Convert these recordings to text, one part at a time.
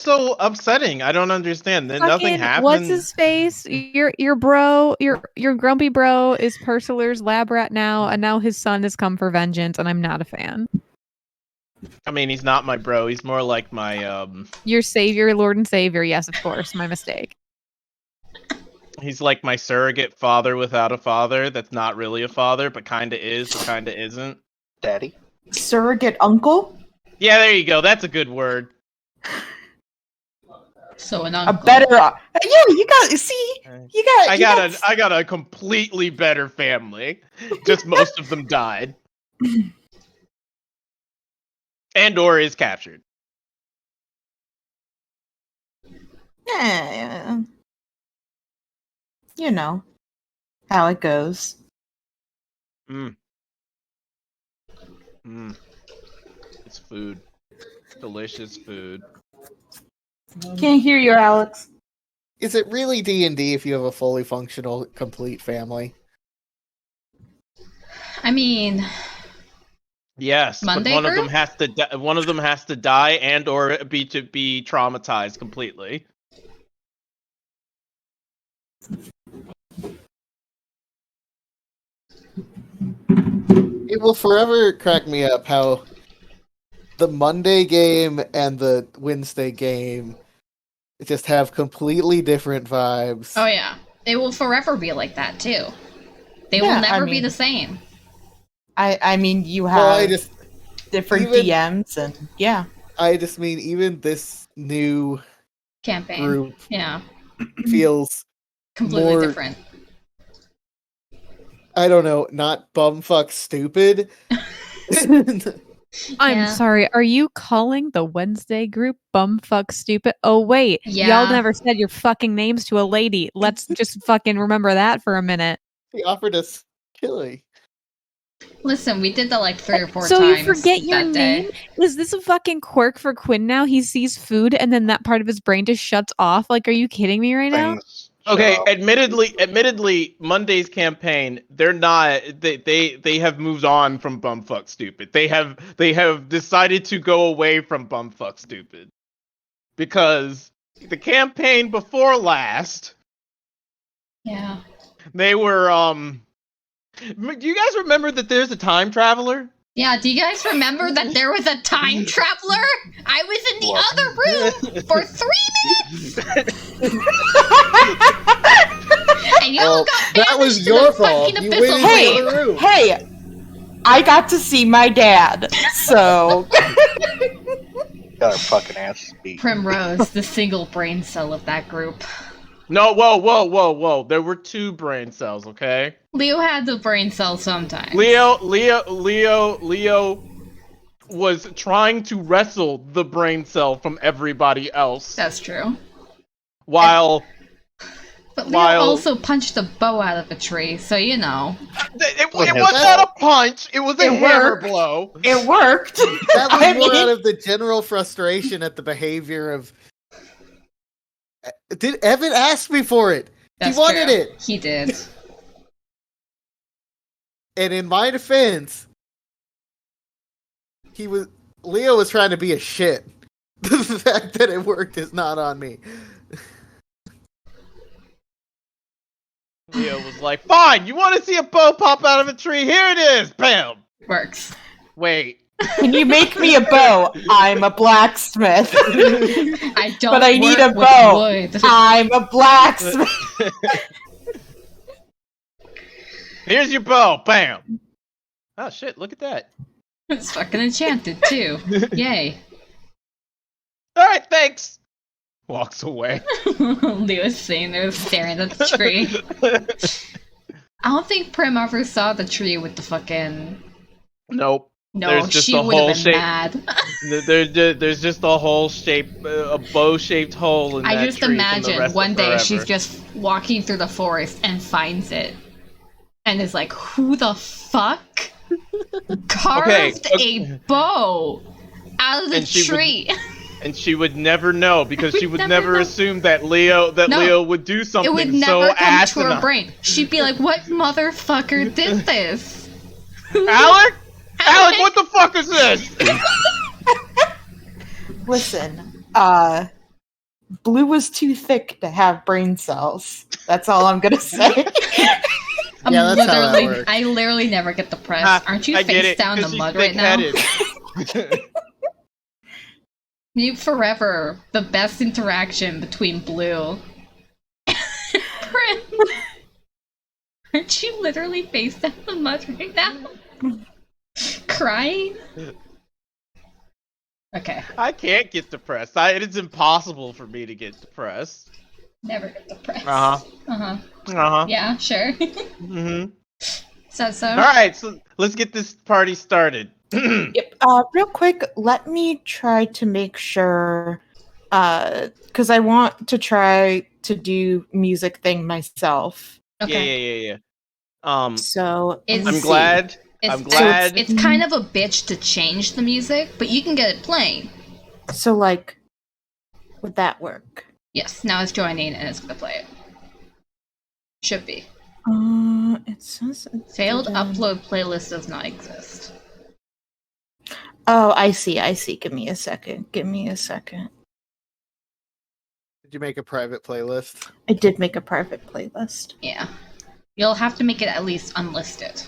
so upsetting? I don't understand. Then nothing Fucking, happened. what's his face? Your bro, your grumpy bro is Pursuler's lab rat now, and now his son has come for vengeance, and I'm not a fan. I mean, he's not my bro. He's more like my Your savior, Lord and Savior. Yes, of course, my mistake. He's like my surrogate father without a father. That's not really a father, but kind of is, but kind of isn't. Daddy. Surrogate uncle? Yeah, there you go. That's a good word. So an A uncle. better. Yeah, you got. See, you got. I got a completely better family. Just most of them died, and or is captured. Yeah. You know how it goes. It's food. Delicious food. Can't hear you, Alex. Is it really D&D if you have a fully functional, complete family? I mean, Yes, Monday but one of group? them has to. One of them has to die and or be traumatized completely. It will forever crack me up how the Monday game and the Wednesday game just have completely different vibes. oh yeah, it will forever be like that too. They Yeah, will never I be mean- the same. I mean, you have Well, I just different even- DMs, and yeah. I just mean even this new Campaign. group Yeah, feels completely more- different. I don't know, not bumfuck stupid. I'm Yeah. sorry. Are you calling the Wednesday group bumfuck stupid? Oh wait, Yeah. y'all never said your fucking names to a lady. Let's just fucking remember that for a minute. He offered us Killy. Listen, we did that like 3 or 4 So times. you forget your that day. name? Is this a fucking quirk for Quinn now? He sees food and then that part of his brain just shuts off. Like, are you kidding me right now? Okay, Shut up. admittedly, Monday's campaign, they're not. They have moved on from bumfuck stupid. They have decided to go away from bumfuck stupid because the campaign before last, Yeah. they were Do you guys remember that there's a time traveler? Yeah, do you guys remember that there was a time traveler? I was in the other room for 3 minutes! And y'all Well, got that banished was to your the fault. fucking You abyssal waited Hey, in the room. hey, I got to see my dad, so Got her fucking ass beat. Primrose, the single brain cell of that group. No, whoa. There were 2 brain cells, okay? Leo had the brain cell sometimes. Leo was trying to wrestle the brain cell from everybody else. That's true. While But Leo also punched a bow out of a tree, so you know. it was not a punch, it was a It hammer worked. blow. it worked. That was I more mean- out of the general frustration at the behavior of. Did Evan ask me for it? That's he wanted true. it. He did. And in my defense, Leo was trying to be a shit. The fact that it worked is not on me. Leo was like, fine, you want to see a bow pop out of a tree? Here it is! Bam! Works. Wait. Can you make me a bow? I'm a blacksmith. I don't But I need work a with bow. wood. I'm a blacksmith. Here's your bow! Bam! Oh shit, look at that. It's fucking enchanted, too. Yay. Alright, thanks! Walks away. Leo's sitting there staring at the tree. I don't think Prim ever saw the tree with the fucking... Nope. No, There's just she a would have hole been shape- mad. There's just a hole shape, a bow-shaped hole in that I just tree from the imagine rest one of day forever. she's just walking through the forest and finds it. And is like, who the fuck carved Okay. a bow out of the And she would- tree? And she would never know because she would never never know. assume that Leo No. Leo would do It something would so never come to asinine. her brain. She'd be like, what motherfucker did this? Alec? Alec, what the fuck is this? Listen, Blue was too thick to have brain cells. That's all I'm gonna say. Yeah, that's how that works. I literally never get depressed. Aren't you I get face it, down in 'cause the she's mud right now? thick-headed. You forever the best interaction between Blue and Prince. Aren't you literally face down in the mud right now? Crying? Okay, I can't get depressed. It is impossible for me to get depressed. never get depressed. Uh-huh. Yeah, sure. Mm-hmm. So. All right, so let's get this party started. Yep. Real quick, let me try to make sure, because I want to try to do music thing myself. Okay. Yeah. So It's- I'm let's see. glad. I'm glad. It's kind of a bitch to change the music, but you can get it playing. So, like, would that work? Yes, now it's joining and it's gonna play it. Should be. It says it Failed didn't. upload playlist does not exist. Oh, I see. Give me a second. Did you make a private playlist? I did make a private playlist. Yeah. You'll have to make it at least unlisted.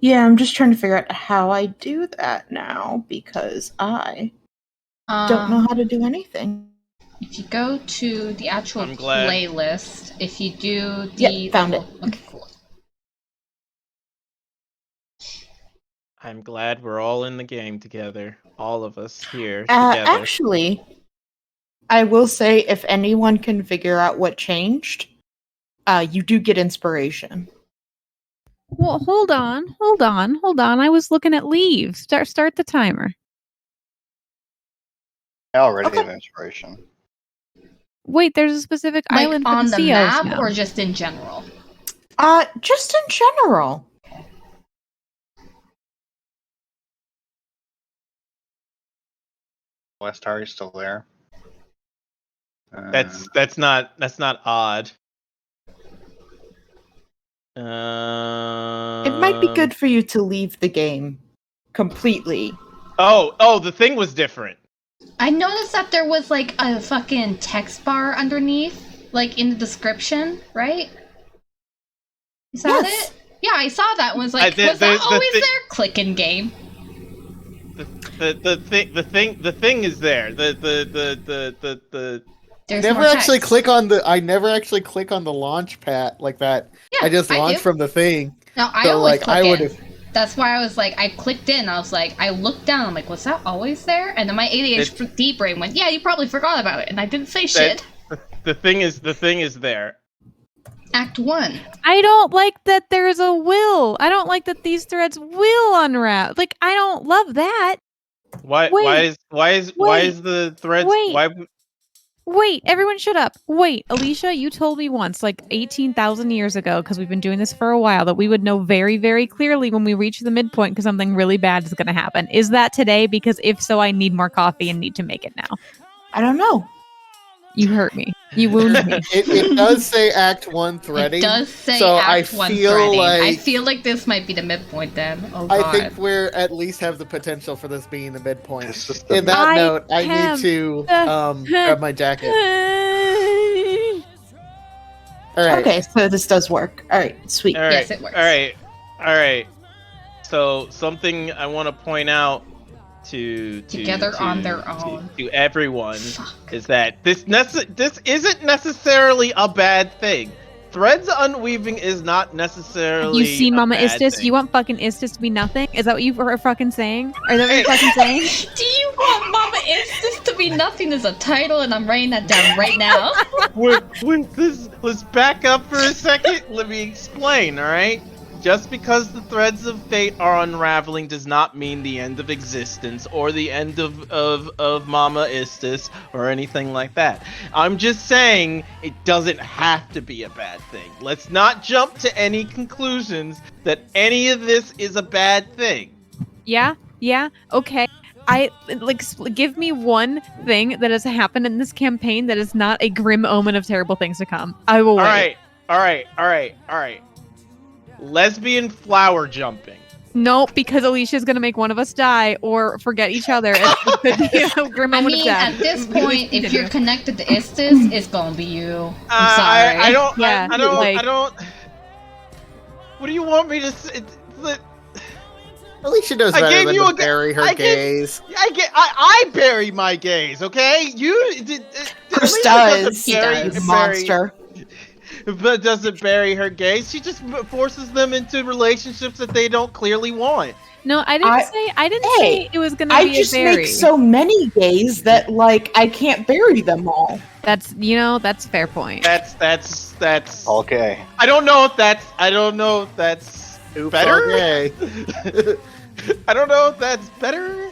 Yeah, I'm just trying to figure out how I do that now because I don't know how to do anything. If you go to the actual I'm glad. playlist, if you do the... Yep, found it. Okay, cool. I'm glad we're all in the game together. All of us here together. Actually, I will say if anyone can figure out what changed, you do get inspiration. Well, hold on. I was looking at leave. Start the timer. I already Okay. have inspiration. Wait, there's a specific Like island for on the the COs map now. or just in general? Just in general. West Harry's still there. That's not odd. It might be good for you to leave the game completely. Oh, the thing was different. I noticed that there was like a fucking text bar underneath, like in the description, right? You saw Yes. it? Yeah, I saw that and was like, was that always there? Click in game. The thing is there. The There's Never more actually text. click on the. I never actually click on the launch pad like that. Yeah, I just I launch do. from the thing. No, I So, always like, click I in. would've- That's why I was like, I clicked in. I was like, I looked down. I'm like, was that always there? And then my ADHD brain went, yeah, you probably forgot about it. And I didn't say shit. the thing is there. Act 1. I don't like that there's a will. I don't like that these threads will unwrap. Like, I don't love that. Why Wait. why is the threads Wait. why Wait, everyone shut up. Wait, Alicia, you told me once, like 18,000 years ago, because we've been doing this for a while, that we would know very, very clearly when we reach the midpoint because something really bad is going to happen. Is that today? Because if so, I need more coffee and need to make it now. I don't know. You hurt me. You wounded me. It does say Act 1 threading. It does say so Act I 1 feel threading. like I feel like this might be the midpoint then. Oh god. I think we're at least have the potential for this being the midpoint. It's just the In that I note, I am need to the- grab my jacket. All right. Okay, so this does work. All right, sweet. All right, Yes, it works. All right. So something I want to point out to Together to- on their to- own. to everyone Fuck. is that this isn't necessarily a bad thing. Threads unweaving is not necessarily. You see, a Mama bad Istis? thing. You want fucking Istis to be nothing? Is that what you were fucking saying? Are that what you're fucking saying? Do you want Mama Istis to be nothing as a title? And I'm writing that down right now. With this, let's back up for a second. Let me explain. All right. Just because the threads of fate are unraveling does not mean the end of existence or the end of Mama Istis or anything like that. I'm just saying it doesn't have to be a bad thing. Let's not jump to any conclusions that any of this is a bad thing. Yeah, okay. Give me one thing that has happened in this campaign that is not a grim omen of terrible things to come. I will wait. All right. Lesbian flower jumping. Nope, because Alicia's gonna make one of us die or forget each other. It could be a grim I moment of mean, death. at this Please point, if continue. you're connected to Istis, it's gonna be you. I'm sorry. I don't. Yeah, I don't. like- I don't. What do you want me to say? Alicia knows I better gave than you to a- bury her I gave- gaze. I bury my gaze. Okay, Chris Alicia does. doesn't He bury- does. You bury- monster. But doesn't bury her gaze. She just forces them into relationships that they don't clearly want. No, I didn't Hey, say it was gonna I be just a bury. make so many gays that like I can't bury them all. That's that's a fair point. That's. Okay. I don't know if that's Oops, better. okay. I don't know if that's better.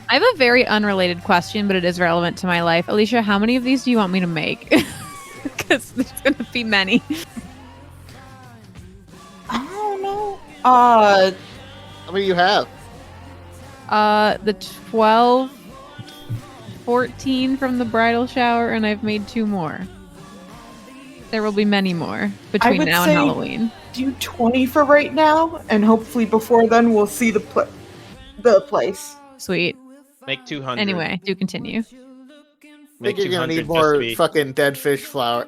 I have a very unrelated question, but it is relevant to my life. Alicia, how many of these do you want me to make? Because there's gonna be many. I don't know. How many do you have? The 12, 14 from the bridal shower, and I've made 2 more. There will be many more between would now and say- Halloween. Do 20 for right now, and hopefully before then we'll see the place. Sweet. Make 200. Anyway, do continue. I Make think you're gonna 200 need more just to be- fucking dead fish flower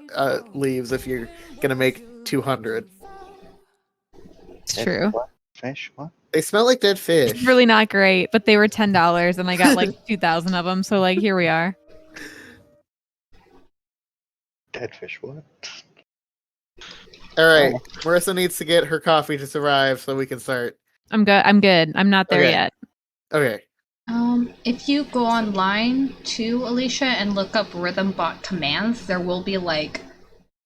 leaves if you're gonna make 200. It's true. What? Fish? What? They smell like dead fish. It's really not great, but they were $10, and I got like 2,000 of them. So like, here we are. Dead fish? What? All right, Marissa needs to get her coffee to survive so we can start. I'm good. I'm good. I'm not there Okay. yet. Okay. If you go online to Alicia and look up Rhythmbot commands, there will be like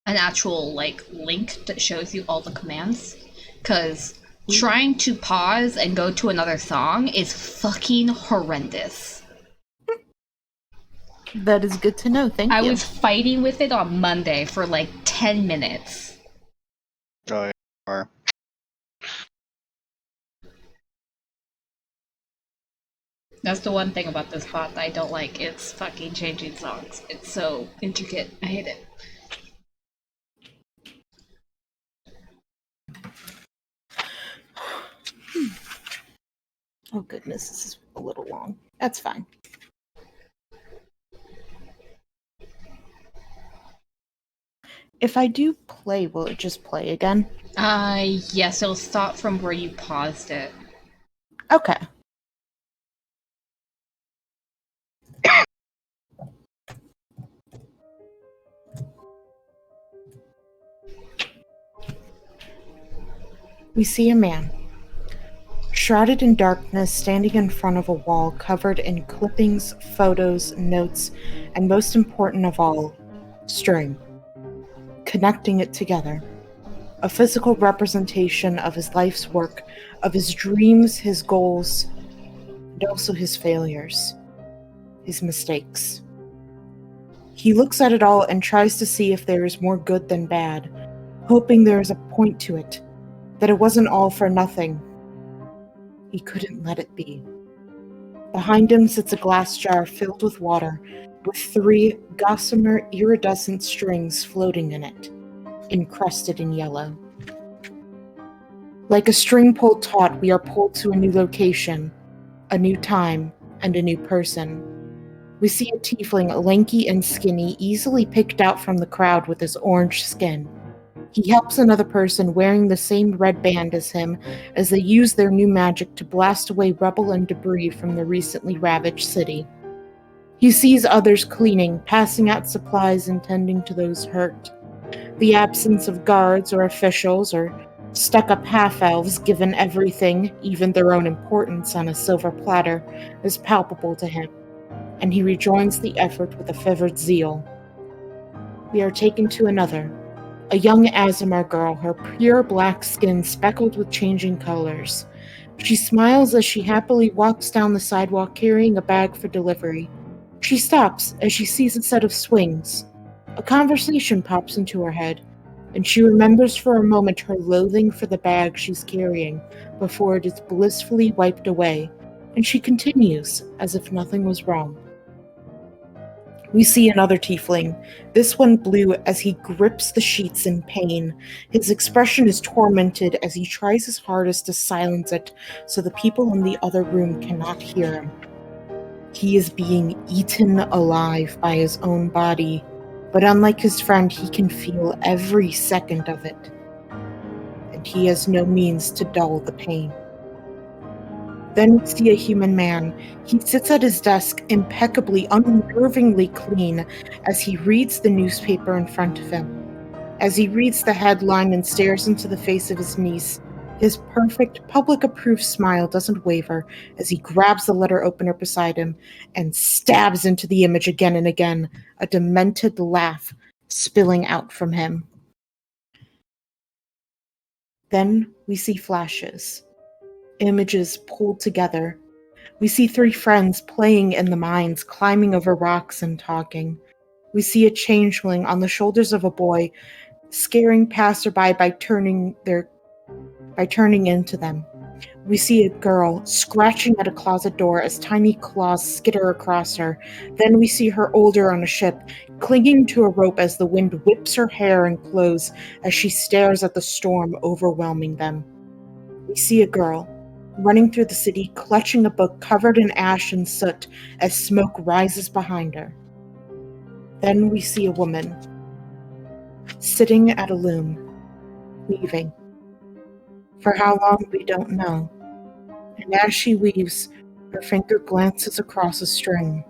an actual like link that shows you all the commands. Because trying to pause and go to another song is fucking horrendous. That is good to know. Thank I you. was fighting with it on Monday for like 10 minutes. Oh, yeah. Or That's the one thing about this bot that I don't like. It's fucking changing songs. It's so intricate. I hate it. Oh goodness, this is a little long. That's fine. If I do play, will it just play again? Yes, it'll stop from where you paused it. Okay. We see a man, shrouded in darkness, standing in front of a wall covered in clippings, photos, notes, and most important of all, string, connecting it together. A physical representation of his life's work, of his dreams, his goals, and also his failures, his mistakes. He looks at it all and tries to see if there is more good than bad, hoping there is a point to it, that it wasn't all for nothing. He couldn't let it be. Behind him sits a glass jar filled with water, with 3 gossamer iridescent strings floating in it, encrusted in yellow. Like a string pulled taut, we are pulled to a new location, a new time, and a new person. We see a tiefling, lanky and skinny, easily picked out from the crowd with his orange skin. He helps another person wearing the same red band as him as they use their new magic to blast away rubble and debris from the recently ravaged city. He sees others cleaning, passing out supplies and tending to those hurt. The absence of guards or officials or stuck-up half-elves given everything, even their own importance, on a silver platter is palpable to him, and he rejoins the effort with a fervent zeal. We are taken to another, a young Aasimar girl, her pure black skin speckled with changing colors. She smiles as she happily walks down the sidewalk carrying a bag for delivery. She stops as she sees a set of swings. A conversation pops into her head, and she remembers for a moment her loathing for the bag she's carrying before it is blissfully wiped away, and she continues as if nothing was wrong. We see another tiefling, this one blue as he grips the sheets in pain. His expression is tormented as he tries his hardest to silence it so the people in the other room cannot hear him. He is being eaten alive by his own body, but unlike his friend, he can feel every second of it. And he has no means to dull the pain. Then we see a human man. He sits at his desk, impeccably, unnervingly clean, as he reads the newspaper in front of him. As he reads the headline and stares into the face of his niece, his perfect, public-approved smile doesn't waver as he grabs the letter opener beside him and stabs into the image again and again, a demented laugh spilling out from him. Then we see flashes. Images pulled together. We see three friends playing in the mines, climbing over rocks and talking. We see a changeling on the shoulders of a boy, scaring passerby by turning into them. We see a girl scratching at a closet door as tiny claws skitter across her. Then we see her older on a ship, clinging to a rope as the wind whips her hair and clothes as she stares at the storm overwhelming them. We see a girl running through the city, clutching a book covered in ash and soot as smoke rises behind her. Then we see a woman sitting at a loom, weaving. For how long, we don't know. And as she weaves, her finger glances across a string,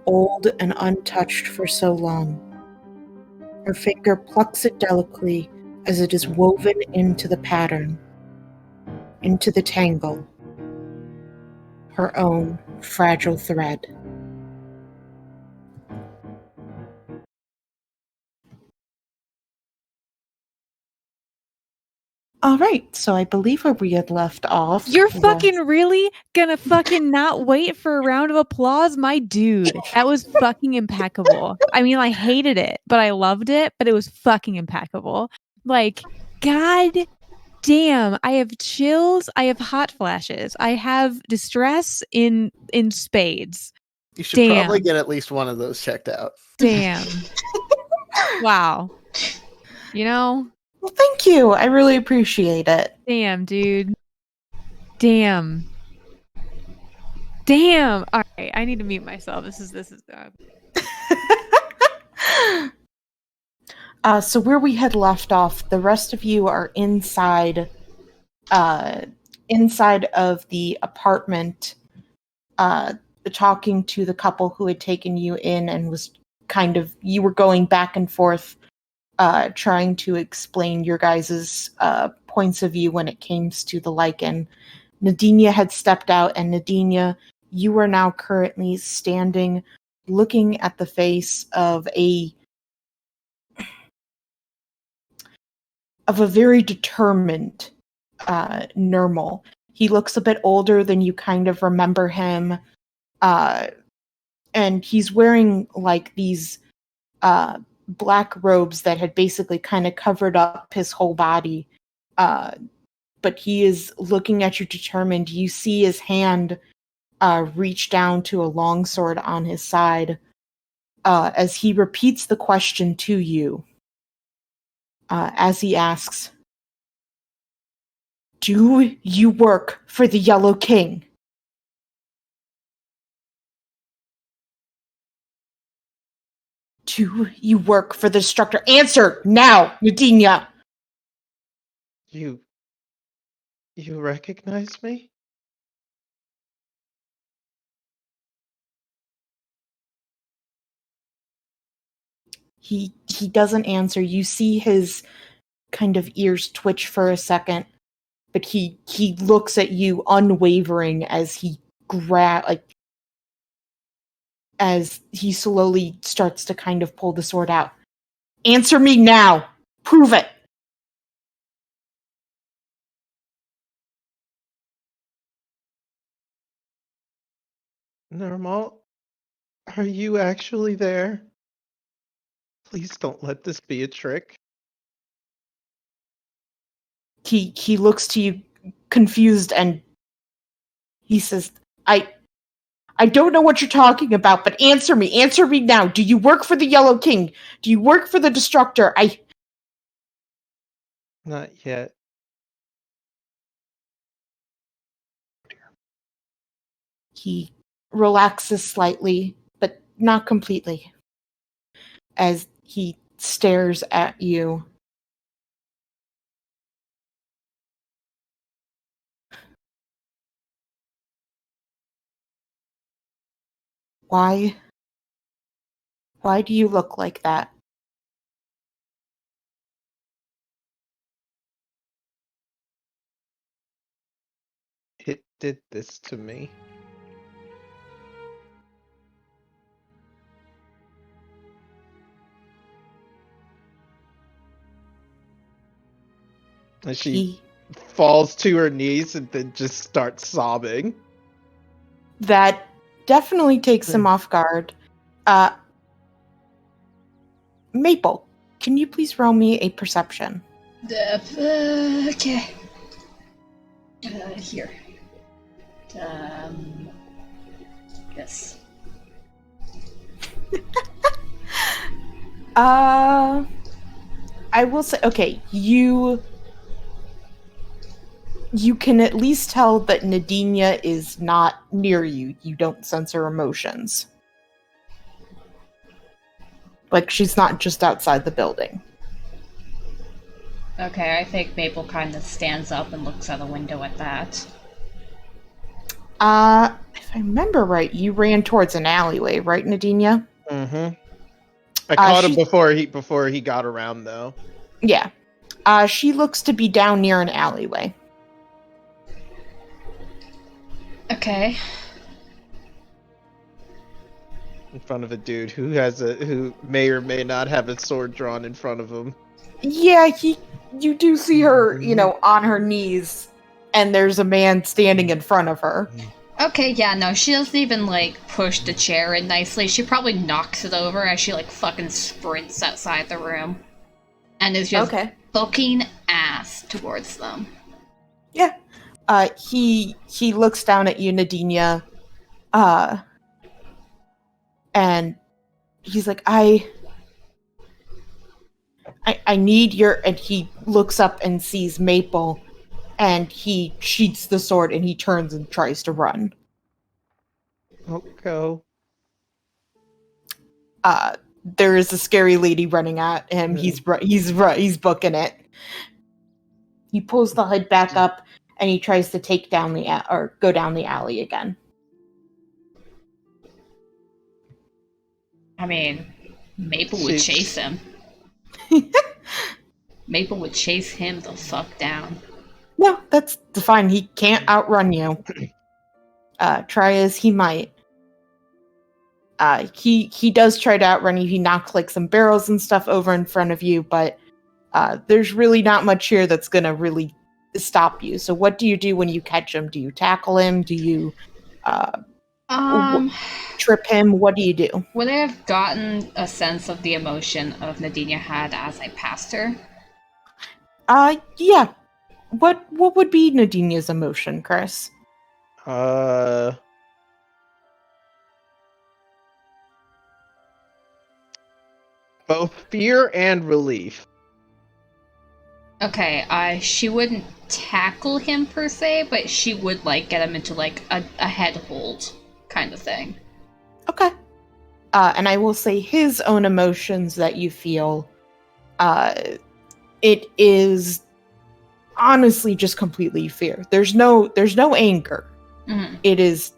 old and untouched for so long. Her finger plucks it delicately as it is woven into the pattern, into the tangle, her own fragile thread. All right, so I believe where we had left off. You're was- fucking really gonna fucking not wait for a round of applause? My dude, that was fucking impeccable. I mean, I hated it, but I loved it, but it was fucking impeccable. Like, god damn, I have chills, I have hot flashes, I have distress in spades. You should Damn. probably get at least one of those checked out. Damn. Wow. You know? Well, thank you. I really appreciate it. Damn, dude. Damn. Damn. All right, I need to mute myself. This is So where we had left off, the rest of you are inside of the apartment, talking to the couple who had taken you in and was you were going back and forth, trying to explain your guys' points of view when it came to the Lycan. Nadinia had stepped out, and Nadinia, you are now currently standing, looking at the face of a very determined Nermal. He looks a bit older than you kind of remember him, and he's wearing like these black robes that had basically kind of covered up his whole body. But he is looking at you determined. You see his hand reach down to a longsword on his side as he repeats the question to you. As he asks, "Do you work for the Yellow King?" Do you work for the Destructor? Answer now, Nadinia! You recognize me? He doesn't answer. You see his kind of ears twitch for a second, but he looks at you unwavering as he as he slowly starts to kind of pull the sword out. Answer me now! Prove it! Nermal, are you actually there? Please don't let this be a trick. He looks to you confused and he says, I I don't know what you're talking about, but answer me. Answer me now. Do you work for the Yellow King? Do you work for the Destructor? Not yet. He relaxes slightly, but not completely, as he stares at you. Why? Why do you look like that? It did this to me. And she falls to her knees and then just starts sobbing. That definitely takes him off guard. Maple, can you please roll me a perception? Okay. Here. Yes. I will say, okay, you can at least tell that Nadinia is not near you. You don't sense her emotions. Like, she's not just outside the building. Okay, I think Maple kind of stands up and looks out the window at that. If I remember right, you ran towards an alleyway, right, Nadinia? Mm-hmm. I caught him before he got around, though. Yeah. She looks to be down near an alleyway. Okay. In front of a dude who may or may not have a sword drawn in front of him. Yeah, you do see her, on her knees, and there's a man standing in front of her. Okay, yeah, no, she doesn't even, push the chair in nicely. She probably knocks it over as she, fucking sprints outside the room. And is just booking ass towards them. Yeah. He looks down at you, Nadinia, and he's like, I need your, and he looks up and sees Maple, and he sheaths the sword and he turns and tries to run. Okay. There is a scary lady running at him. He's booking it. He pulls the hood back up and he tries to take down go down the alley again. I mean, Maple would chase him. Maple would chase him the fuck down. No, that's fine. He can't outrun you. Try as he might. He does try to outrun you. He knocks some barrels and stuff over in front of you, but there's really not much here that's gonna really stop you. So what do you do when you catch him? Do you tackle him? Do you trip him? What do you do? Would I have gotten a sense of the emotion of Nadinia had as I passed her? Yeah. What would be Nadinia's emotion, Chris? Both fear and relief. Okay, she wouldn't tackle him per se, but she would get him into a head hold kind of thing. Okay. And I will say his own emotions that you feel, it is honestly just completely fear. There's no anger. Mm-hmm.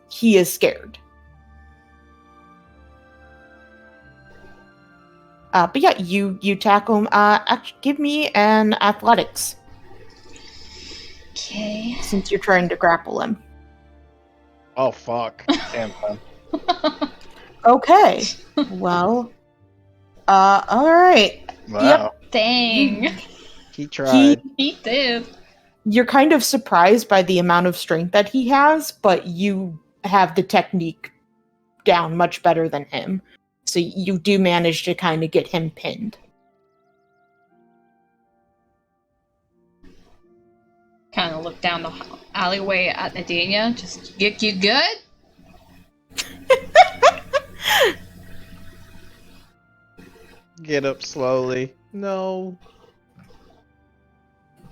He is scared. But yeah, you tackle him. Actually, give me an athletics. Okay. Since you're trying to grapple him. Oh fuck! Damn, man. Okay. Well. All right. Wow. Yep. Dang. He tried. He did. You're kind of surprised by the amount of strength that he has, but you have the technique down much better than him. So you do manage to kind of get him pinned. Kind of look down the alleyway at Nadinia. Just, you good? Get up slowly. No.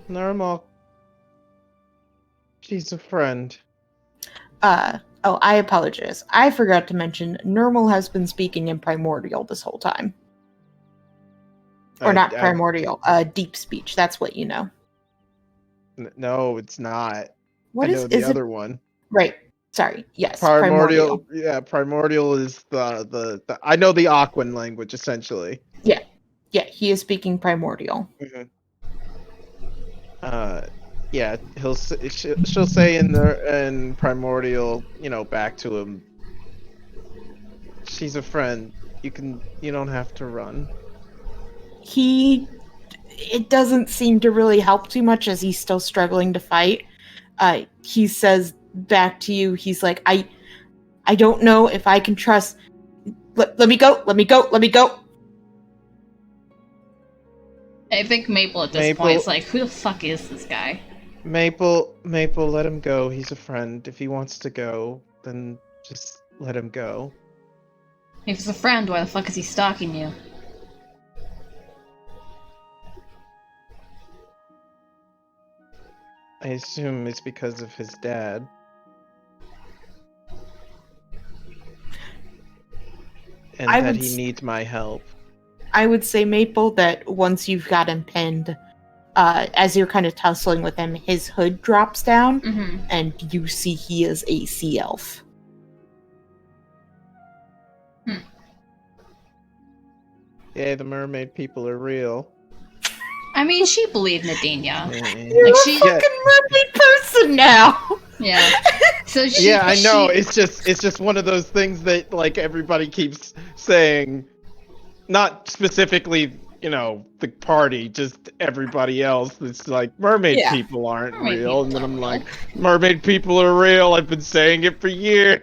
Normal. She's a friend. Oh, I apologize. I forgot to mention Normal has been speaking in Primordial this whole time. Or not Primordial, Deep Speech. That's what you know. No, it's not. What I is know the is other it? one. Right. Sorry. Yes. Primordial. Yeah, Primordial is the I know the Aquan language essentially. Yeah, he is speaking Primordial. Mm-hmm. Yeah, she'll say in Primordial, back to him. She's a friend. You don't have to run. It doesn't seem to really help too much as he's still struggling to fight. He says back to you, he's like, I don't know if I can trust. Let me go. I think Maple at this point is like, who the fuck is this guy? Maple, let him go. He's a friend. If he wants to go, then just let him go. If he's a friend, why the fuck is he stalking you? I assume it's because of his dad. And that he needs my help. I would say, Maple, that once you've got him pinned, as you're kind of tussling with him, his hood drops down, and you see he is a sea elf. Yeah, the mermaid people are real. I mean, she believed Nadinia. You're a fucking mermaid person now! Yeah. So she, yeah, I know. It's just one of those things that like everybody keeps saying, not specifically, the party, just everybody else. It's like mermaid people aren't real, and then I'm like, mermaid people are real. I've been saying it for years.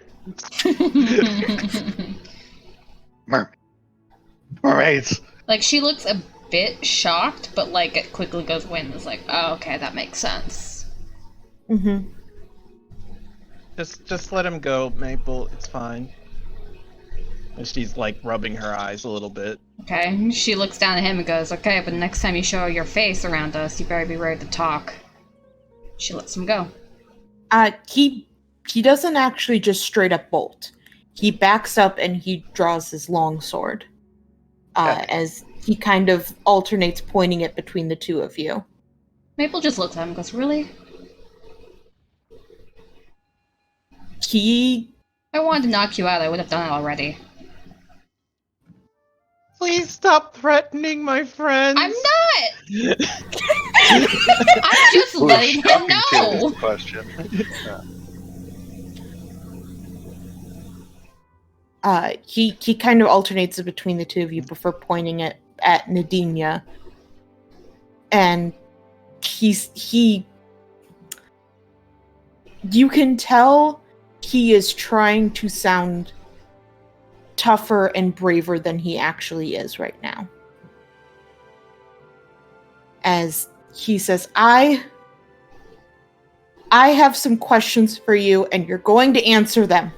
Mermaids. Like she looks a bit shocked, but like it quickly goes away and is like, oh, okay, that makes sense. Just let him go, Maple. It's fine. And she's like rubbing her eyes a little bit. Okay, she looks down at him and goes, okay, but next time you show your face around us, you better be ready to talk. She lets him go. He doesn't actually just straight up bolt. He backs up and he draws his long sword. As he kind of alternates pointing it between the two of you. Maple just looks at him and goes, really? I wanted to knock you out, I would have done it already. Please stop threatening my friends. I'm not! I'm just letting him know! Question. He kind of alternates it between the two of you before pointing it at Nadinia. And you can tell he is trying to sound tougher and braver than he actually is right now. As he says, I have some questions for you, and you're going to answer them.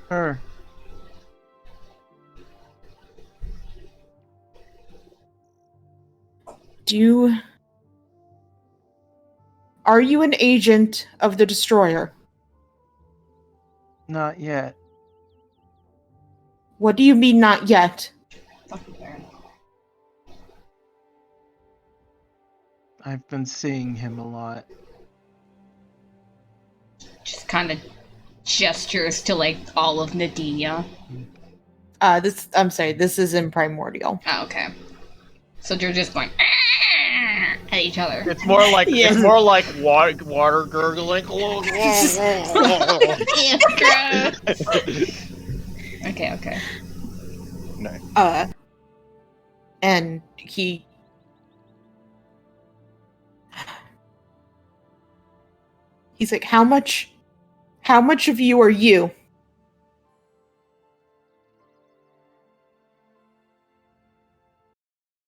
Sure. Are you an agent of the Destroyer? Not yet. What do you mean, not yet? I've been seeing him a lot. Just kind of gestures to, like, all of Nadinia. I'm sorry, this is in Primordial. Oh, okay. So you're just going at each other. It's more like it's more like water gurgling. Okay. No. And he's like, how much of you are you?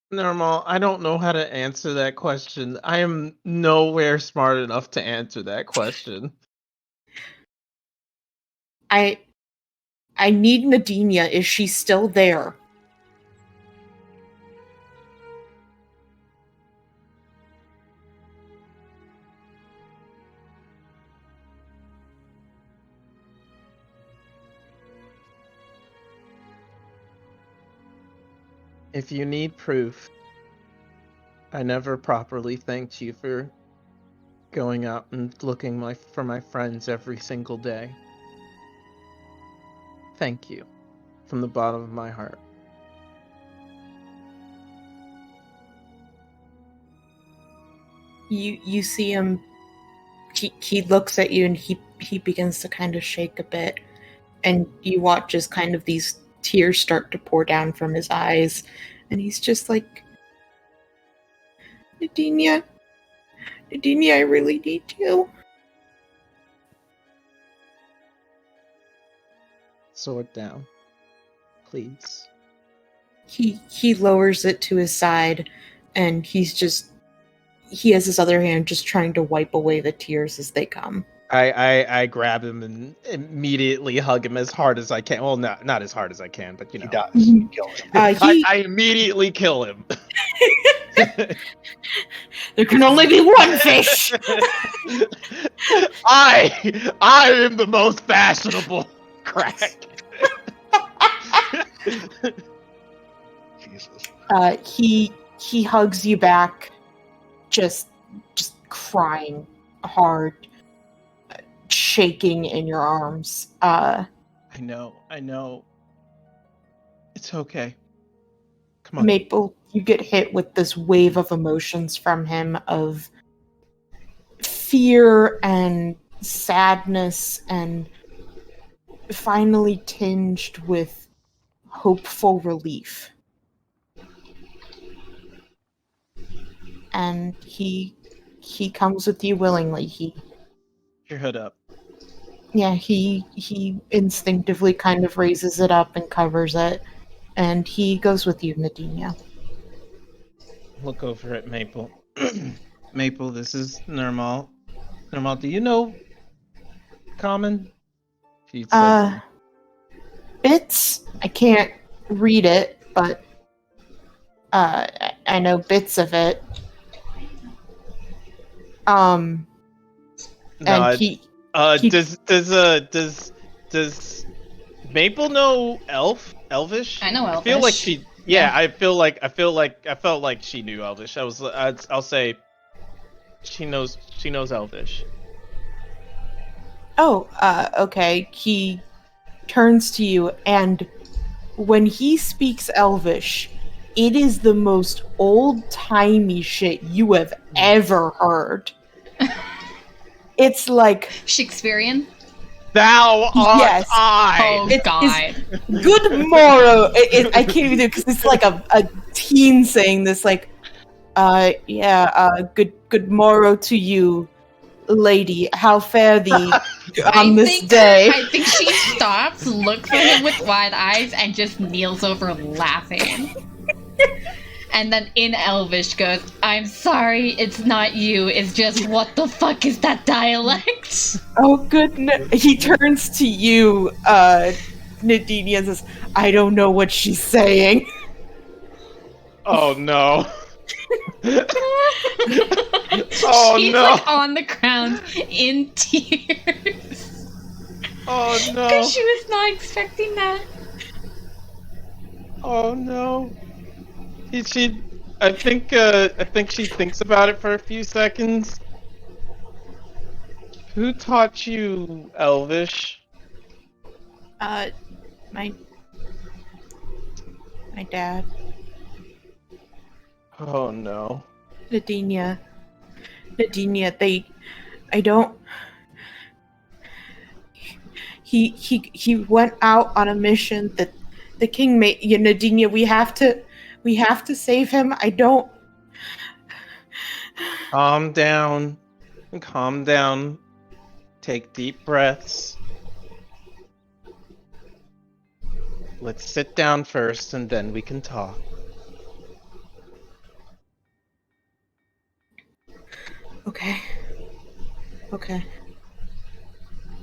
Normal, I don't know how to answer that question. I am nowhere smart enough to answer that question. I need Nadinia. Is she still there? If you need proof, I never properly thanked you for going out and looking for my friends every single day. Thank you, from the bottom of my heart. You see him. He looks at you and he begins to kind of shake a bit, and you watch as kind of these tears start to pour down from his eyes, and he's just like, Nadinia, I really need you. Sword down, please. He lowers it to his side, and he has his other hand just trying to wipe away the tears as they come. I grab him and immediately hug him as hard as I can. Well, not as hard as I can, but you know. He dies. You kill him. I immediately kill him. There can only be one fish. I am the most fashionable crack. Jesus. He hugs you back, just crying hard, shaking in your arms. I know. It's okay. Come on. Maple, you get hit with this wave of emotions from him of fear and sadness and finally tinged with hopeful relief. And he comes with you willingly. Your hood up. Yeah, he instinctively kind of raises it up and covers it, and he goes with you, Nadinia. Look over at Maple. Maple, this is Nirmal. Nirmal, do you know Common? Bits. I can't read it, but I know bits of it. No, And he does Maple know Elvish? I know Elvish. I feel like she. Yeah, I felt like she knew Elvish. I'll say she knows Elvish. okay. He turns to you, and when he speaks Elvish, it is the most old-timey shit you have ever heard. It's like Shakespearean? Thou art Yes. I. Oh, It God. good morrow. I can't even do it because it's like a teen saying this, like, good morrow to you, lady. How fare thee on this day? I think she stops, looks at him with wide eyes, and just kneels over laughing. And then in Elvish goes, I'm sorry, it's not you, it's just what the fuck is that dialect? Oh goodness. He turns to you, Nadinia, and says, I don't know what she's saying. Oh no. Oh She's no. like on the ground in tears. Oh no. Because she was not expecting that. Oh no. I think she thinks about it for a few seconds. Who taught you Elvish? My dad, Oh no. Nadinia, he went out on a mission that the king made. Yeah, Nadinia, we have to save him. I don't. Calm down. Calm down. Take deep breaths. Let's sit down first and then we can talk. Okay.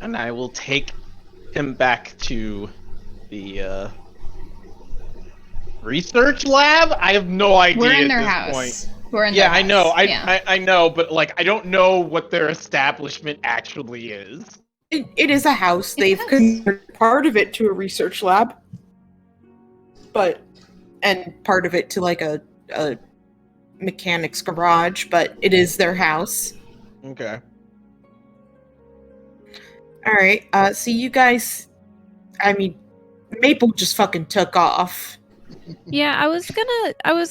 And I will take him back to the research lab. I have no idea. We're in at their this house. Point. We're in Yeah, their I know. house. Yeah. I know, but like, I don't know what their establishment actually is. It is a house. It They've has- converted part of it to a research lab, and part of it to like a mechanic's garage. But it is their house. Okay. All right. So you guys, I mean, Maple just fucking took off. Yeah, I was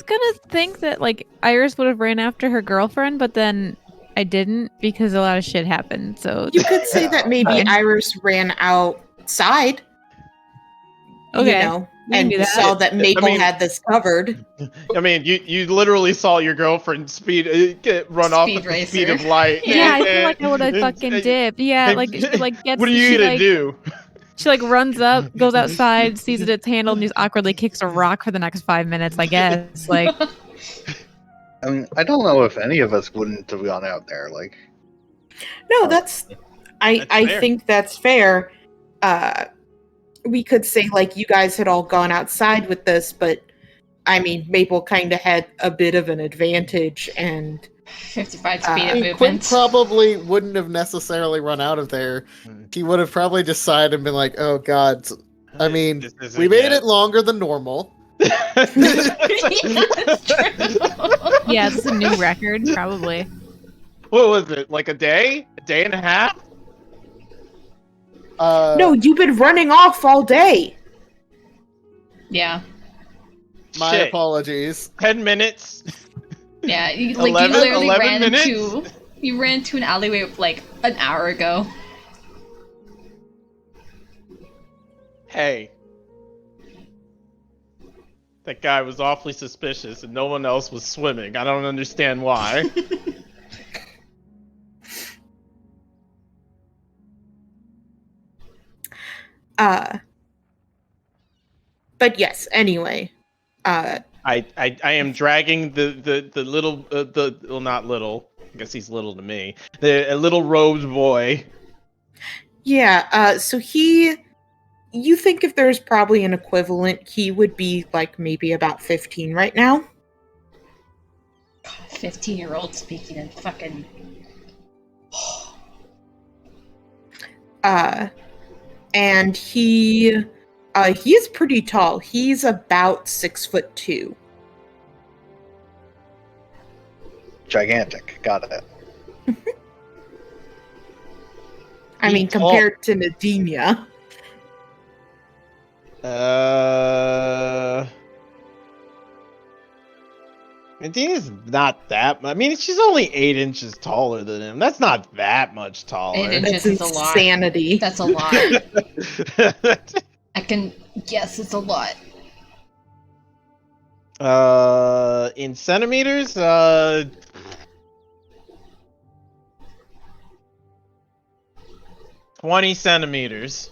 gonna think that like Iris would have ran after her girlfriend, but then I didn't because a lot of shit happened. So You could say that maybe Fine. Iris ran outside. Okay, You know, we can and do that. saw that Maple I mean- had this covered. I mean, you literally saw your girlfriend run off Speed at the speed racer. of light. yeah, I feel like I would have And- fucking and- dipped. Yeah, and- like she like gets. What are you she, gonna like, do? She like runs up, goes outside, sees that it's handled, and just awkwardly kicks a rock for the next 5 minutes. I guess. Like, I mean, I don't know if any of us wouldn't have gone out there. Like, No, that's That's I fair. think that's fair. We could say like you guys had all gone outside with this, but I mean Maple kind of had a bit of an advantage, and 55 speed I of mean, Quinn movement. probably wouldn't have necessarily run out of there. He would have probably decided and been like, "Oh God." I mean, This isn't We made yet. it longer than normal. Yeah, that's true. yeah, this is a new record, probably. What was it? Like a day? A day and a half? no, you've been running off all day. Yeah. My Shit. apologies. 10 minutes? Yeah, you 11 literally ran minutes? into an alleyway like an hour ago. Hey. That guy was awfully suspicious and no one else was swimming. I don't understand why. But yes, anyway. I am dragging the little well, not little. I guess he's little to me. The little robed boy. Yeah, so you think if there's probably an equivalent, he would be like maybe about 15 right now. 15-year-old speaking in fucking. And he is pretty tall. He's about 6'2". gigantic. Got it. I mean, He's tall. compared to Nadinia. Medina's not that. I mean, she's only 8 inches taller than him. That's not that much taller. 8 inches. That's is a lot. insanity. That's a lot. I can guess it's a lot. In centimeters, 20 centimeters.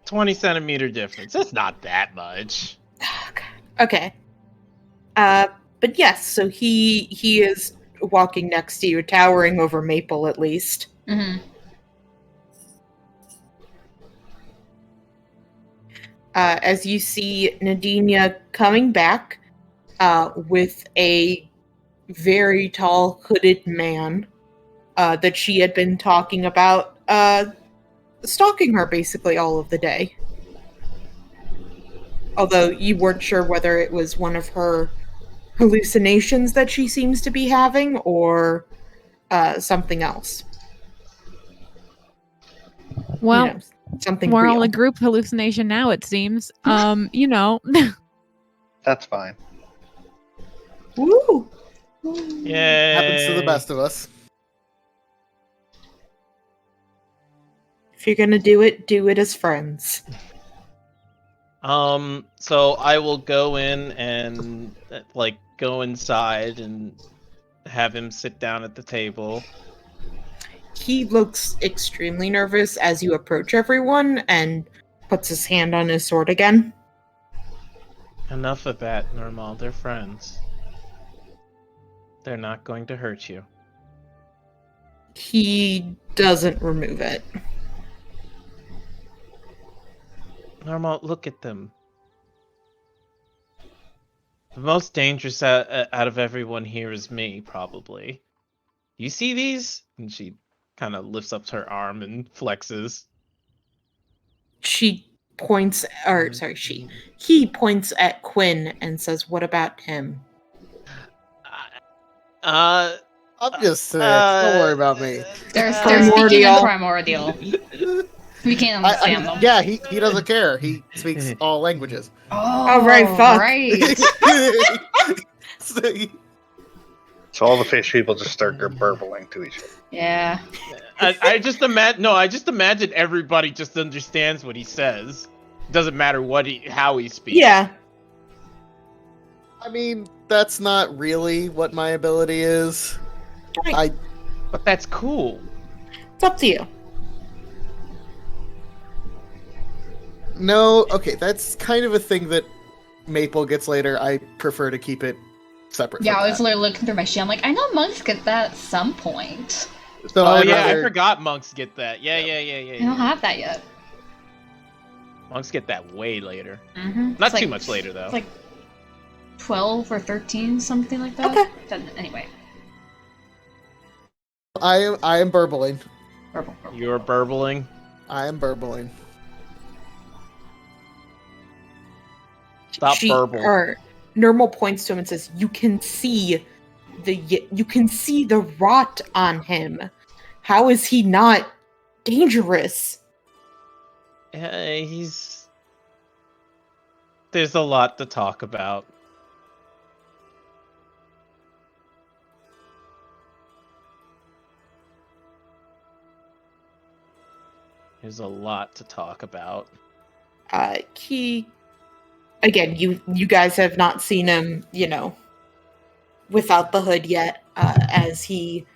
20-centimeter difference. That's not that much. Okay. But yes, so he is walking next to you, towering over Maple at least. Hmm. As you see Nadinia coming back with a very tall hooded man that she had been talking about stalking her basically all of the day. Although you weren't sure whether it was one of her hallucinations that she seems to be having or something else. Well, You know, something we're all real. a group hallucination now, it seems. You know. That's fine. Woo! Yeah. Happens to the best of us. If you're gonna do it as friends. So I will go in and like go inside and have him sit down at the table. He looks extremely nervous as you approach everyone and puts his hand on his sword again. Enough of that, Normal. They're friends. They're not going to hurt you. He doesn't remove it. Normal, look at them. The most dangerous out of everyone here is me, probably. You see these? And she kind of lifts up her arm and flexes. He points at Quinn and says, "What about him?" Uh, I'm just sick. Don't worry about me. They're speaking in Primordial. primordial. We can't understand them. Yeah, he doesn't care. He speaks all languages. Oh, right, fuck. Right. So all the fish people just start burbling to each other. Yeah. I just imagine everybody just understands what he says. Doesn't matter how he speaks. Yeah. I mean, that's not really what my ability is. But that's cool. It's up to you. No, okay, that's kind of a thing that Maple gets later. I prefer to keep it separate. Yeah, from I was that. literally looking through my sheet. I'm like, I know monks get that at some point. So Oh I'd yeah, I rather- forgot monks get that. Yeah. I don't have that yet. Monks get that way later. Mm-hmm. Not too much later though. It's like 12 or 13, something like that. Okay. Anyway. I am burbling. Purple. You're burbling. I am burbling. Stop burble. Or Normal points to him and says, "You can see the rot on him. How is he not dangerous?" There's a lot to talk about. There's a lot to talk about. Again, you guys have not seen him, without the hood yet, as he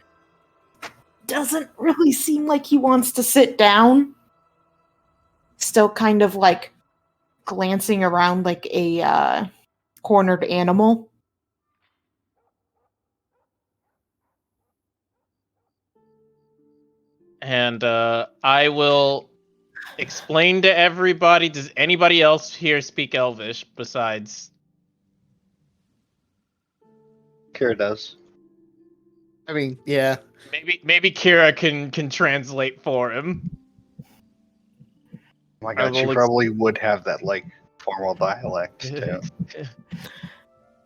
doesn't really seem like he wants to sit down. Still kind of like glancing around like a cornered animal. And I will explain to everybody. Does anybody else here speak Elvish besides? Kira does. I mean, yeah. Maybe Kira can translate for him. Oh my god, she probably would have that like formal dialect too.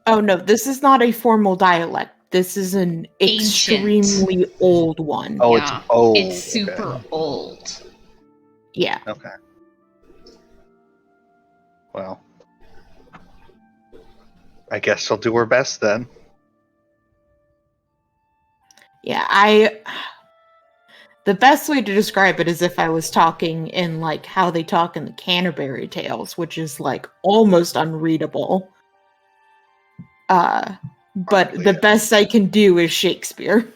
Oh no, this is not a formal dialect. This is an Ancient. extremely old one. Oh, Yeah, it's old. It's super old. Yeah. Okay. Well, I guess she'll do her best then. Yeah, the best way to describe it is if I was talking in like how they talk in the Canterbury Tales, which is like almost unreadable. But Probably, the yeah. best I can do is Shakespeare.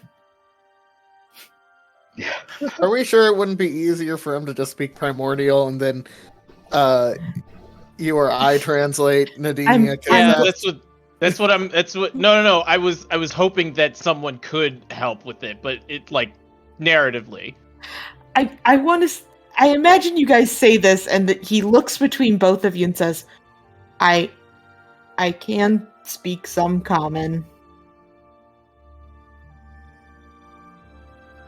Yeah. Are we sure it wouldn't be easier for him to just speak primordial and then you or I translate Nadinia? 'Cause Yeah, that's what. No. I was hoping that someone could help with it, but it like narratively. I want to. I imagine you guys say this, and that he looks between both of you and says, "I can speak some common."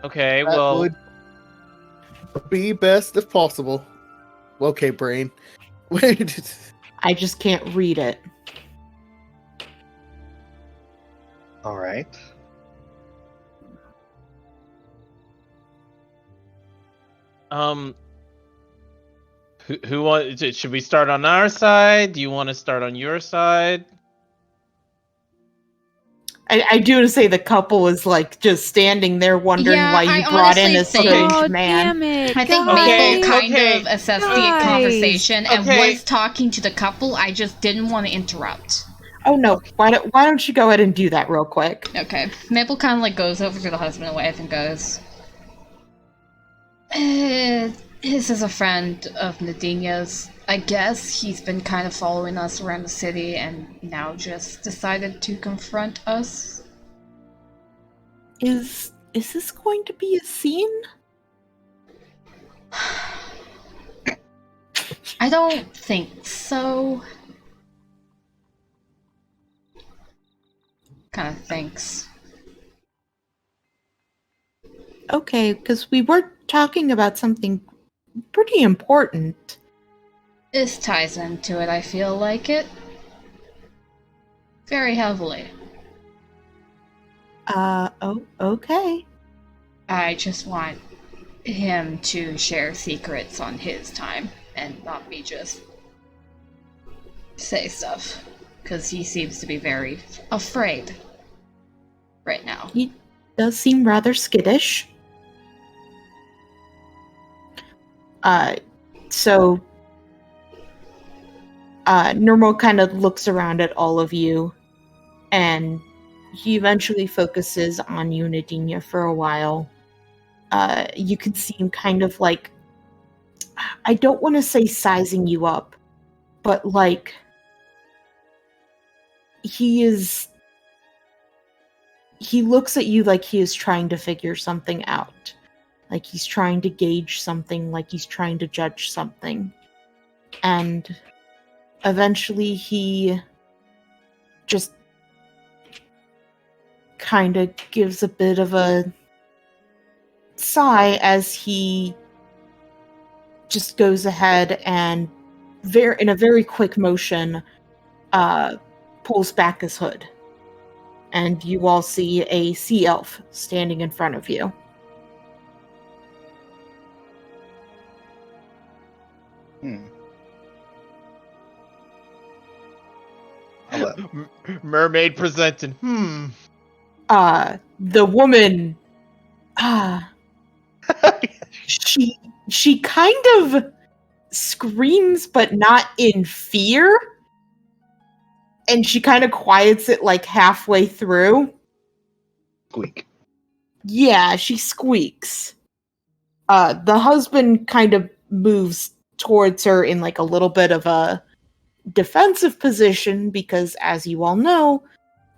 Okay, that well, would be best if possible. Okay, brain. I just can't read it. All right. who want? Should we start on our side? Do you want to start on your side? I do want to say the couple is like just standing there wondering Yeah, why you I brought in honestly a think- strange Oh, man. damn it. I think guys. Maple kind okay. of assessed the Guys. conversation and Okay. was talking to the couple. I just didn't want to interrupt. Oh no! Why don't you go ahead and do that real quick? Okay. Maple kind of like goes over to the husband and wife and goes, this is a friend of Nadinia's. I guess he's been kind of following us around the city and now just decided to confront us. Is this going to be a scene? I don't think so. Kind of thinks. Okay, because we were talking about something pretty important. This ties into it, I feel like it. Very heavily. Okay. I just want him to share secrets on his time and not me just say stuff. Because he seems to be very afraid right now. He does seem rather skittish. So Normal kind of looks around at all of you, and he eventually focuses on you, Nadinia, for a while. You can see him kind of like, I don't want to say sizing you up, but like, he looks at you like he is trying to figure something out. Like he's trying to gauge something, like he's trying to judge something. And eventually he just kind of gives a bit of a sigh as he just goes ahead and in a very quick motion pulls back his hood. And you all see a sea elf standing in front of you. Mermaid presented. The woman, she kind of screams, but not in fear. And she kind of quiets it like halfway through. Squeak. Yeah, she squeaks. The husband kind of moves towards her in like a little bit of a defensive position because, as you all know,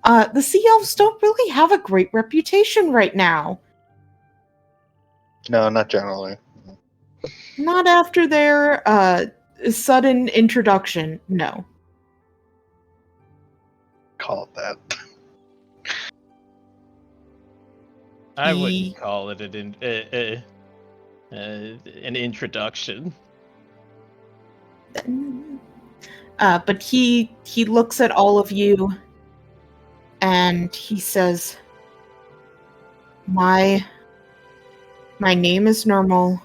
the sea elves don't really have a great reputation right now. No, not generally. Not after their sudden introduction, no. Call it that. I wouldn't call it an introduction. But he looks at all of you and he says, My name is Normal.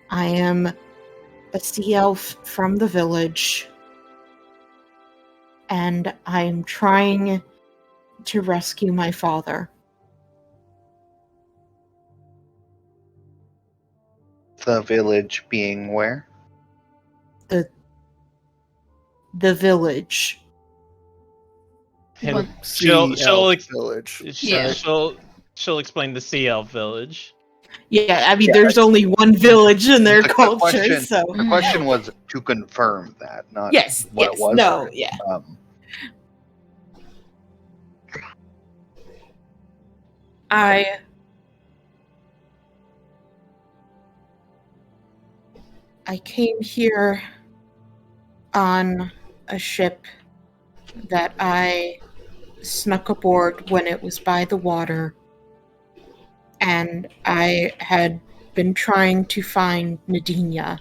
I am a sea elf from the village. And I'm trying to rescue my father. The village being where? The village. And Sea she'll elf village. she'll explain the Sea Elf village. Yeah, I mean, there's only one village in their culture, so... The question was to confirm that, not Yes, what it was. No, yeah. I came here on a ship that I snuck aboard when it was by the water, and I had been trying to find Nadinia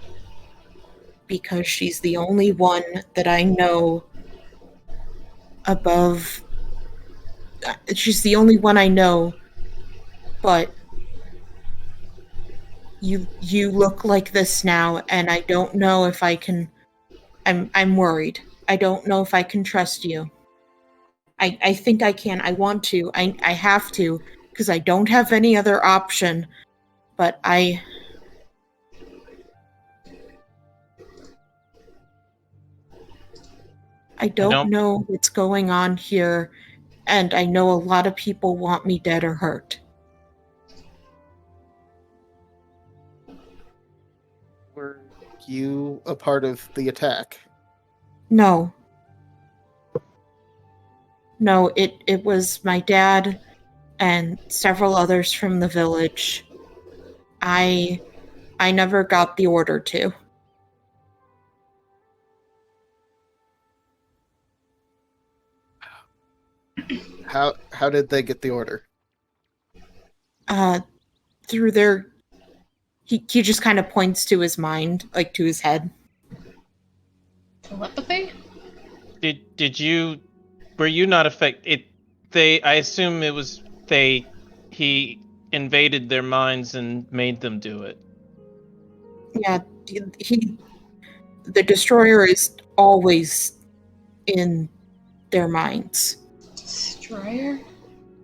because she's the only one that I know above. She's the only one I know, but you look like this now, and I don't know if I can. I'm worried. I don't know if I can trust you. I think I can. I want to. I have to, because I don't have any other option. But I don't know what's going on here, and I know a lot of people want me dead or hurt. Were you a part of the attack? No. No, it was my dad and several others from the village. I I never got the order to. How did they get the order? Through their... He just kind of points to his mind, like to his head. Telepathy? Did you? Were you not affected? I assume it was they. He invaded their minds and made them do it. Yeah, the destroyer is always in their minds. Destroyer?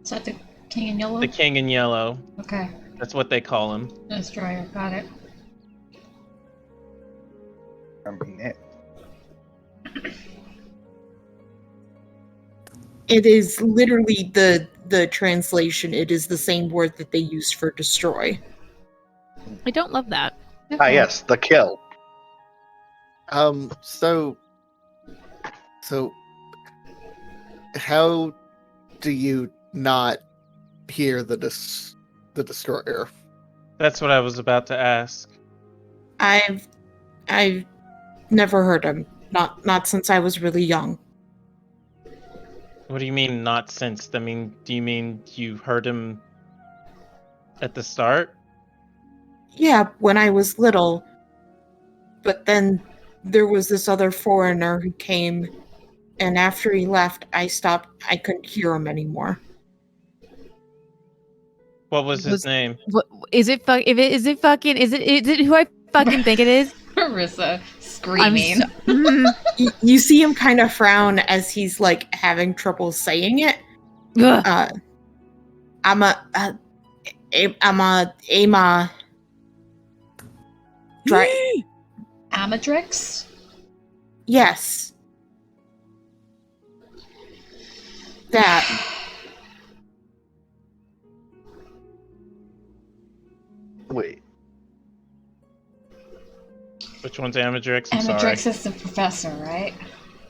Is that the King in Yellow? The King in Yellow. Okay. That's what they call him. Destroyer, got it. I mean, it. It is literally the translation. It is the same word that they use for destroy. I don't love that. Ah, yes, the kill. So how do you not hear the destroyer? That's what I was about to ask. I've never heard him. Not since I was really young. What do you mean, not since? I mean, do you mean you heard him at the start? Yeah, when I was little. But then there was this other foreigner who came, and after he left, I couldn't hear him anymore. What was his name? What is it? Is it who I fucking think it is? Marissa screaming. You see him kind of frown as he's like having trouble saying it. Ugh. Amadrix? Yes. That. Wait. Which one's Amadrix? I'm sorry. Amadrix is the professor, right?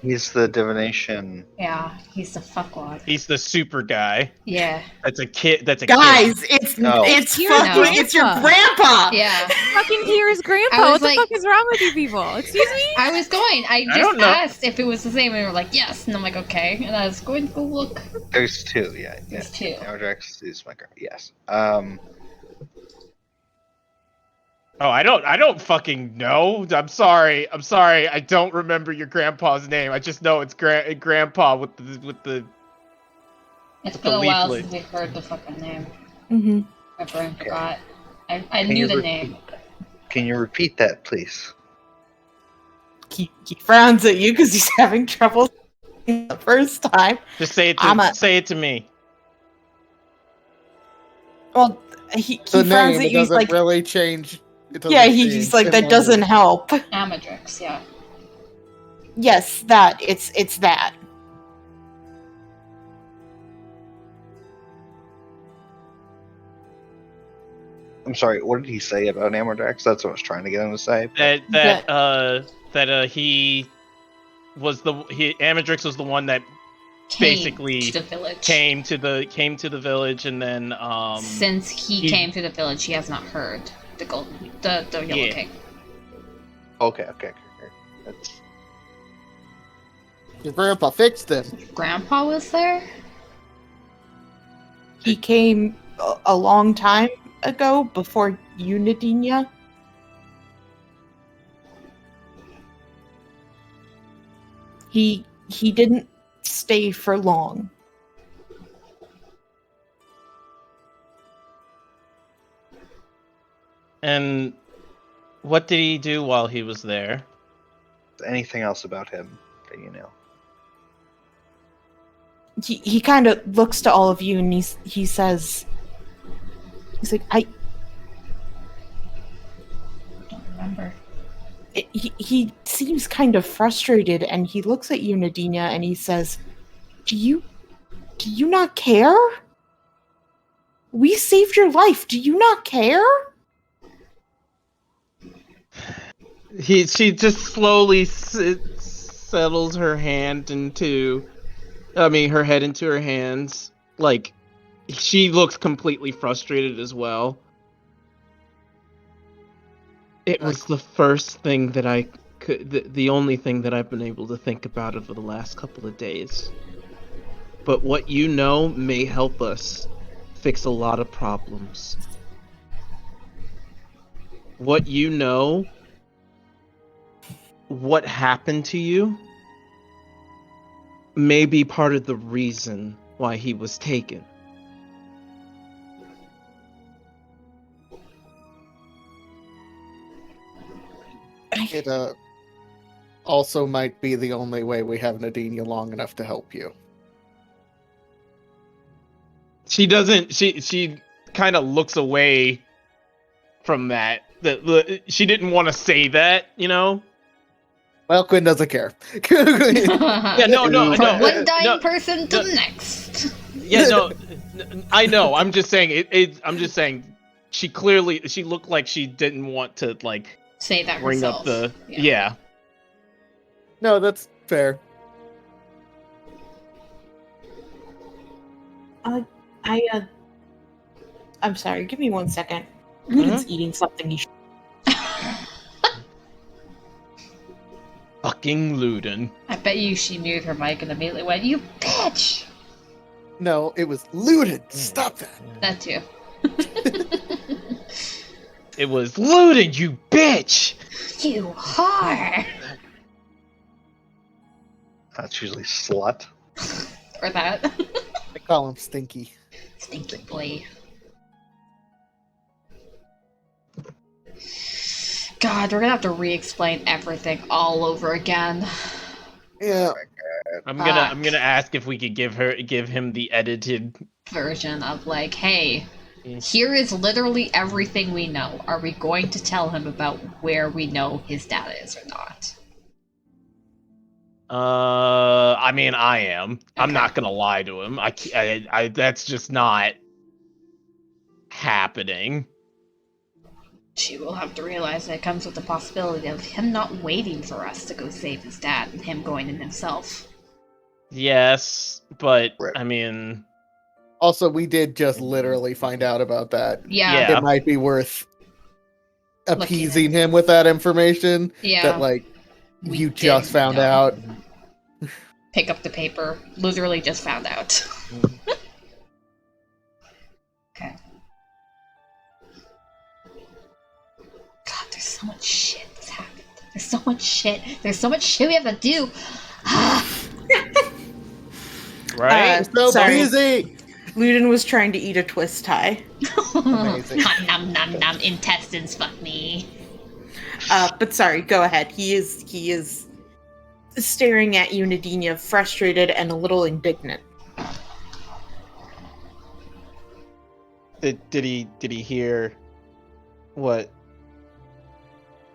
He's the divination. Yeah, he's the fuckwad. He's the super guy. Yeah. That's a kid. That's a Guys, kid. it's No. it's Your fucking it's your grandpa. Yeah. Fucking hear his grandpa. I What was the like- fuck is wrong with you people? Excuse me? I was going. I I don't just know. asked if it was the same, and they were like, yes. And I'm like, okay. And I was going to go look. There's two, yeah. There's two. Amadrix is my girl. Yes. Oh, I don't fucking know. I'm sorry. I don't remember your grandpa's name. I just know it's grandpa with the. It's The been a while leaflet. since we heard the fucking name. Mm-hmm. My brain forgot. I Can knew you the repeat- name. Can you repeat that, please? He frowns at you because he's having trouble the first time. Just say it say it to me. Well, he The frowns name at it you. He's doesn't like, really change. It doesn't yeah, he's change like, in that my doesn't mind. help. Amadrix, yeah. Yes, that it's that. I'm sorry, what did he say about Amadrix? That's what I was trying to get him to say. That he was Amadrix was the one that basically to the village. came to the village, and then Since he came to the village, he has not heard the Yellow Yeah. King. Okay. That's Your grandpa fixed him. Grandpa was there? He came a long time ago before Unidina. He didn't stay for long. And what did he do while he was there? anything else about him that you know? He kind of looks to all of you and he says, he's like, I don't remember. He seems kind of frustrated and he looks at you, Nadina, and he says, do you not care? We saved your life. Do you not care? She just slowly settles her hand into, her head into her hands. Like, she looks completely frustrated as well. It was the first thing that I could, the only thing that I've been able to think about over the last couple of days. But what you know may help us fix a lot of problems. What you know, what happened to you, may be part of the reason why he was taken. It also might be the only way we have Nadinia long enough to help you. She doesn't. She kind of looks away from that. She didn't want to say that, you know. Well, Quinn doesn't care. Yeah, no. From one dying no, person to the next. Yeah, no. I know. I'm just saying. I'm just saying. She looked like she didn't want to like Say that bring herself. up the. Yeah. Yeah. No, that's fair. I'm sorry, give me 1 second. Luden's eating something he Fucking Luden. I bet you she muted her mic and immediately went, "You bitch!" No, it was looted. Stop that. That too. It was Luden, you bitch. You whore! That's usually slut. Or that. They call him Stinky. Stinky boy. God, we're gonna have to re-explain everything all over again. Yeah. I'm gonna ask if we could give him the edited. Version of like, hey, here is literally everything we know. Are we going to tell him about where we know his data is or not? I mean, I am. I'm Okay. not gonna lie to him. I that's just not happening. She will have to realize that it comes with the possibility of him not waiting for us to go save his dad and him going in himself. Yes, but Right. I mean, Also, we did just literally find out about that. Yeah. Yeah. It might be worth Looking appeasing at- him with that information Yeah. that, like, We you did just found know. out. Pick up the paper. Literally just found out. Okay. God, there's so much shit that's happened. There's so much shit. There's so much shit we have to do. right? So Sorry. busy! Luden was trying to eat a twist tie. Amazing. Nom nom nom. Intestines, fuck me. But sorry, go ahead. He is staring at you, Nadinia, frustrated and a little indignant. Did he hear what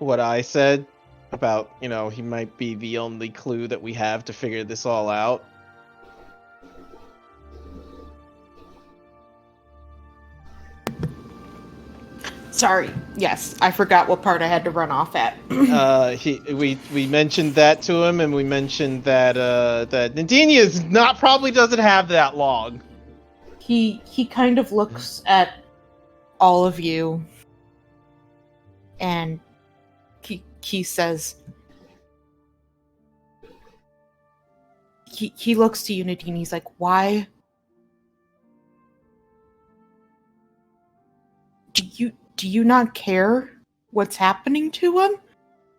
I said about, you know, he might be the only clue that we have to figure this all out? Sorry. Yes, I forgot what part I had to run off at. We mentioned that to him, and we mentioned that that Nadinia's probably doesn't have that long. He kind of looks at all of you and he says he looks to you, Nadine. He's like, why do you not care what's happening to him?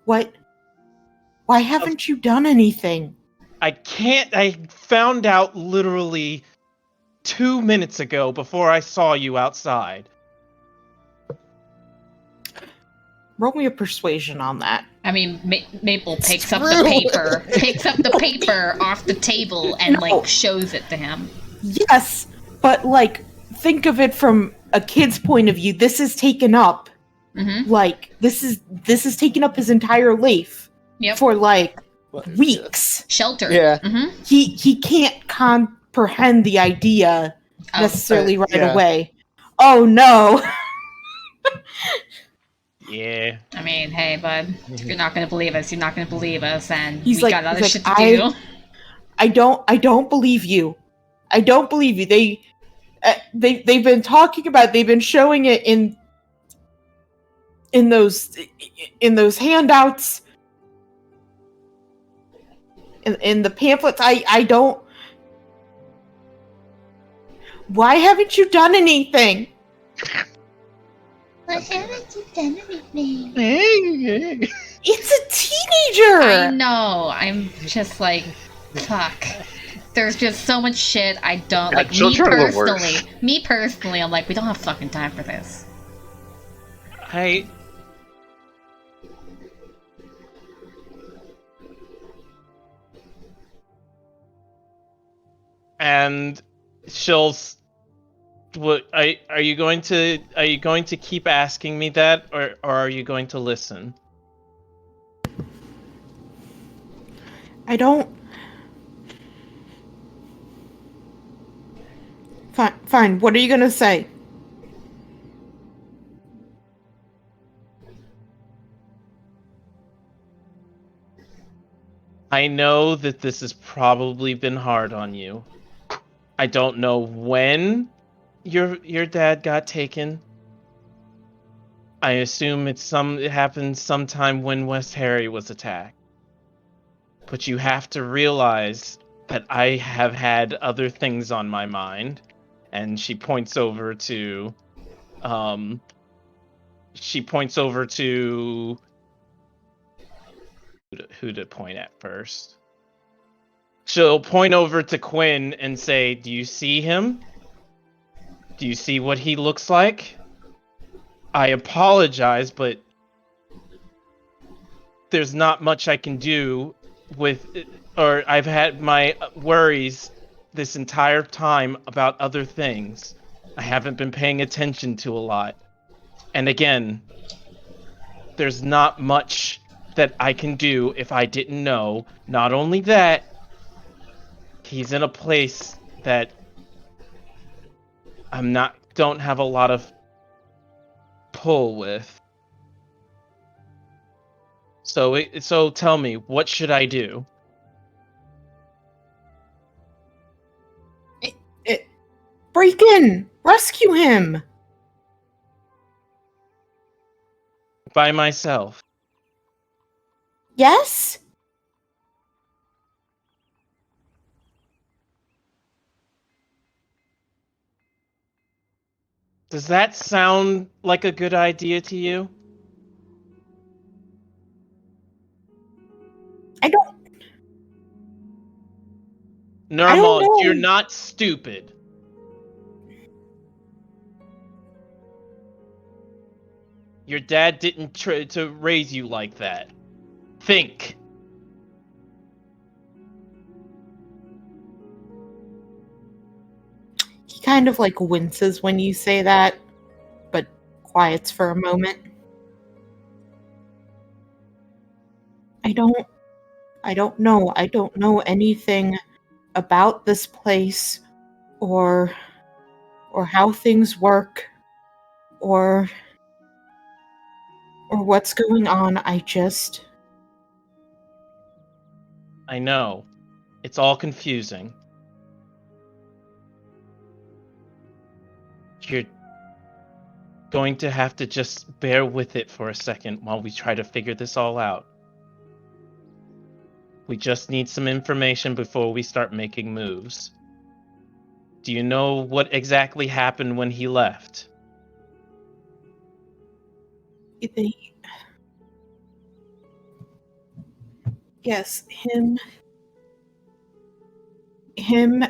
Why haven't you done anything? I found out literally 2 minutes ago before I saw you outside. Roll me a persuasion on that. I mean, Maple picks up true. the paper off the table and No. like shows it to him. Yes, but like think of it from a kid's point of view. This is taken up. Mm-hmm. Like this is taking up his entire life Yep. for like weeks. Shelter. Yeah. Mm-hmm. He can't comprehend the idea necessarily right yeah. away. Oh no. Yeah. I mean, hey, bud, if you're not gonna believe us, you're not gonna believe us, and He's we like- got other he's shit like, to do. I don't believe you. I don't believe you. They've been talking about. They've been showing it in those handouts, in the pamphlets. I don't. Why haven't you done anything? Why haven't you done anything? It's a teenager! I know. I'm just like, fuck. There's just so much shit I don't like. Me personally, I'm like, we don't have fucking time for this. And she'll. What are you going to keep asking me that, or are you going to listen? I don't. Fine. What are you gonna say? I know that this has probably been hard on you. I don't know when your dad got taken. I assume it happened sometime when West Harry was attacked. But you have to realize that I have had other things on my mind. And she points over to who to point at first. She'll point over to Quinn and say, "Do you see him? Do you see what he looks like? I apologize, but there's not much I can do or I've had my worries this entire time about other things. I haven't been paying attention to a lot. And again, there's not much that I can do if I didn't know. Not only that, he's in a place that don't have a lot of pull with. So tell me, what should I do?" Break in! Rescue him! By myself. Yes? Does that sound like a good idea to you? Normal, know. you're not stupid. Your dad didn't try to raise you like that. Think. He kind of like winces when you say that, but quiets for a moment. I don't know. I don't know anything about this place or how things work or what's going on. I know. It's all confusing. You're going to have to just bear with it for a second while we try to figure this all out. We just need some information before we start making moves. Do you know what exactly happened when he left? Yes, him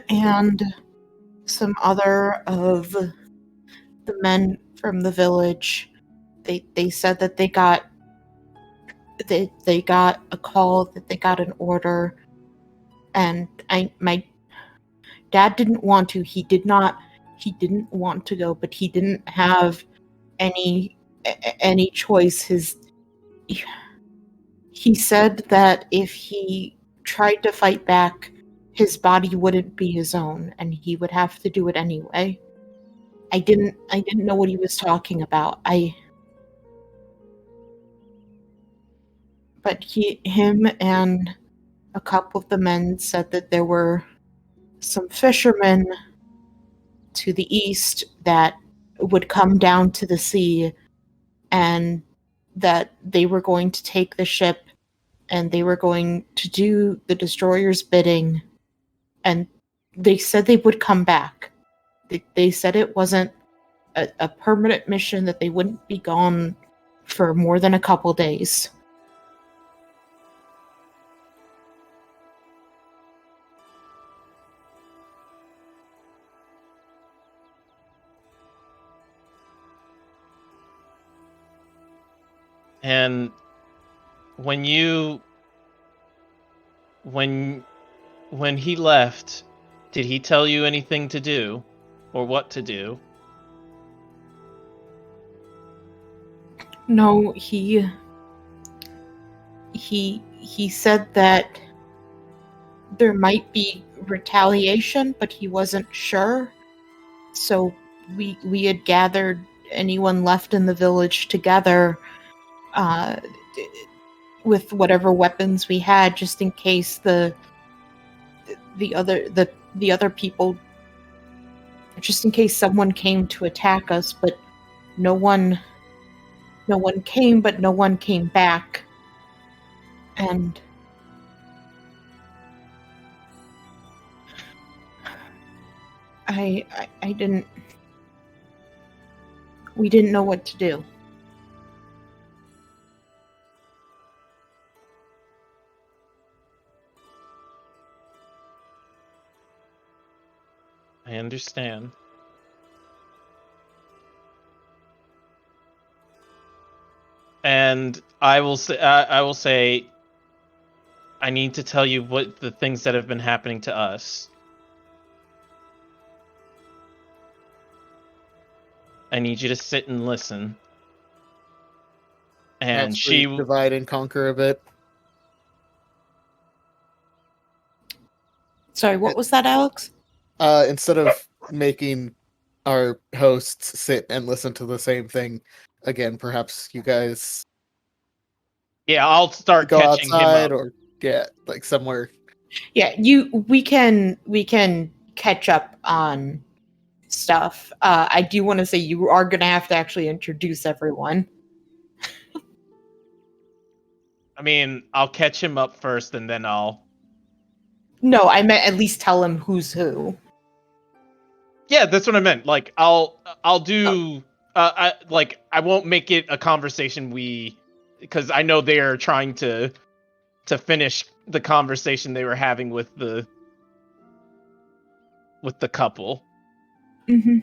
and some other of the men from the village, they said that they got a call, that they got an order, and my dad didn't want to. He didn't want to go, but he didn't have any choice. He said that if he tried to fight back, his body wouldn't be his own, and he would have to do it anyway. I didn't know what he was talking about. But him and a couple of the men said that there were some fishermen to the east that would come down to the sea and that they were going to take the ship and they were going to do the destroyer's bidding, and they said they would come back. They said it wasn't a permanent mission, that they wouldn't be gone for more than a couple days. And when he left, did he tell you anything to do or what to do? No, he said that there might be retaliation, but he wasn't sure. So we had gathered anyone left in the village together, with whatever weapons we had, just in case the other people, just in case someone came to attack us. But no one came, but no one came back. And we didn't know what to do. I understand. And I will say, I need to tell you what the things that have been happening to us. I need you to sit and listen. And she divide and conquer a bit. Sorry, what was that, Alex? Instead of making our hosts sit and listen to the same thing again, perhaps you guys I'll start go catching outside him up. or get like somewhere. Yeah, we can catch up on stuff. I do want to say you are going to have to actually introduce everyone. I mean, I'll catch him up first, and then I'll... No, I meant at least tell him who's who. Yeah, that's what I meant. Like, I'll do... I won't make it a conversation because I know they are trying to finish the conversation they were having with the couple. Mm-hmm.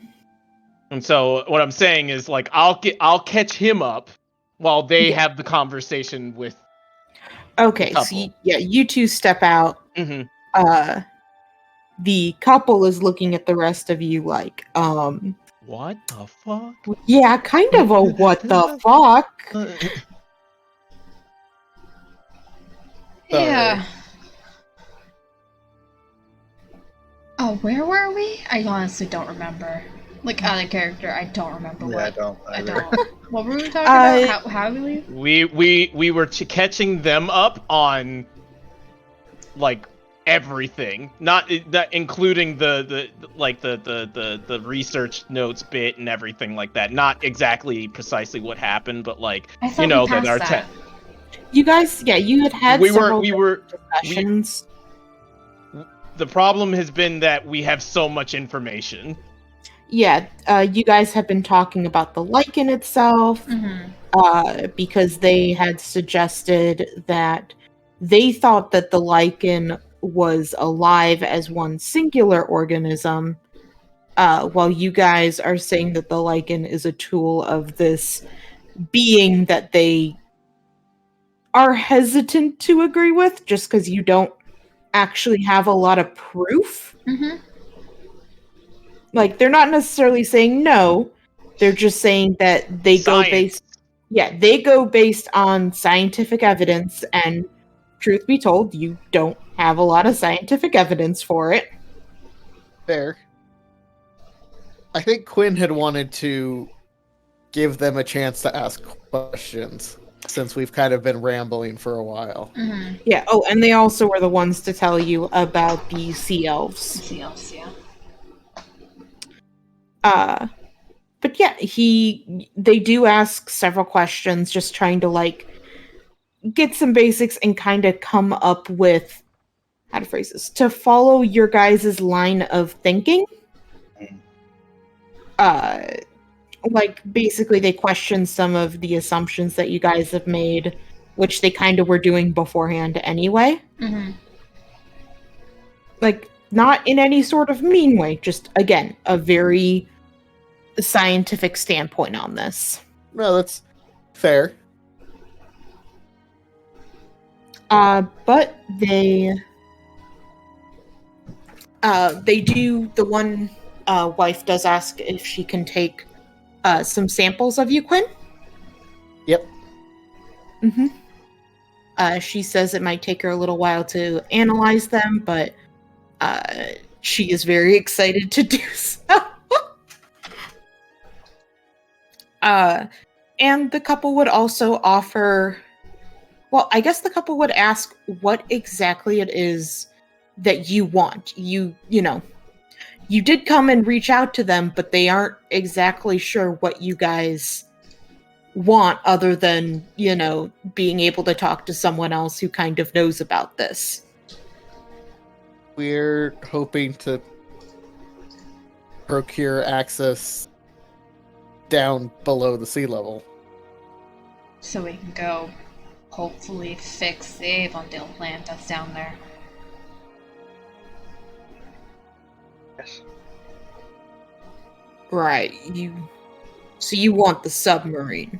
And so what I'm saying is, like, I'll catch him up while they have the conversation with Okay, the couple. so you two step out. Mm-hmm. The couple is looking at the rest of you like, what the fuck? Yeah, kind of a what the fuck? Yeah. Oh, where were we? I honestly don't remember. Like, out of character, I don't remember Yeah, what. I don't. I Either. don't. What were we talking about? How did we leave? We were catching them up on, like, everything, not that including the research notes bit and everything like that. Not exactly precisely what happened, but like, I thought you know, we passed that our that. You guys, you had we several were discussions. the problem has been that we have so much information. Yeah, you guys have been talking about the Lycan itself, because they had suggested that they thought that the Lycan was alive as one singular organism, while you guys are saying that the Lycan is a tool of this being that they are hesitant to agree with, just because you don't actually have a lot of proof. Mm-hmm. Like, they're not necessarily saying no, they're just saying that they go based on scientific evidence, and truth be told, you don't have a lot of scientific evidence for it. Fair. I think Quinn had wanted to give them a chance to ask questions, since we've kind of been rambling for a while. Mm-hmm. Yeah, oh, and they also were the ones to tell you about the sea elves. Sea elves, yeah. But yeah, they do ask several questions, just trying to like get some basics and kind of come up with how to phrase this to follow your guys' line of thinking. Like basically they question some of the assumptions that you guys have made, which they kind of were doing beforehand anyway. Mm-hmm. Like not in any sort of mean way, just again a very scientific standpoint on this. No, that's fair. But they do, the one wife does ask if she can take some samples of you, Quinn. Yep. Mm-hmm. She says it might take her a little while to analyze them, but she is very excited to do so. And the couple would also offer, well, I guess the couple would ask what exactly it is that you want. You know, you did come and reach out to them, but they aren't exactly sure what you guys want other than, you know, being able to talk to someone else who kind of knows about this. We're hoping to procure access down below the sea level. So we can go, hopefully, fix the Avondale plant that's down there. Yes. Right, so you want the submarine.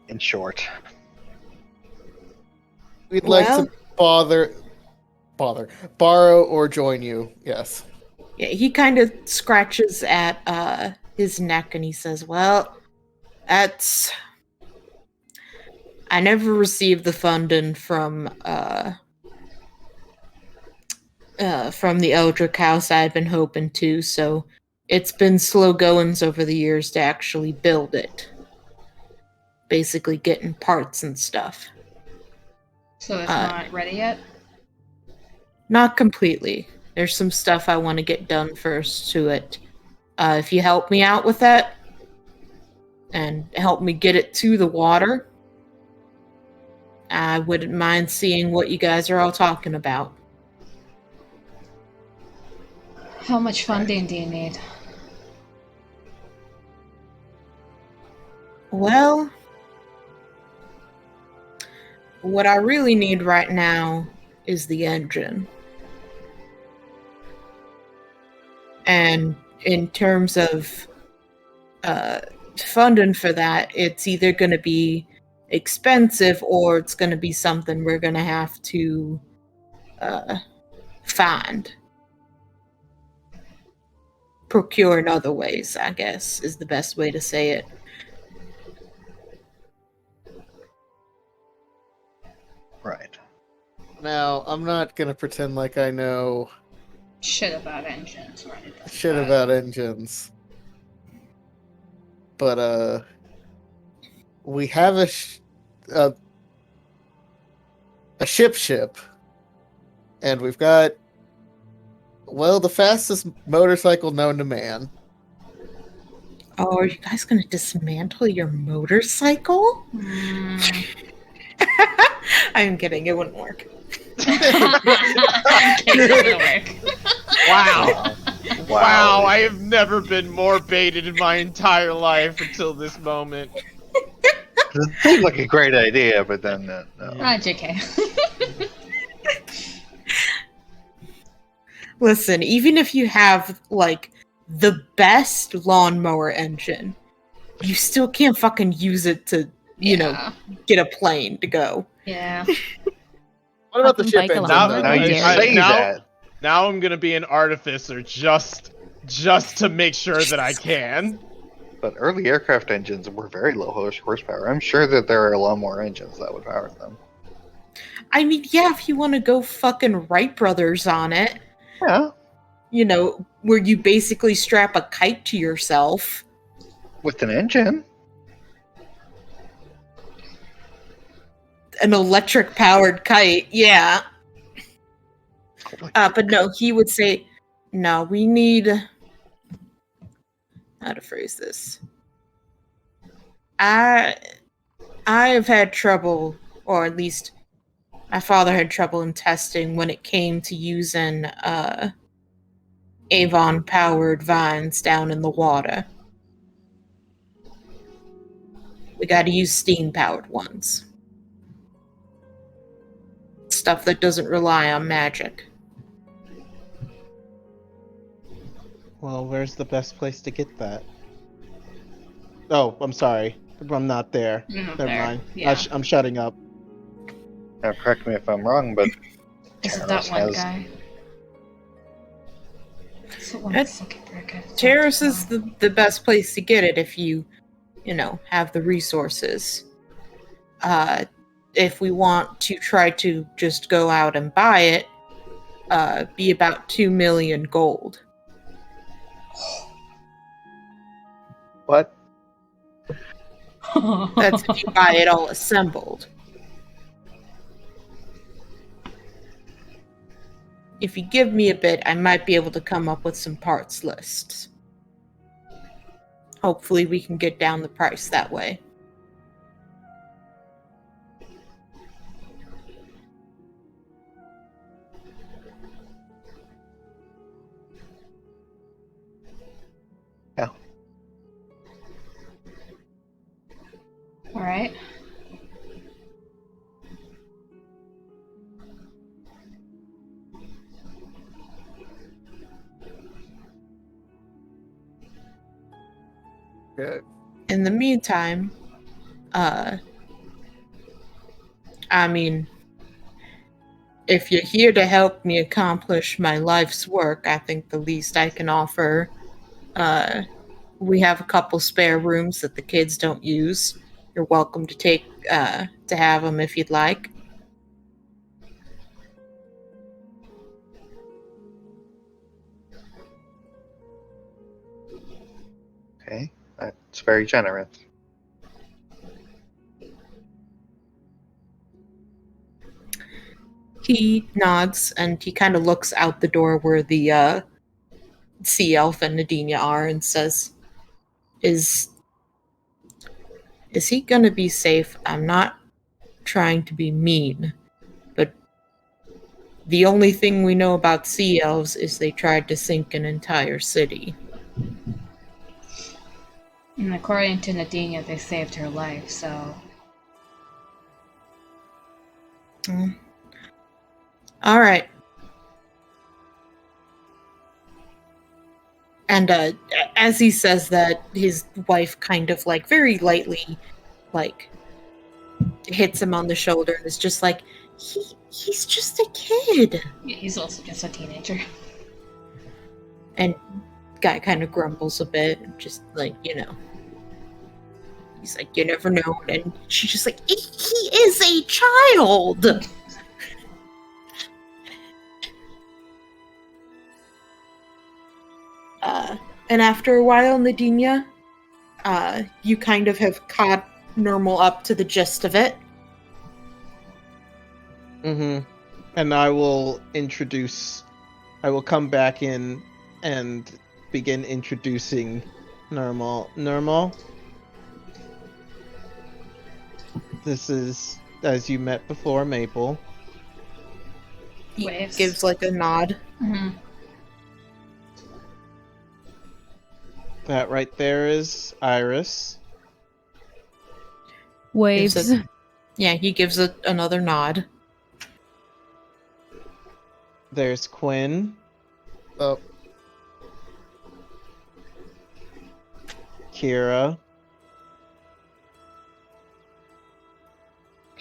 In short. We'd like Well- to borrow or join you, yes. Yeah, he kind of scratches at his neck and he says, well, I never received the funding from the Eldrick House I'd been hoping to, so it's been slow goings over the years to actually build it. Basically getting parts and stuff. So it's not ready yet? Not completely. There's some stuff I want to get done first to it. If you help me out with that, and help me get it to the water, I wouldn't mind seeing what you guys are all talking about. How much funding do you need? Well, what I really need right now is the engine. And in terms of funding for that, it's either going to be expensive or it's going to be something we're going to have to find. Procure in other ways, I guess, is the best way to say it. Right. Now, I'm not gonna pretend like I know Shit about engines or anything. shit about engines. But, we have a ship, and we've got, well, the fastest motorcycle known to man. Oh, are you guys going to dismantle your motorcycle? I'm kidding. It wouldn't work. Wow. Wow, I have never been more baited in my entire life until this moment. It seemed like a great idea, but then no. JK. Listen, even if you have, like, the best lawnmower engine, you still can't fucking use it to, you know, get a plane to go. Yeah. What about the Fucking ship bike engine? alone. Now you Yeah. say that. Now I'm gonna be an artificer just to make sure that I can. But early aircraft engines were very low horsepower. I'm sure that there are a lot more engines that would power them. I mean, yeah, if you want to go fucking Wright Brothers on it, Yeah. you know, where you basically strap a kite to yourself. With an engine. An electric powered kite, yeah. But no, he would say, no, we need how to phrase this. I have had trouble, or at least my father had trouble in testing when it came to using Avon-powered vines down in the water. We gotta use steam-powered ones. Stuff that doesn't rely on magic. Well, where's the best place to get that? Oh, I'm sorry. I'm not there. You're not Never there. mind. Yeah. I'm shutting up. Now, correct me if I'm wrong, but Is it Taros that one has- guy? That's the one It- that's looking for a guy. Terrace is the best place to get it if you have the resources. If we want to try to just go out and buy it, be about 2 million gold. what? That's if you buy it all assembled. If you give me a bit, I might be able to come up with some parts lists. Hopefully we can get down the price that way. All right. Good. In the meantime, if you're here to help me accomplish my life's work, I think the least I can offer, we have a couple spare rooms that the kids don't use. You're welcome to have them if you'd like. Okay, that's very generous. He nods and he kind of looks out the door where the sea elf and Nadinia are and says, Is he gonna be safe? I'm not trying to be mean, but the only thing we know about sea elves is they tried to sink an entire city. And according to Nadinia, they saved her life, so... Alright. And as he says that, his wife kind of very lightly hits him on the shoulder and is just like, he's just a kid. Yeah, he's also just a teenager. And guy kind of grumbles a bit, just he's like, you never know. And she's just like, he is a child. And after a while, Nadinia, you kind of have caught Normal up to the gist of it. Mm-hmm. And I will come back in and begin introducing Normal. Normal, this is, as you met before, Maple. He Waves. gives a nod. Mm-hmm. That right there is Iris. Waves. Gives Yeah, he gives another nod. There's Quinn. Oh, Kira.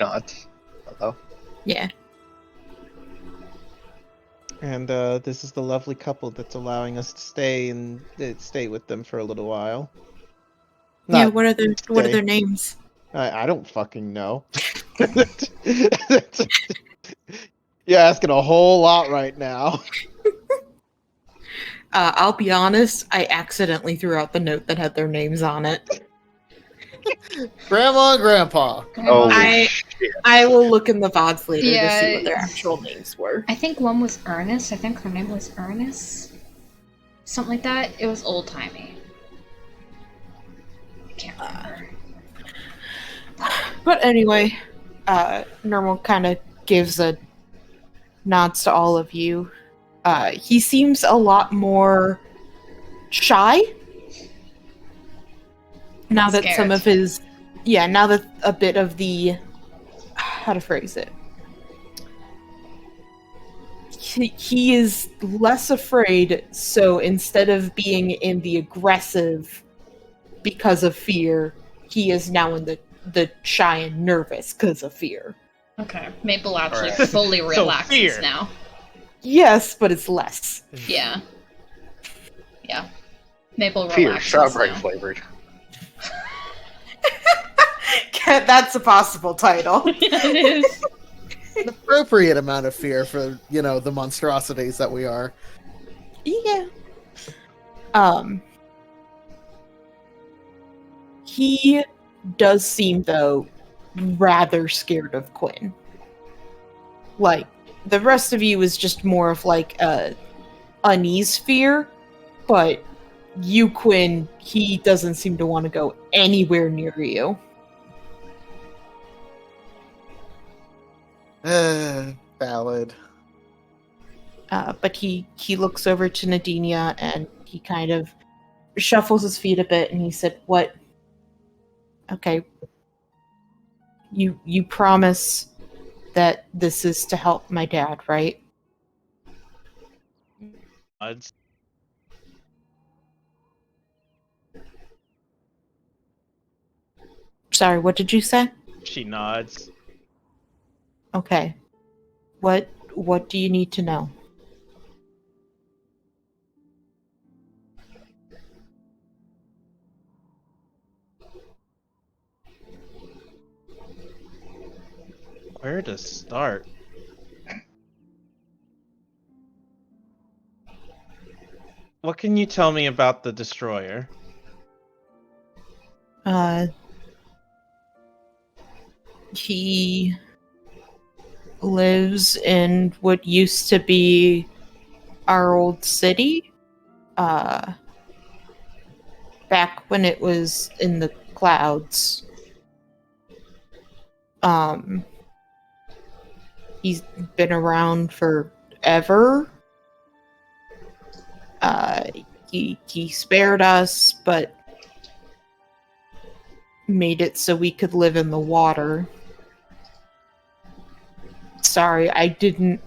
Not. Hello. Yeah. And this is the lovely couple that's allowing us to stay with them for a little while. Yeah, Not what are stay. their names? I don't fucking know. You're asking a whole lot right now. I'll be honest, I accidentally threw out the note that had their names on it. Grandma and Grandpa. Holy I- shit. I will look in the VODs later to Yeah, see what their actual names were. I think one was Ernest. I think her name was Ernest. Something like that. It was old-timey. Can't remember. But anyway, Normal kind of gives a nods to all of you. He seems a lot more shy now that some of his, now that a bit of the, how to phrase it, he is less afraid. So instead of being in the aggressive because of fear, he is now in the shy and nervous because of fear. Okay. Maple actually Alright. fully So relaxes fear. now. Yes, but it's less. Yeah. Yeah. Maple Fear, relaxes strawberry now. flavored. That's a possible title. It is. An appropriate amount of fear for, the monstrosities that we are. Yeah. He does seem, though, rather scared of Quinn. Like, the rest of you is just more of, like, a unease fear, but you, Quinn, he doesn't seem to want to go anywhere near you. Valid. But he looks over to Nadinia and he kind of shuffles his feet a bit and he said, "What? Okay. You promise that this is to help my dad, right?" Nods. Sorry, what did you say? She nods. Okay. What do you need to know? Where to start? What can you tell me about the destroyer? He lives in what used to be our old city. Back when it was in the clouds. He's been around forever. He spared us, but made it so we could live in the water. Sorry, I didn't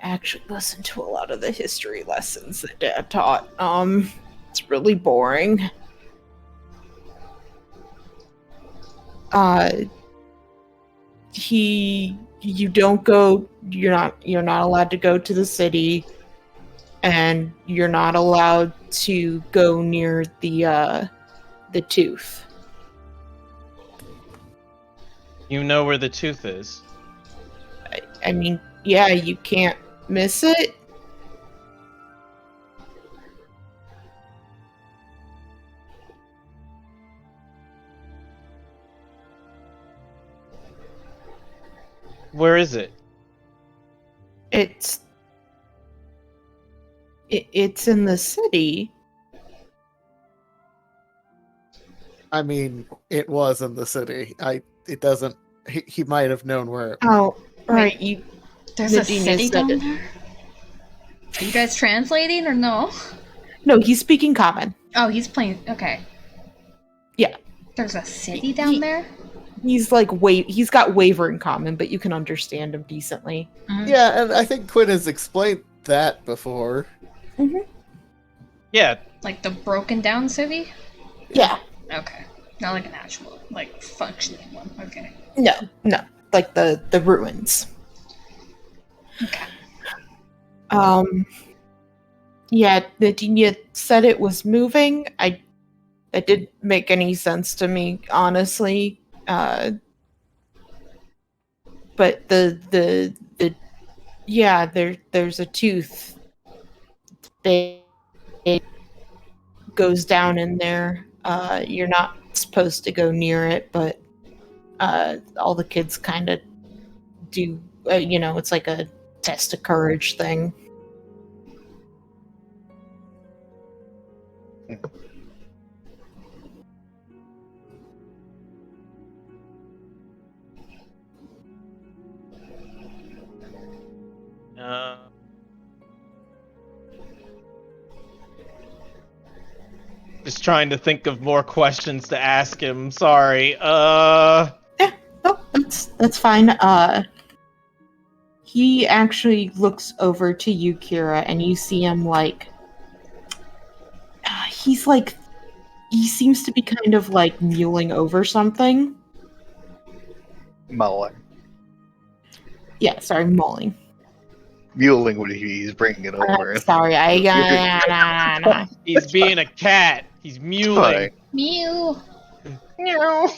actually listen to a lot of the history lessons that Dad taught. It's really boring. You don't go, you're not allowed to go to the city, and you're not allowed to go near the tooth. You know where the tooth is. I mean, yeah, you can't miss it. Where is it? It's in the city. I mean, it was in the city. It doesn't. He might have known where. Oh, right. You. There's a Nadinia city said down it. there? Are you guys translating or no? No, he's speaking common. Oh, he's playing. Okay. Yeah. There's a city down there? He's like he's got wavering common, but you can understand him decently. Mhm. Yeah, and I think Quinn has explained that before. Yeah, Like the broken down city? Yeah. Okay. Not like an actual, like, functioning one. Okay. No, like the ruins. Okay. Yeah, Nadinia said it was moving. That didn't make any sense to me, honestly. But there's a tooth. It goes down in there. You're not supposed to go near it, but all the kids kind of do. It's like a test of courage thing. Just trying to think of more questions to ask him. Sorry. Oh, that's fine. He actually looks over to you, Kira, and you see him he seems to be kind of like mulling over something. Mulling. Yeah, sorry, mulling. Muling would he's bringing it over. Sorry, I He's being a cat. He's mewling. Mew. Meow.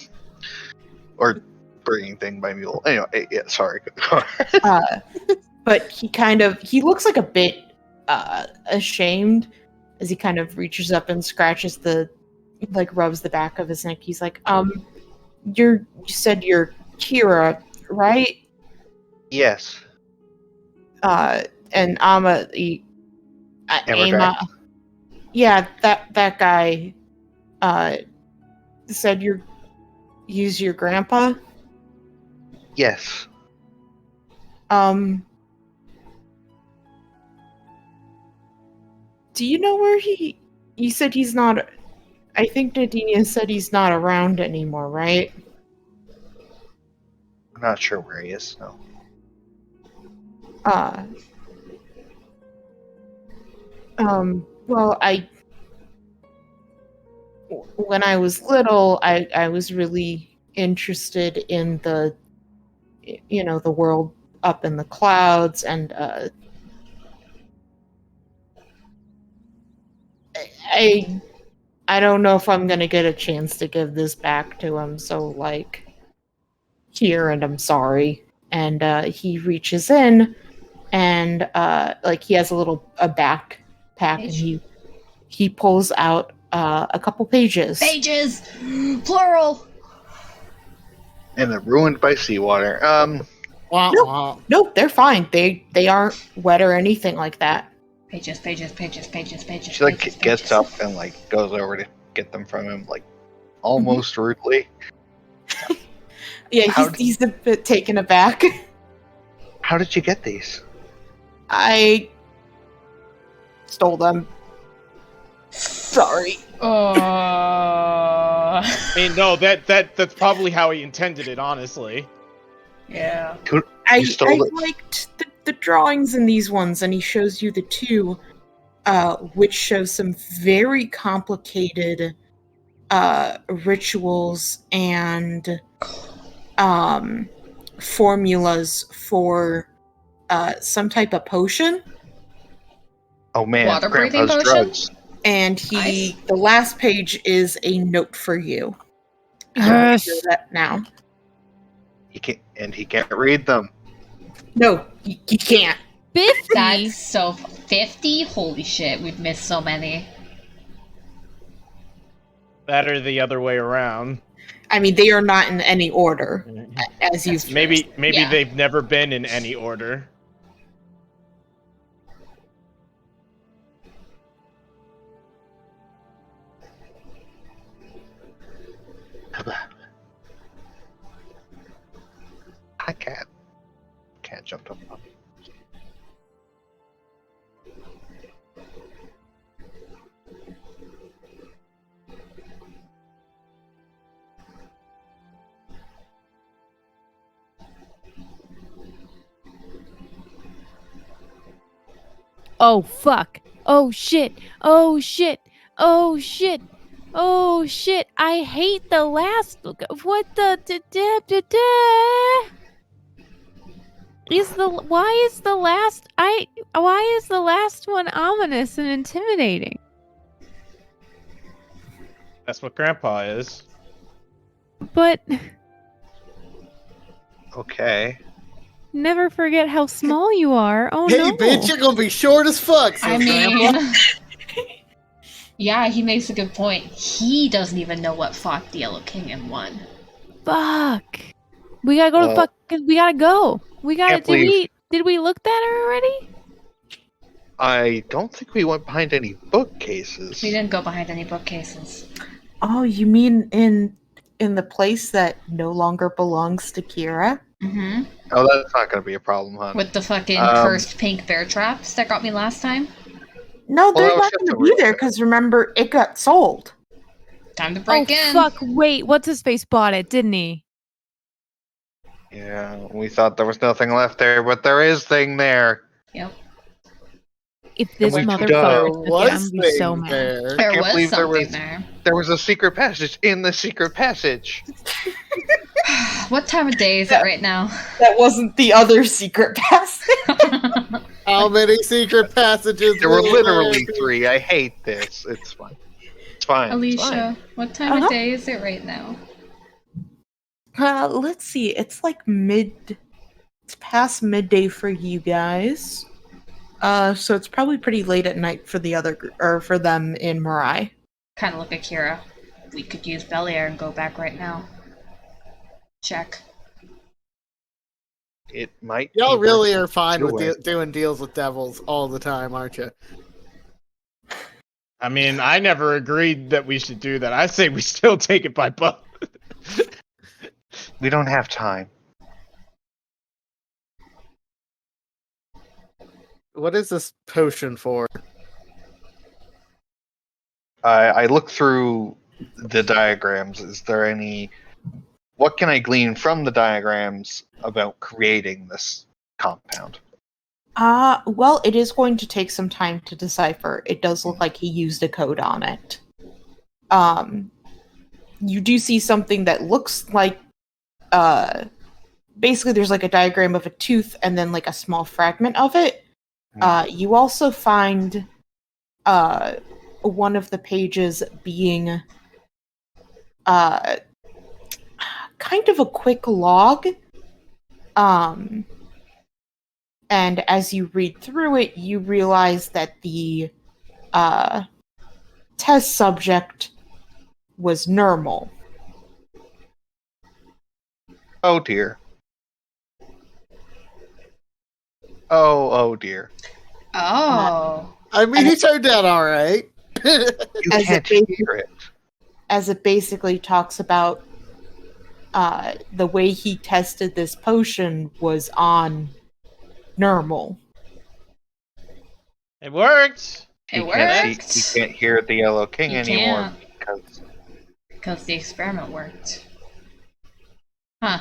Or bringing thing by mule. Anyway, yeah, sorry. But he looks like a bit ashamed as he kind of reaches up and scratches rubs the back of his neck. He's like, you said you're Kira, right? Yes. And Ama, yeah, that guy, said he's your grandpa? Yes. Do you know where you said he's not, I think Nadinia said he's not around anymore, right? I'm not sure where he is, no. Well, when I was little, I was really interested in the world up in the clouds, and I don't know if I'm gonna get a chance to give this back to him, so here, and I'm sorry. And he reaches in, and he has a backpack, and he pulls out a couple pages. Pages, plural. And they're ruined by seawater. Nope, they're fine. They aren't wet or anything like that. Pages. She gets up and goes over to get them from him, almost rudely. Yeah, he's a bit taken aback. How did you get these? I stole them. Sorry. I mean, no, that's probably how he intended it, honestly. Yeah. I liked the drawings in these ones, and he shows you the two, which show some very complicated rituals and formulas for some type of potion. Oh man, Water breathing Grandpa's potion? drugs. And the last page is a note for you. Yes. So that now. He can't read them. No, you can't. 50? That's so 50? Holy shit, we've missed so many. That or the other way around. I mean, they are not in any order, as you've Maybe Yeah. they've never been in any order. I can't jump up. Oh, fuck. Oh, shit. Oh, shit. Oh, shit. Oh, shit. I hate the last... What the... Why is the last one ominous and intimidating? That's what Grandpa is. But Okay. never forget how small you are. Oh, Hey, no. bitch, you're gonna be short as fuck. I says Grandpa. mean, yeah, he makes a good point. He doesn't even know what fought the Yellow King and won. Fuck. We gotta go to fucking... We gotta go. We gotta... Can't believe- Did we look that already? I don't think we went behind any bookcases. We didn't go behind any bookcases. Oh, you mean in the place that no longer belongs to Kira? Mm-hmm. Oh, that's not going to be a problem, huh? With the fucking Um, cursed pink bear traps that got me last time. No, Well, they're that was not just going a to be real there bear. because remember, it got sold. Time to Oh break in. fuck! Wait, what's his face bought it, didn't he? Yeah, we thought there was nothing left there, but there is thing there. Yep. If this we motherfucker There took it, was I'm gonna be so thing mad. there. There can't was believe there something was- there. There was a secret passage in the secret passage. What time of day is it right now? That wasn't the other secret passage. How many secret passages? There were will literally be? 3. I hate this. It's fine. It's fine. It's fine. Alicia, what time Uh-huh. of day is it right now? Let's see. It's like It's past midday for you guys. So it's probably pretty late at night for the or for them in Mirai. Kind of look at Kira. We could use Bel-Air and go back right now. Check. It might. Y'all be really worth are fine with doing. doing deals with devils all the time, aren't you? I mean, I never agreed that we should do that. I say we still take it by boat. We don't have time. What is this potion for? I look through the diagrams. Is there any? What can I glean from the diagrams about creating this compound? Well, it is going to take some time to decipher. It does look like he used a code on it. You do see something that looks like, basically there's like a diagram of a tooth and then like a small fragment of it. You also find, one of the pages being, kind of a quick log. And as you read through it, you realize that the test subject was normal. Oh dear. Oh dear. Oh. I mean, he turned out all right. You As can't a basic- hear it. As it basically talks about the way he tested this potion was on normal. It worked. It You can't worked. see, you can't hear the Yellow King You anymore can't. because The experiment worked. Huh.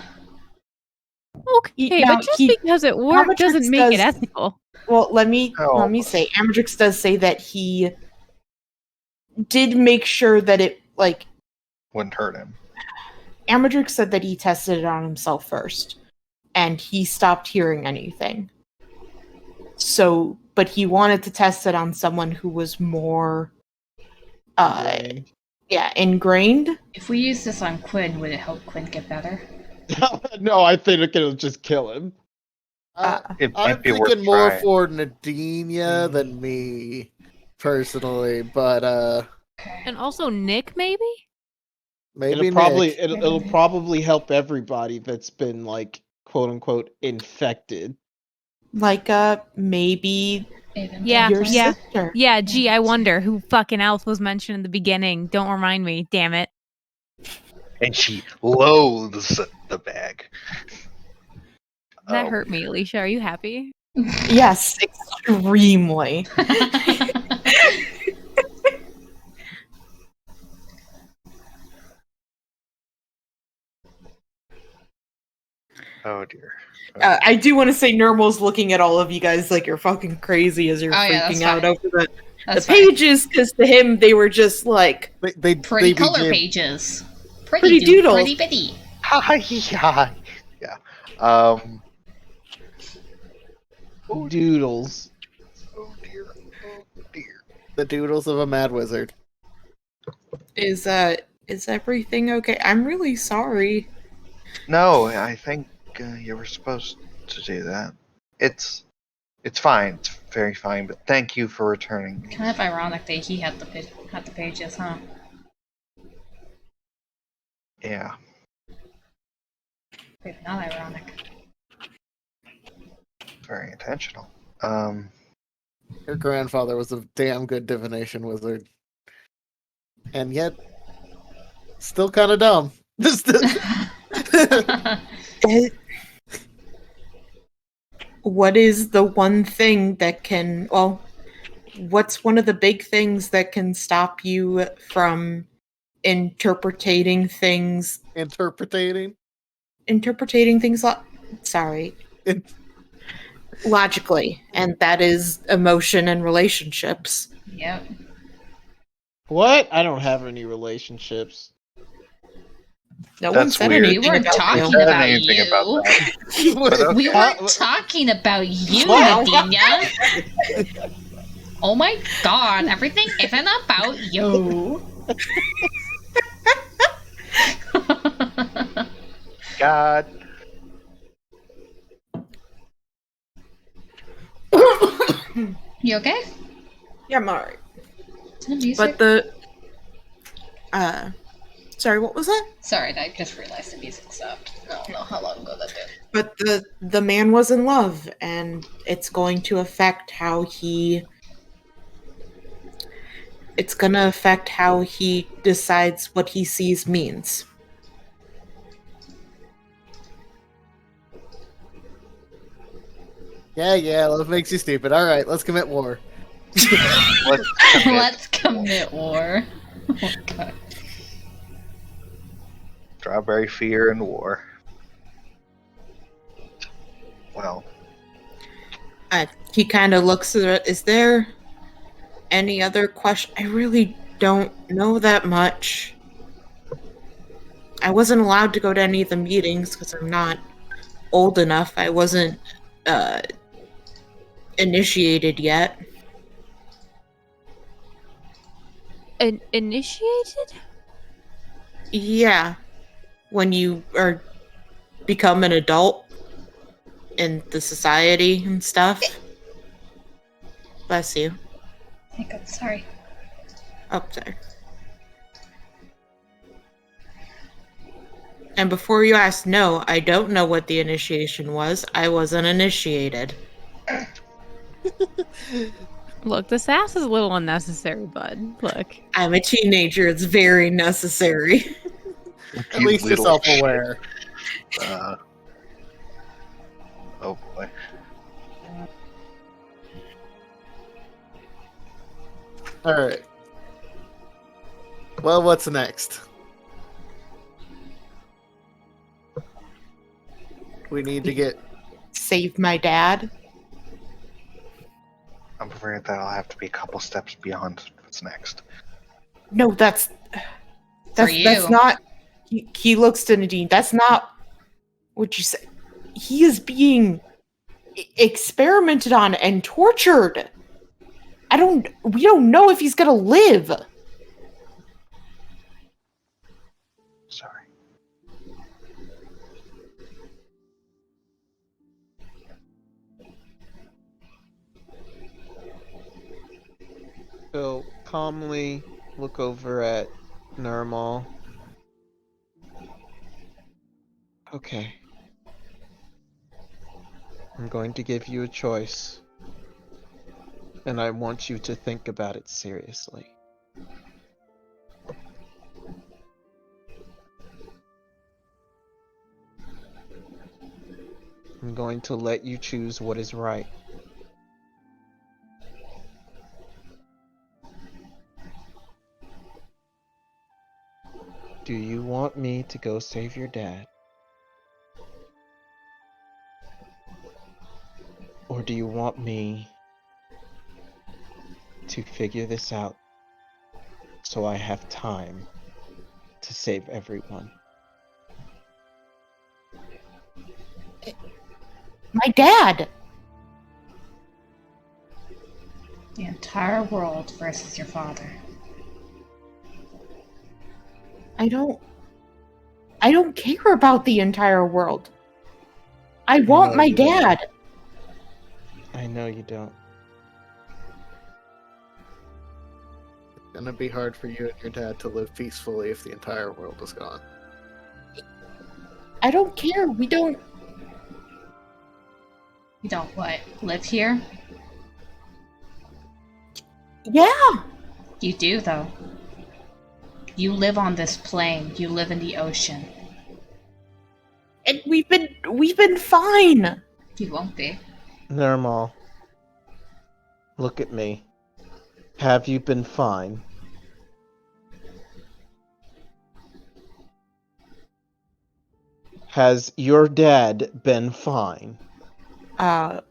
Okay, Now, but just because it worked Amatrix doesn't make it does- ethical. Well, let me Oh. say, Amatrix does say that he did make sure that it, like, wouldn't hurt him. Amatrix said that he tested it on himself first, and he stopped hearing anything. So, but he wanted to test it on someone who was more, ingrained. If we use this on Quinn, would it help Quinn get better? No, I think it'll just kill him. It I'm might be worth thinking more trying. for Nadinia than me, personally. But And also Nick, maybe? maybe It'll probably help everybody that's been like quote unquote infected. Like, maybe Even Yeah, your yeah. sister. Yeah, gee, I wonder who fucking else was mentioned in the beginning. Don't remind me, damn it. And she loathes the bag. That Oh. hurt me, Alicia. Are you happy? Yes, extremely. Oh dear. I do want to say Nermal's looking at all of you guys like you're fucking crazy as you're Oh, yeah, that's freaking out fine. over the That's fine. pages, because to him they were just like, they Pretty became- color pages. Pretty doodles. Pretty bitty. Hi, hi. Yeah. Oh Doodles. dear. Oh dear. the doodles of a mad wizard. is everything okay? I'm really sorry. No, I think you were supposed to do that. It's fine. It's very fine. But thank you for returning. Kind of ironic that he had the pages, huh? Yeah. Maybe not ironic. Very intentional. Your grandfather was a damn good divination wizard, and yet still kind of dumb. It, what is the one thing that can, well, what's one of the big things that can stop you from interpreting things Interpreting. sorry, In- logically, and that is emotion and relationships. Yep. What? I don't have any relationships. No That's one said weird. anything We weren't about talking you. Said about anything you. about that. But okay. We Huh? weren't talking about you, Wow. Nadina. Oh my god, everything isn't about you. God. You okay? Yeah, I'm alright. The music? But the sorry, what was that? Sorry, I just realized the music stopped. I don't know how long ago that did. But the man was in love, and it's going to affect how he. It's gonna affect how he decides what he sees means. Yeah, love makes you stupid. All right, let's commit war. Let's commit war. Oh god. Strawberry fear and war. Well, He kind of looks at it. Is there any other question? I really don't know that much. I wasn't allowed to go to any of the meetings because I'm not old enough. I wasn't initiated yet. Initiated? Yeah, when you are become an adult in the society and stuff. Bless you. Thank God, sorry. Oh, sorry. And before you ask, no, I don't know what the initiation was. I wasn't initiated. Look, the sass is a little unnecessary, bud. Look. I'm a teenager. It's very necessary. At least you're little self-aware. shit. Oh boy. All right. Well, what's next? We need to get. Save my dad. I'm afraid that'll have to be a couple steps beyond what's next. No, that's you. not. He looks to Nadine. That's not what you say. He is being experimented on and tortured. We don't know if he's gonna live. Sorry. He'll calmly look over at Nurmal. Okay. I'm going to give you a choice. And I want you to think about it seriously. I'm going to let you choose what is right. Do you want me to go save your dad? Or do you want me to figure this out so I have time to save everyone? My dad. The entire world versus your father. I don't care about the entire world. I want know my you don't. dad. I know you don't. It's gonna be hard for you and your dad to live peacefully if the entire world is gone. I don't care. We don't. You don't what? Live here? Yeah. You do though. You live on this plane. You live in the ocean. And we've been fine. You won't be. Nermal, look at me. Have you been fine? Has your dad been fine?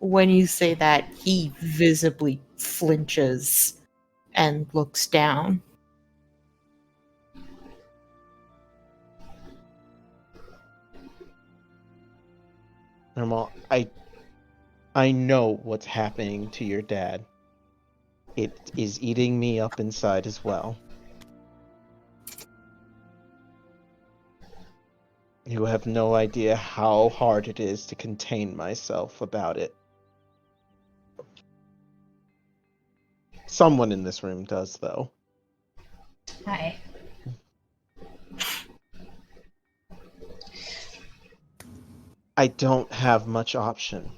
When you say that, he visibly flinches and looks down. Nermal, I know what's happening to your dad. It is eating me up inside as well. You have no idea how hard it is to contain myself about it. Someone in this room does, though. Hi. I don't have much option.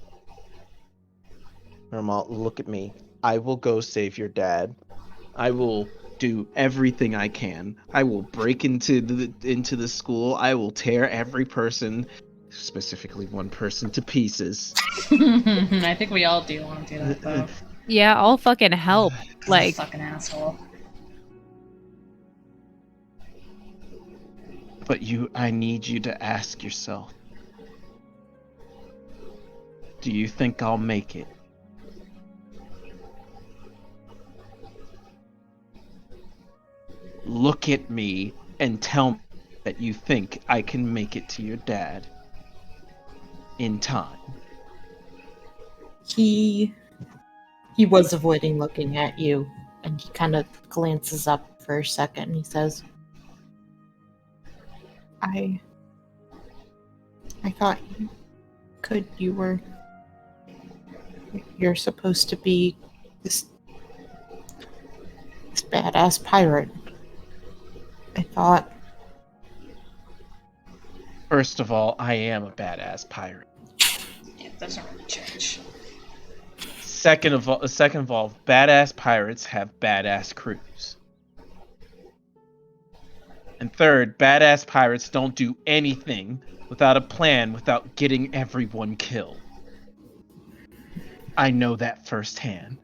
Nermal, look at me. I will go save your dad. I will do everything I can. I will break into the school. I will tear every person, specifically one person, to pieces. I think we all do want to do that, though. Yeah, I'll fucking help. Like, Fucking asshole. But I need you to ask yourself, do you think I'll make it? Look at me and tell me that you think I can make it to your dad in time. He was avoiding looking at you, and he kind of glances up for a second. And he says, I thought you could. You're supposed to be this badass pirate. I thought. First of all, I am a badass pirate. Yeah, it doesn't really change. Second of all, badass pirates have badass crews. And third, badass pirates don't do anything without a plan, without getting everyone killed. I know that firsthand.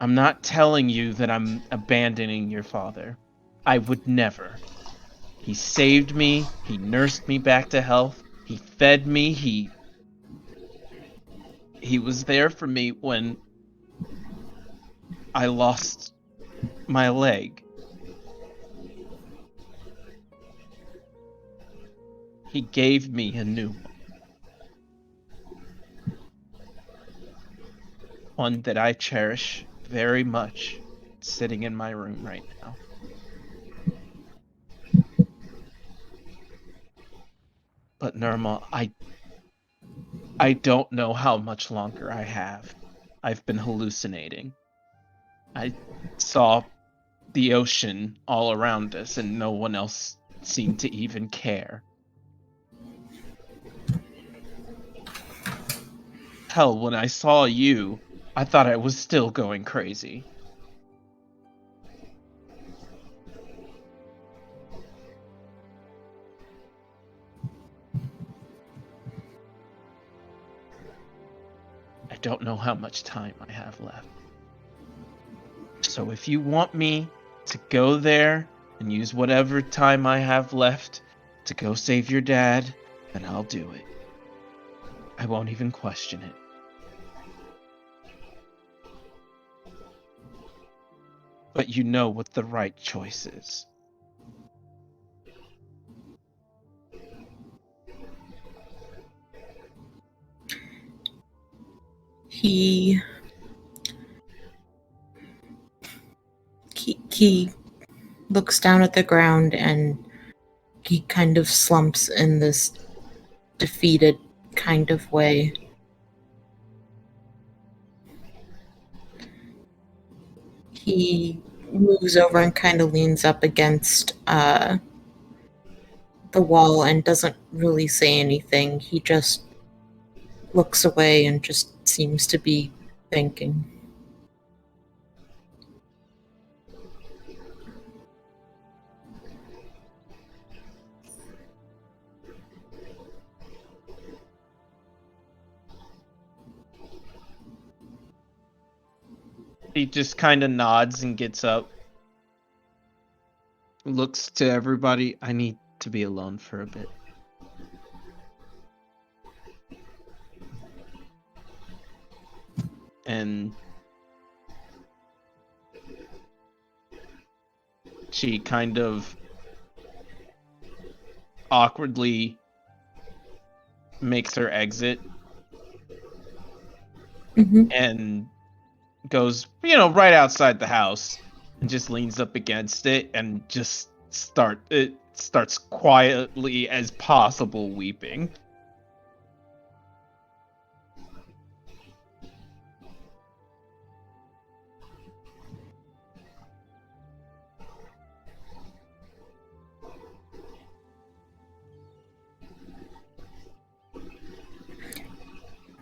I'm not telling you that I'm abandoning your father. I would never. He saved me, he nursed me back to health, he fed me, he was there for me when I lost my leg. He gave me a new one. One that I cherish very much, sitting in my room right now. But Nirmal, I don't know how much longer I have. I've been hallucinating. I saw the ocean all around us and no one else seemed to even care. Hell, when I saw you, I thought I was still going crazy. I don't know how much time I have left. So if you want me to go there and use whatever time I have left to go save your dad, then I'll do it. I won't even question it. But you know what the right choice is. He looks down at the ground and he kind of slumps in this defeated kind of way. He moves over and kind of leans up against the wall and doesn't really say anything. He just looks away and just seems to be thinking. He just kind of nods and gets up. Looks to everybody. I need to be alone for a bit. And she kind of awkwardly makes her exit and goes, right outside the house and just leans up against it and just starts quietly as possible weeping.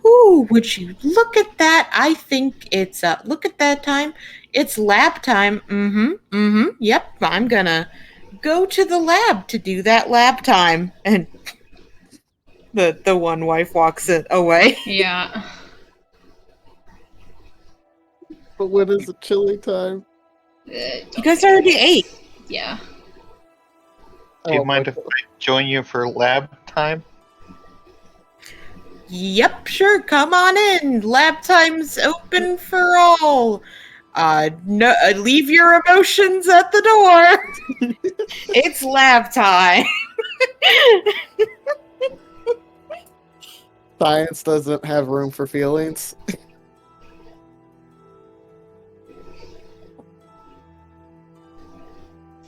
Ooh, would you look at that? I think it's look at that time. It's lab time. Yep, I'm gonna go to the lab to do that lab time. And the one wife walks it away. Yeah. But when is the chili time? You guys already ate. Yeah. Do you Oh, mind if I join you for lab time? Yep, sure. Come on in. Lab time's open for all. No, leave your emotions at the door. It's lab time. Science doesn't have room for feelings.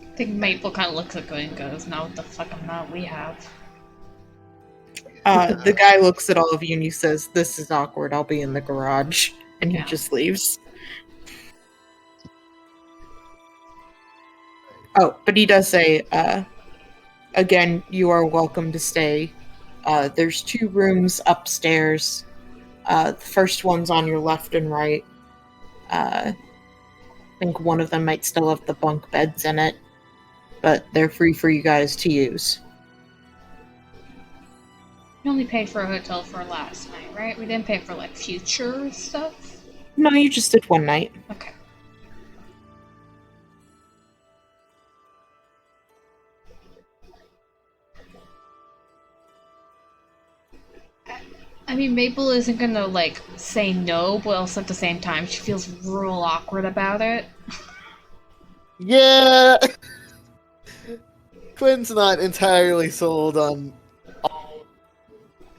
I think Maple kind of looks at Gwen and goes, "Now what the fuck am not we have?" The guy looks at all of you and he says, "This is awkward. I'll be in the garage." And he Yeah. just leaves. Oh, but he does say, again, you are welcome to stay. There's 2 rooms upstairs. The first one's on your left and right. I think one of them might still have the bunk beds in it, but they're free for you guys to use. We only paid for a hotel for last night, right? We didn't pay for like future stuff. No, you just did one night. Okay. I mean, Maple isn't gonna like say no, but also at the same time, she feels real awkward about it. Yeah! Quinn's not entirely sold on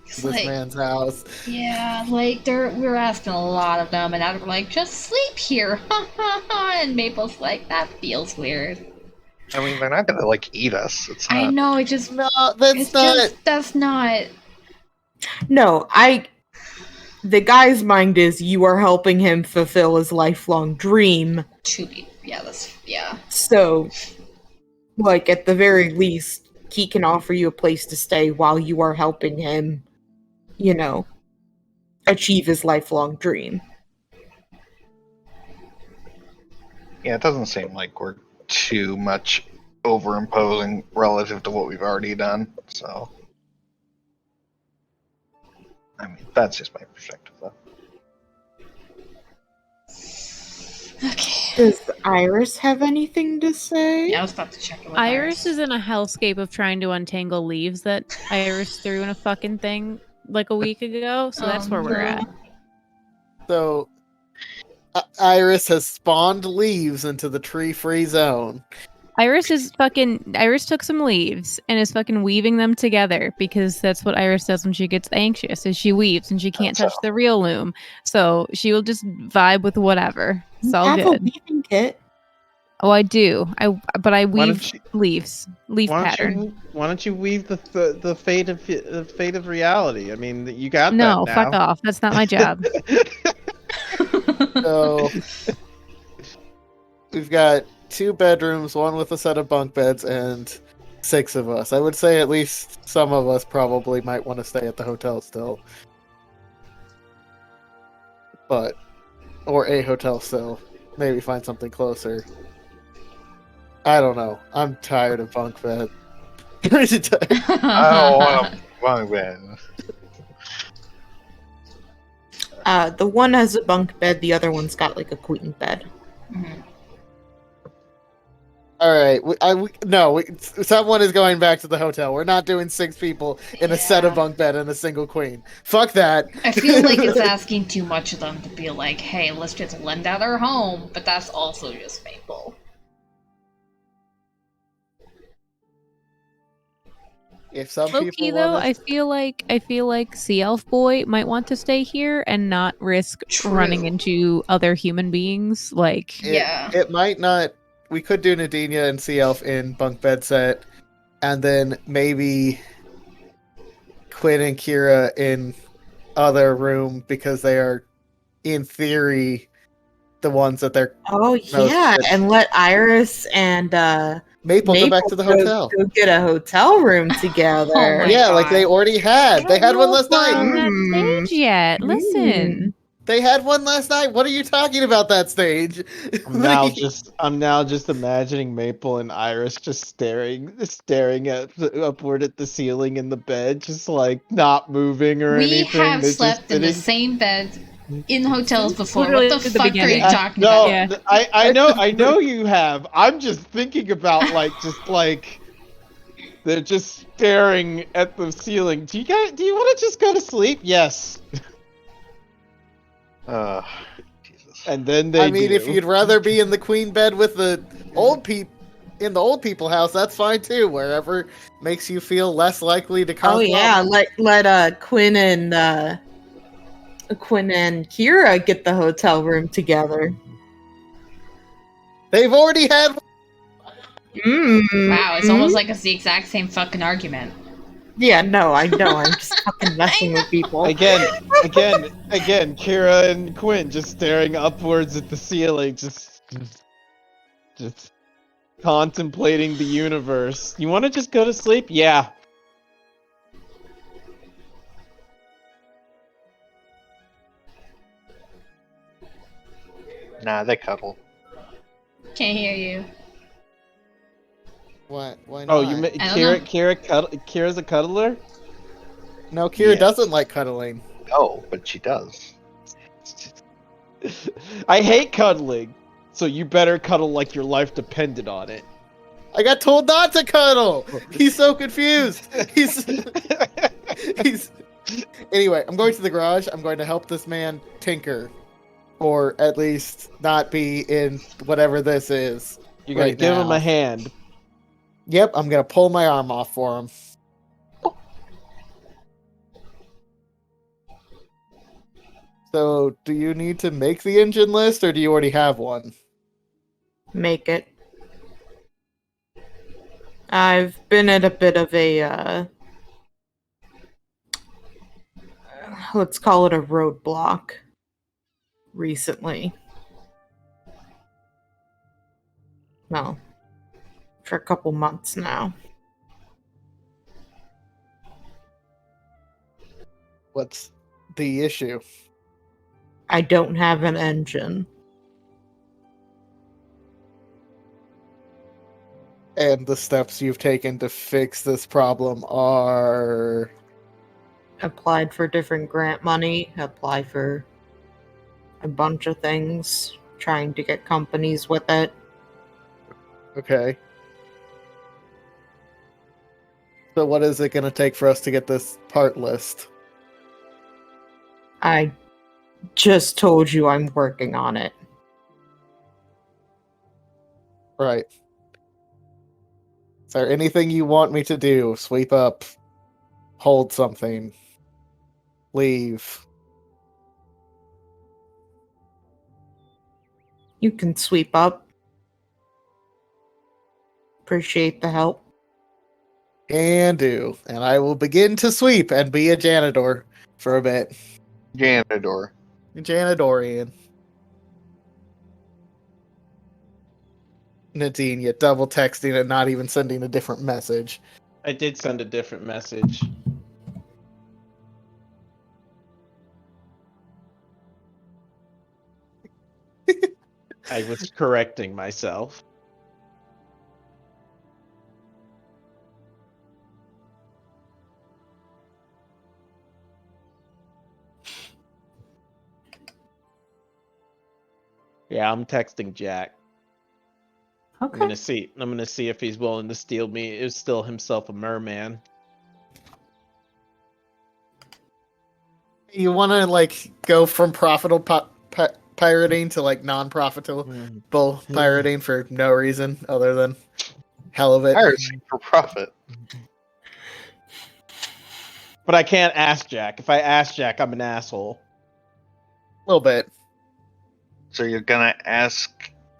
It's this like, man's house. yeah, like we were asking a lot of them, and now they're like, just sleep here, and Maple's like, that feels weird. I mean, they're not gonna eat us. It's I not. know, it just No, that's not. No, the guy's mind is you are helping him fulfill his lifelong dream. To be, yeah. So, at the very least, he can offer you a place to stay while you are helping him, achieve his lifelong dream. Yeah, it doesn't seem like we're too much overimposing relative to what we've already done. So, I mean, that's just my perspective, though. Okay. Does Iris have anything to say? Yeah, I was about to check it with Iris is in a hellscape of trying to untangle leaves that Iris threw in a fucking thing like a week ago, so that's where we're at. So, Iris has spawned leaves into the tree-free zone. Iris took some leaves and is fucking weaving them together because that's what Iris does when she gets anxious, is she weaves and she can't touch the real loom. So she will just vibe with whatever. It's all Have a good. weaving kit. Oh, I do. But I Why don't weave you- leaf pattern. Why don't you weave the fate of reality? I mean, you got No, that now. fuck off. That's not my job. So, we've got 2 bedrooms, one with a set of bunk beds, and 6 of us. I would say at least some of us probably might want to stay at the hotel still. Or a hotel still. Maybe find something closer. I don't know. I'm tired of bunk bed. Pretty tired. I don't want to bunk bed. The one has a bunk bed, the other one's got like a queen bed. Mhm. All right. Someone is going back to the hotel. We're not doing 6 people in a set of Yeah. bunk bed and a single queen. Fuck that. I feel like it's asking too much of them to be like, hey, let's just lend out our home, but that's also just Maple. If some Low key people though, want I feel like Sea Elf Boy might want to stay here and not risk running True. into other human beings. Like, Yeah. it might not. We could do Nadinia and Sea Elf in bunk bed set, and then maybe Quinn and Kira in other room because they are, in theory, the ones that they're Oh most yeah, fit. and let Iris and Maple go back to the hotel. Go get a hotel room together. Oh my Yeah, like they God. already had. They had one last We're on night. that stage yet. Listen. They had one last night. What are you talking about that stage? I'm now just imagining Maple and Iris just staring at upward at the ceiling in the bed, just like not moving or We anything. have They're just slept in the sitting- same bed in hotels before. Literally What the at the fuck are beginning. you talking No, about? Yeah. I know you have. I'm just thinking about like they're just staring at the ceiling. Do you want to just go to sleep? Yes. Jesus. And then they I mean, do. if you'd rather be in the queen bed with the old people in the old people house, that's fine too. Wherever makes you feel less likely to cause Oh yeah, problems. let Quinn and Kira get the hotel room together. They've already had. Wow, it's almost like it's the exact same fucking argument. Yeah, no, I know. I'm just fucking messing with people. Again, Kira and Quinn just staring upwards at the ceiling, just contemplating the universe. You want to just go to sleep? Yeah. Nah, they cuddle. Can't hear you. What? Why not? Oh, you I don't know. Kira's a cuddler? No, Kira Yeah. doesn't like cuddling. No, but she does. I hate cuddling, so you better cuddle like your life depended on it. I got told not to cuddle. He's so confused. He's. Anyway, I'm going to the garage. I'm going to help this man tinker, or at least not be in whatever this is. You're gonna Right give him now. a hand. Yep, I'm gonna pull my arm off for him. So, do you need to make the engine list, or do you already have one? Make it. I've been at a bit of a let's call it a roadblock recently. Well, for a couple months now. What's the issue? I don't have an engine. And the steps you've taken to fix this problem are... Applied for different grant money, apply for a bunch of things, trying to get companies with it. Okay. So what is it going to take for us to get this part list? I just told you I'm working on it. Right. Is there anything you want me to do? Sweep up? Hold something? Leave? You can sweep up. Appreciate the help. Can do. And I will begin to sweep and be a janitor for a bit. Janitor. Janidorian. Nadine, you double texting and not even sending a different message. I did send a different message. I was correcting myself. Yeah, I'm texting Jack. I'm Okay. gonna see if he's willing to steal himself a merman. You want to like go from profitable pirating to like non-profitable pirating for no reason other than hell of it. Piracy for profit. But I can't ask Jack. If I ask Jack, I'm an asshole. A little bit. So you're gonna ask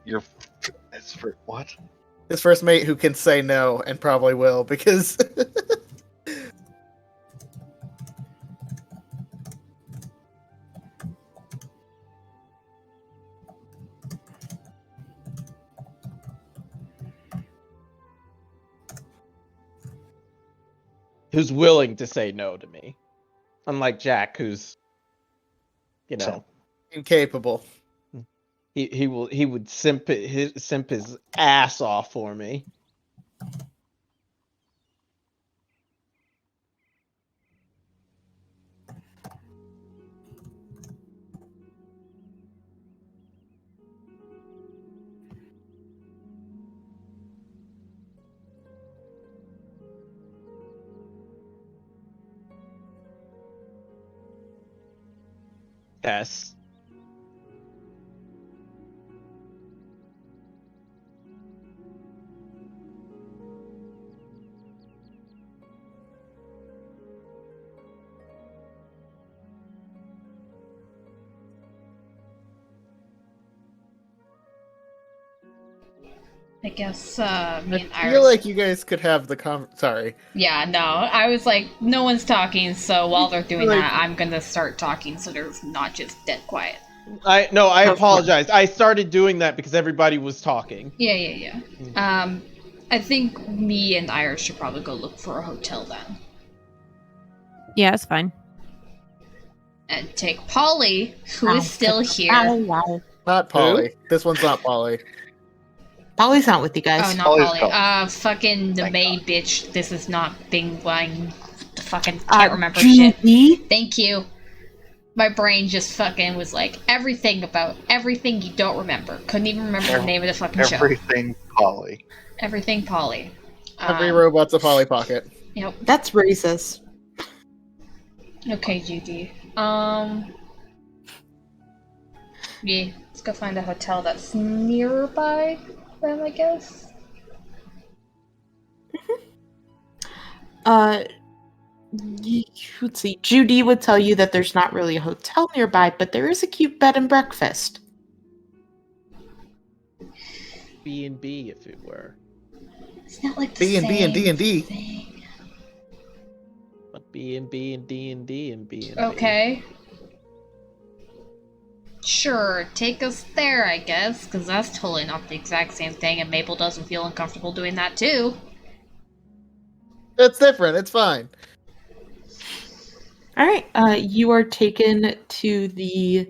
your it's for what? His first mate who can say no and probably will because Who's willing to say no to me. Unlike Jack, who's incapable. he would simp his ass off for me. Yes. I guess me and I Iris. feel like you guys could have the sorry. Yeah, no. I was like, no one's talking, so while they're doing Like- that, I'm gonna start talking so there's not just dead quiet. I apologize. I started doing that because everybody was talking. Yeah. I think me and Iris should probably go look for a hotel then. Yeah, it's fine. And take Polly, who is still here. Not Polly. This one's not Polly. Polly's not with you Oh, guys. not Polly's Polly. gone. Fucking the Thank maid God. bitch. This is not Bing Blang. Fucking can't remember Judy? shit. Thank you. My brain just fucking was like, everything about everything you don't remember. Couldn't even remember the name of the fucking show. Everything Polly. Everything Polly. Every robot's a Polly Pocket. Yep. That's racist. Okay, Judy. Yeah, let's go find a hotel that's nearby then, I guess. Let's see. Judy would tell you that there's not really a hotel nearby, but there is a cute bed and breakfast. B&B if it were. It's not like the B&B and same D&D. thing. But B&B and D&D and B&B. Okay. Sure, take us there, I guess, because that's totally not the exact same thing, and Maple doesn't feel uncomfortable doing that too. It's different. It's fine. All right. You are taken to the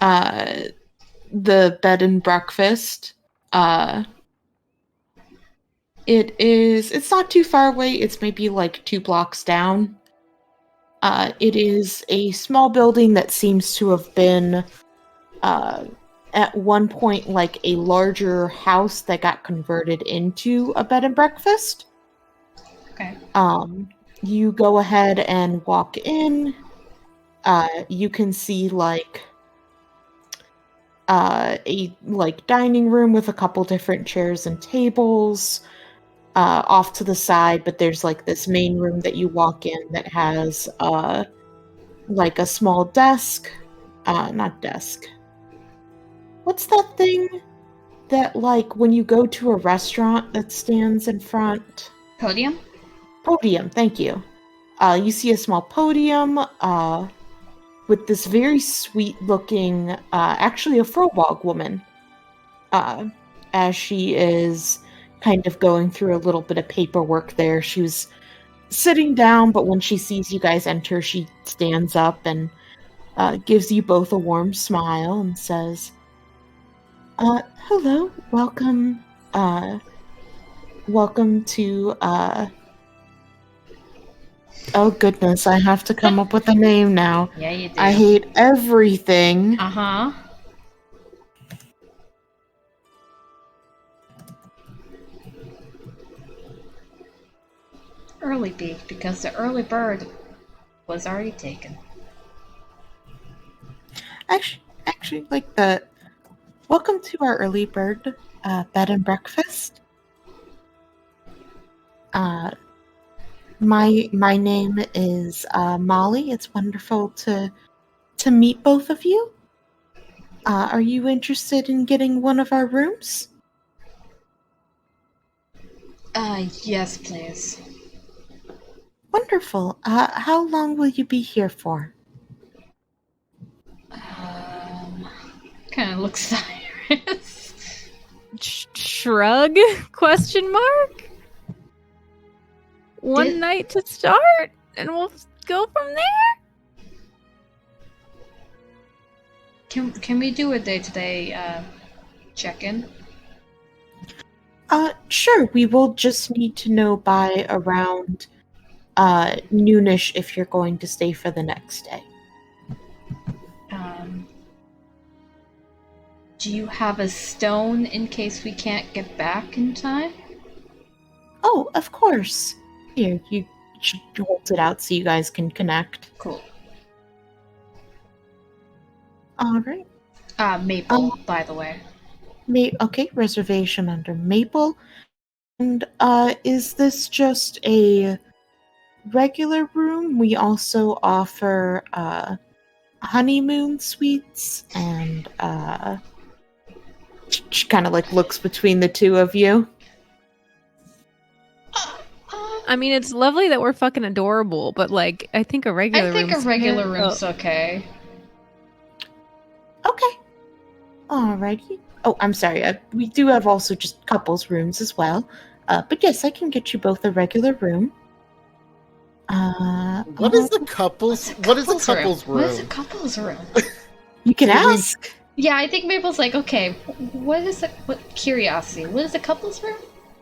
bed and breakfast. It's not too far away. It's maybe like 2 blocks down. It is a small building that seems to have been at one point like a larger house that got converted into a bed and breakfast. Okay. You go ahead and walk in. You can see like a dining room with a couple different chairs and tables off to the side, but there's like this main room that you walk in that has like a small desk. Not desk. What's that thing that like when you go to a restaurant that stands in front? Podium? Podium, thank you. You see a small podium with this very sweet-looking, actually a Frobog woman, as she is kind of going through a little bit of paperwork there. She was sitting down, but when she sees you guys enter, she stands up and gives you both a warm smile and says, hello, welcome to, oh goodness, I have to come up with a name now. Yeah, you do. I hate everything. Uh-huh. early bee because the early bird was already taken. Actually, like the welcome to our early bird bed and breakfast. My name is Molly. It's wonderful to meet both of you. Are you interested in getting one of our rooms? Yes, please. Wonderful. How long will you be here for? Kind of looks serious. Shrug? Question mark? One night to start, and we'll go from there? Can we do a day-to-day check-in? Sure. We will just need to know by around noonish if you're going to stay for the next day. Do you have a stone in case we can't get back in time? Oh, of course. Here, you should hold it out so you guys can connect. Cool. All right. Maple, by the way. Okay, reservation under Maple. And is this just a regular room? We also offer honeymoon suites, and she kind of like looks between the two of you. I mean, it's lovely that we're fucking adorable, but like, I think a regular I think a room's regular fair. room's okay. Okay. Alrighty. Oh, I'm sorry. We do have also just couples rooms as well. But yes, I can get you both a regular room. What is the couples? What is a couples room? What is a couples room? You can Can we- ask. Yeah, I think Maple's like, okay, what is it? What curiosity? What is a couples room?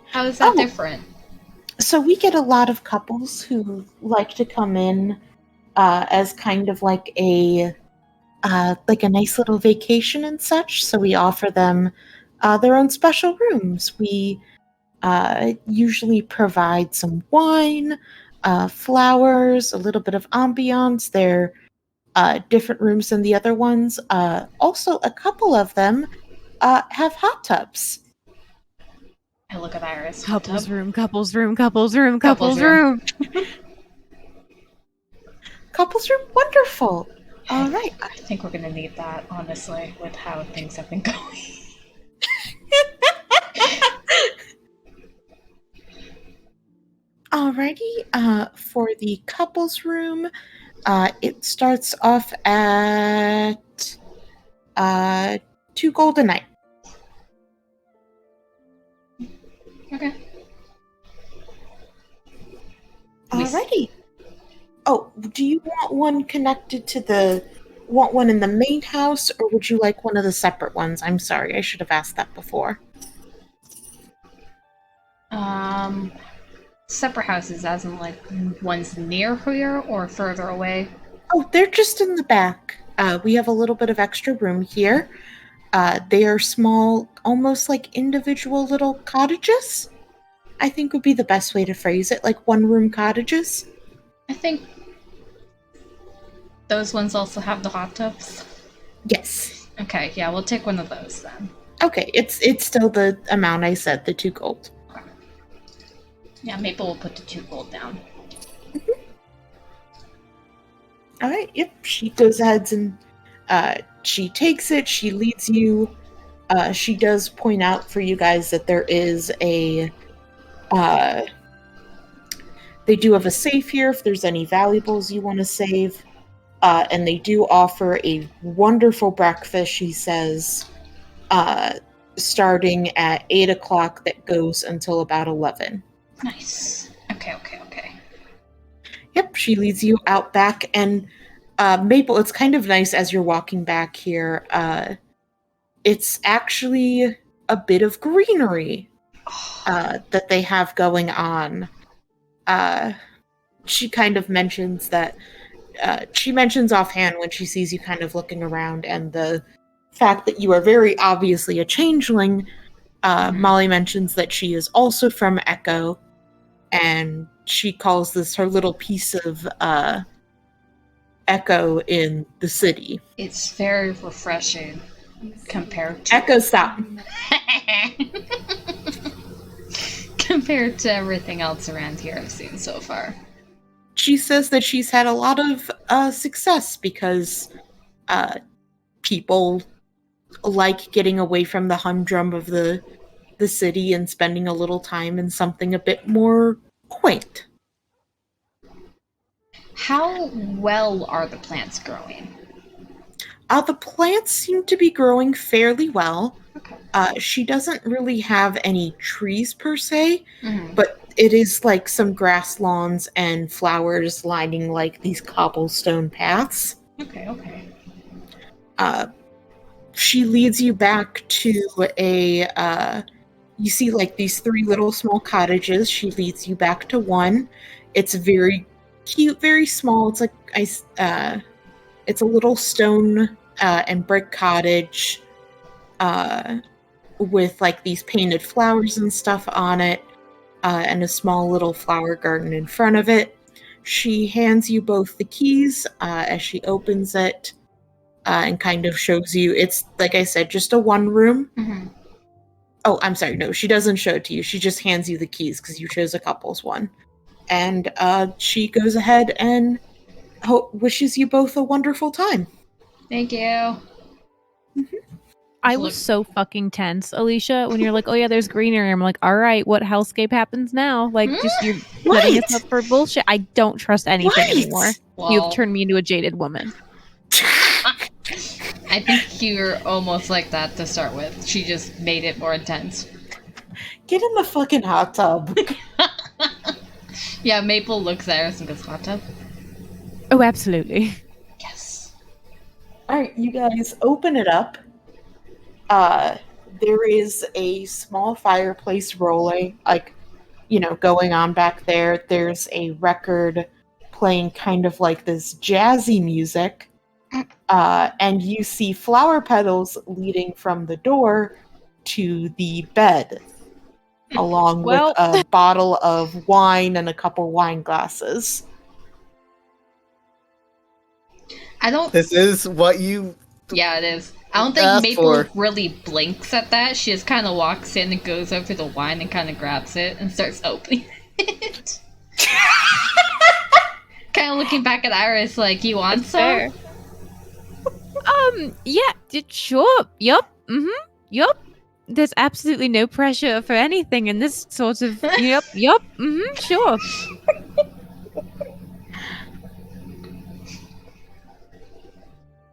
How is that Oh. different? So we get a lot of couples who like to come in as kind of like a nice little vacation and such. So we offer them their own special rooms. We usually provide some wine, flowers, a little bit of ambiance. They're different rooms than the other ones. Also, a couple of them have hot tubs. I look at Iris. Couples room, couples room, couples room, Couples couples room. Couples room, wonderful. All right. I think we're gonna need that, honestly, with how things have been going. Alrighty. For the couples room, it starts off at 2 gold a night. Okay. Alrighty. Oh, do you want one connected to want one in the main house, or would you like one of the separate ones? I'm sorry, I should have asked that before. Separate houses, as in like ones near here or further away? Oh, they're just in the back. We have a little bit of extra room here. They are small, almost like individual little cottages, I think would be the best way to phrase it, like one-room cottages. I think those ones also have the hot tubs. Yes. Okay, yeah, we'll take one of those then. Okay, it's still the amount I said, the 2 gold. Yeah, Maple will put the 2 gold down. All right, yep, she goes ahead and she takes it, she leads you. She does point out for you guys that there is a they do have a safe here if there's any valuables you want to save. And they do offer a wonderful breakfast, she says, starting at 8 o'clock that goes until about 11. Nice. Okay. Yep, she leads you out back, and Maple, it's kind of nice as you're walking back here. It's actually a bit of greenery that they have going on. She kind of mentions that she mentions offhand when she sees you kind of looking around, and the fact that you are very obviously a changeling. Molly mentions that she is also from Echo, and she calls this her little piece of echo in the city. It's very refreshing compared to Echo, stop. compared to everything else around here I've seen so far. She says that she's had a lot of success because people like getting away from the humdrum of the city and spending a little time in something a bit more quaint. How well are the plants growing? The plants seem to be growing fairly well. Okay. She doesn't really have any trees per se, Mhm. but it is like some grass lawns and flowers lining like these cobblestone paths. Okay. She leads you back to you see like these 3 little small cottages. She leads you back to one. It's very cute, very small. It's like it's a little stone and brick cottage with like these painted flowers and stuff on it, and a small little flower garden in front of it. She hands you both the keys as she opens it and kind of shows you. It's, like I said, just a one room. Mhm. Oh, I'm sorry. No, she doesn't show it to you. She just hands you the keys because you chose a couple's one. And she goes ahead and wishes you both a wonderful time. Thank you. I Look- was so fucking tense, Alicia, when you're like, oh yeah, there's greenery. I'm like, all right, what hellscape happens now? Like, just you're setting us up for bullshit. I don't trust anything anymore. Well, You've turned me into a jaded woman. I think you're almost like that to start with. She just made it more intense. Get in the fucking hot tub. Yeah, Maple looks at us and goes, hot tub? Oh, absolutely. Yes. Alright, you guys open it up. There is a small fireplace rolling, like, going on back there. There's a record playing kind of like this jazzy music. And you see flower petals leading from the door to the bed, along Well- with a bottle of wine and a couple wine glasses. I don't... This is what you. Yeah, it is. I don't think Ask Maple for. really blinks at that. She just kind of walks in and goes over to the wine and kind of grabs it and starts opening it. Kind of looking back at Iris like, you want some? Fair. Yeah, sure. Yup. Yup. There's absolutely no pressure for anything in this sort of. Yup. Sure.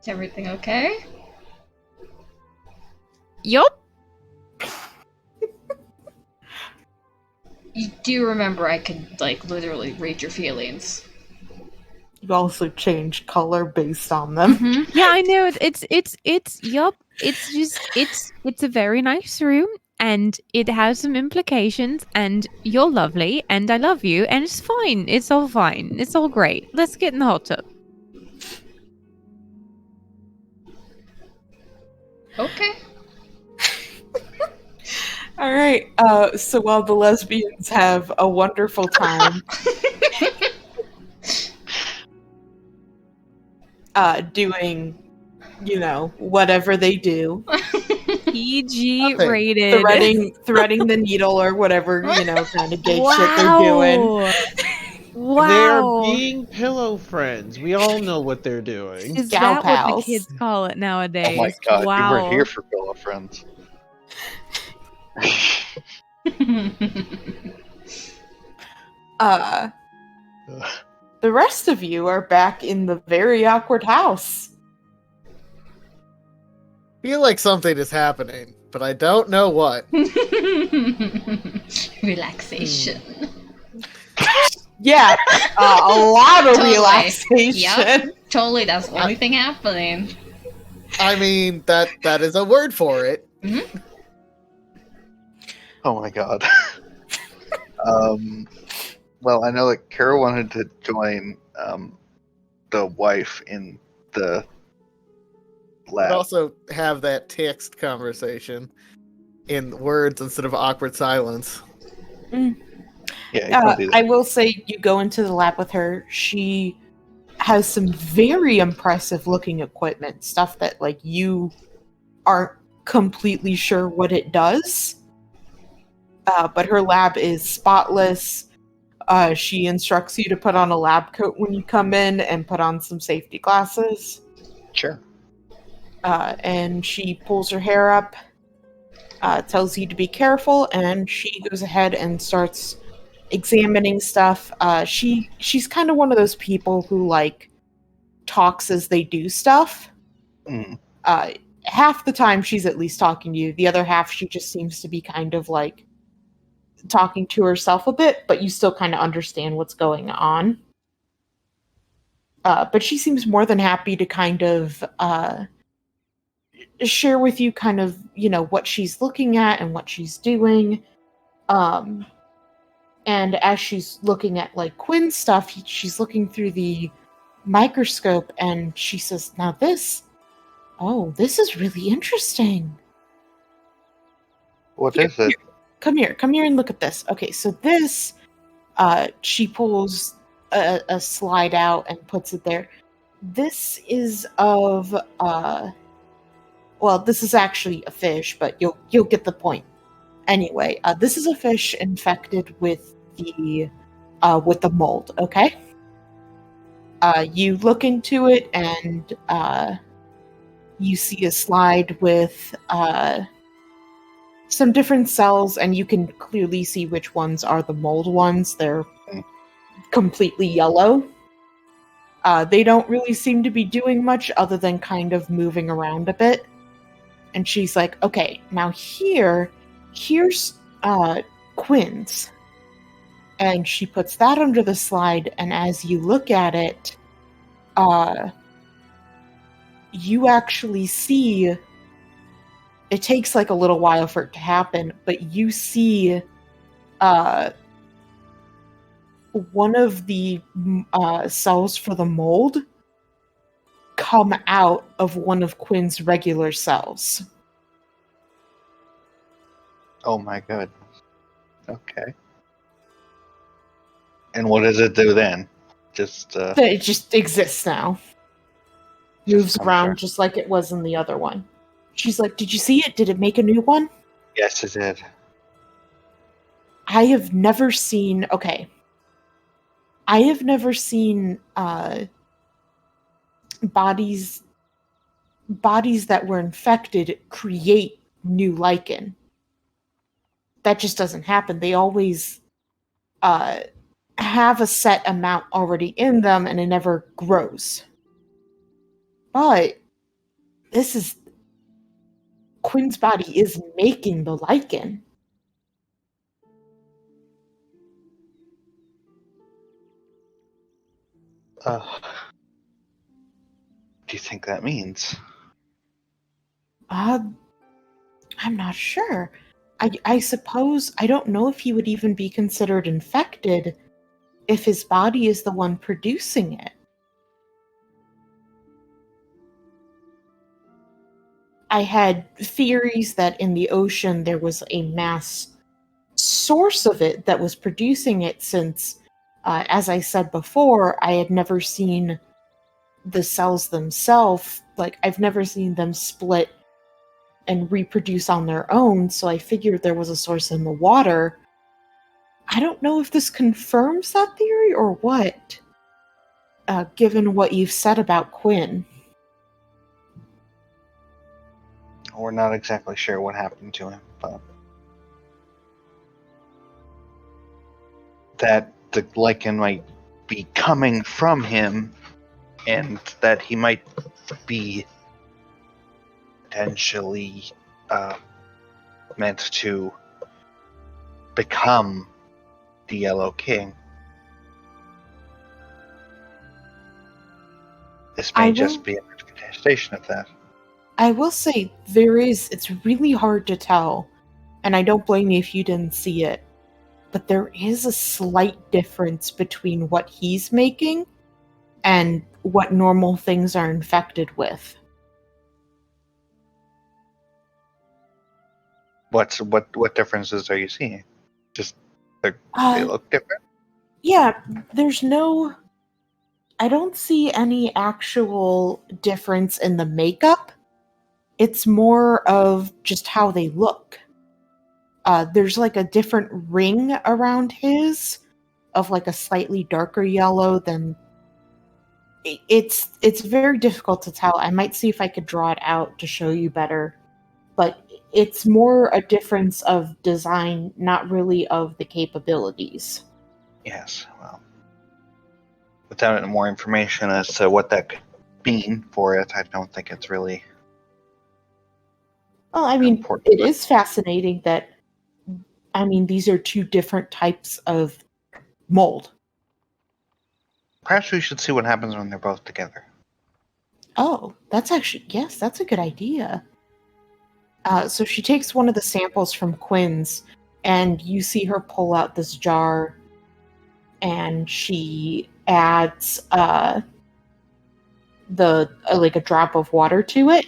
Is everything okay? Yup. You do remember I could, like, literally read your feelings. You also change color based on them. Mm-hmm. Yeah, I know. It's yup. It's just it's a very nice room, and it has some implications, and you're lovely, and I love you, and it's fine. It's all fine. It's all great. Let's get in the hot tub. Okay. All right. So while the lesbians have a wonderful time, doing, whatever they do, PG Okay. rated. threading the needle or whatever, kind of gay shit they're doing. Wow. They're being pillow friends. We all know what they're doing. Is Gal that what pals. the kids call it nowadays? Oh my god, wow. you weren't here for Pillow Friends. The rest of you are back in the very awkward house. Feel like something is happening, but I don't know what. Relaxation. Yeah, a lot of Totally. relaxation. Yep. Totally, that's the only thing happening. I mean, that is a word for it. Oh my god. Well, I know that Kara wanted to join the wife in the But lab. also have that text conversation in words instead of awkward silence. Yeah, you don't do that. I will say, you go into the lab with her. She has some very impressive looking equipment, stuff that like you aren't completely sure what it does. But her lab is spotless. She instructs you to put on a lab coat when you come in and put on some safety glasses. Sure. And she pulls her hair up, tells you to be careful, and she goes ahead and starts examining stuff. She's kind of one of those people who like talks as they do stuff. Mm. Half the time she's at least talking to you. The other half she just seems to be kind of like talking to herself a bit, but you still kind of understand what's going on. But she seems more than happy to kind of share with you kind of, you know, what she's looking at and what she's doing. And as she's looking at like Quinn's stuff, she's looking through the microscope and she says, now this is really interesting. What is it? Come here and look at this. Okay, so this, she pulls a slide out and puts it there. This is of, well, this is actually a fish, but you'll get the point. Anyway, this is a fish infected with the mold. Okay. You look into it and you see a slide with some different cells, and you can clearly see which ones are the mold ones. They're completely yellow. They don't really seem to be doing much other than kind of moving around a bit. And she's like, okay, now here's Quinn's. And she puts that under the slide, and as you look at it, you actually see, it takes like a little while for it to happen, but you see one of the cells for the mold come out of one of Quinn's regular cells. Oh my god. Okay. And what does it do then? It just exists now. Moves I'm around sure. just like it was in the other one. She's like, did you see it? Did it make a new one? Yes, it did. I have never seen... Okay. I have never seen bodies that were infected create new lichen. That just doesn't happen. They always have a set amount already in them, and it never grows. But this is... Quinn's body is making the lichen. What do you think that means? I'm not sure. I suppose, I don't know if he would even be considered infected if his body is the one producing it. I had theories that in the ocean there was a mass source of it that was producing it, since, as I said before, I had never seen the cells themselves. Like, I've never seen them split and reproduce on their own, so I figured there was a source in the water. I don't know if this confirms that theory or what, given what you've said about Quinn. We're not exactly sure what happened to him, but that the lichen might be coming from him, and that he might be potentially meant to become the Yellow King. This may just be a manifestation of that. I will say, it's really hard to tell, and I don't blame you if you didn't see it, but there is a slight difference between what he's making and what normal things are infected with. What differences are you seeing? Just They Uh, look different. yeah, there's no. I don't see any actual difference in the makeup. It's more of just how they look. There's like a different ring around his of like a slightly darker yellow than it's very difficult to tell. I might see if I could draw it out to show you better, but it's more a difference of design, not really of the capabilities. Yes. Well, without any more information as to what that could mean for it, I don't think it's really Well, I mean, important. it is fascinating that these are two different types of mold. Perhaps we should see what happens when they're both together. Oh, that's a good idea. So she takes one of the samples from Quinn's, and you see her pull out this jar, and she adds like a drop of water to it,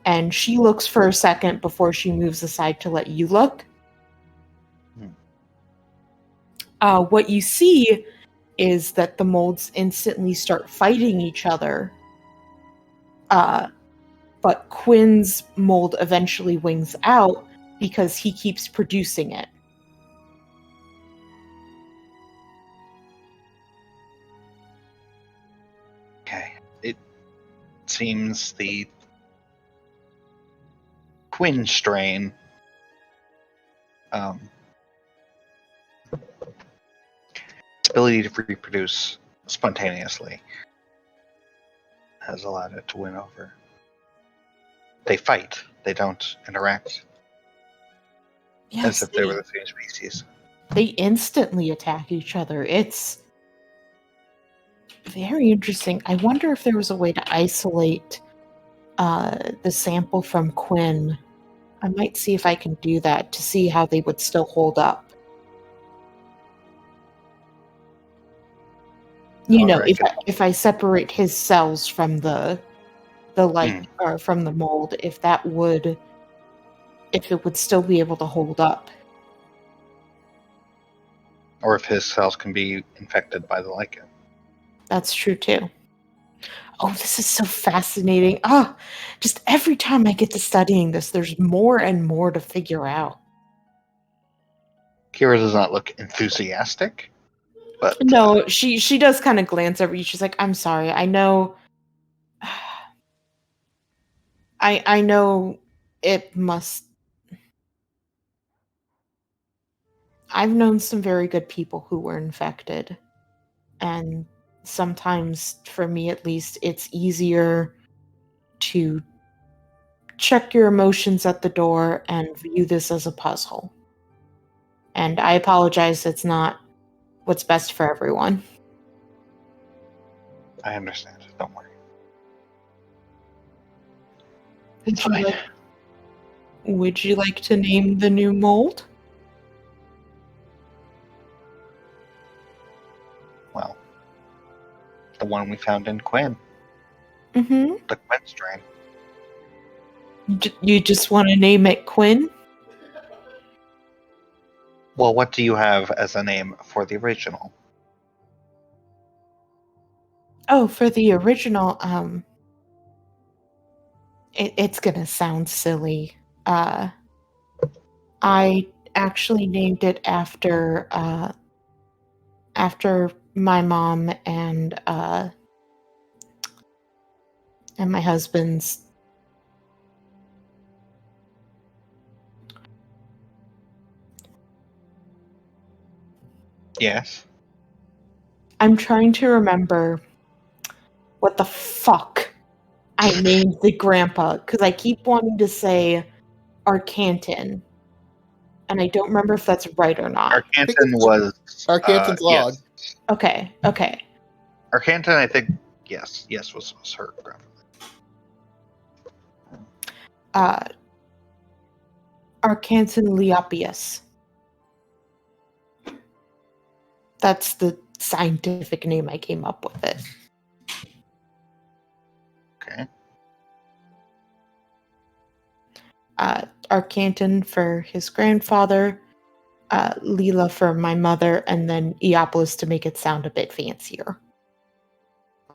and she looks for a second before she moves aside to let you look. What you see is that the molds instantly start fighting each other. But Quinn's mold eventually wings out because he keeps producing it. Okay. It seems the Quinn strain its ability to reproduce spontaneously has allowed it to win over. They fight. They don't interact as if they were the same species. They instantly attack each other. It's very interesting. I wonder if there was a way to isolate the sample from Quinn. I might see if I can do that to see how they would still hold up. Alright. If I separate his cells from the light or from the mold, if it would still be able to hold up. Or if his cells can be infected by the lichen. That's true too. Oh, this is so fascinating. Just every time I get to studying this, there's more and more to figure out. Kira does not look enthusiastic, but No, she does kind of glance over you. She's like, "I'm sorry. I know I know it must I've known some very good people who were infected, and sometimes, for me at least, it's easier to check your emotions at the door and view this as a puzzle. And I apologize, it's not what's best for everyone." I understand. Don't worry. Would It's you fine. would you like to name the new mold? Well, the one we found in Quinn, Mm-hmm. the Quinn strain. You just want to name it Quinn? Well, what do you have as a name for the original? Oh, for the original, it's gonna sound silly. I actually named it after my mom and my husband's. Yes. I'm trying to remember what the fuck I named the grandpa because I keep wanting to say Arcanton, and I don't remember if that's right or not. Arcanton was Arcanton's log. Yes. Okay. Arcanton, I think, yes, was her grandfather. Arcanton Leopius. That's the scientific name I came up with it. Okay. Arcanton for his grandfather, Leela for my mother, and then Eopolis to make it sound a bit fancier.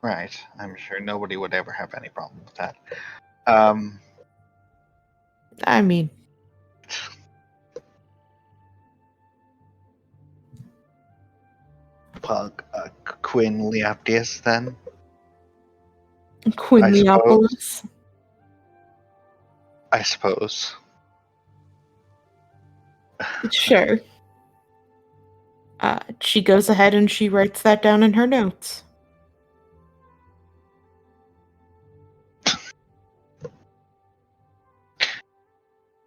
Right. I'm sure nobody would ever have any problem with that. I mean, Well, Quinn Leoptius, then? Quinn I Leopolis. I suppose. Sure. She goes ahead and she writes that down in her notes.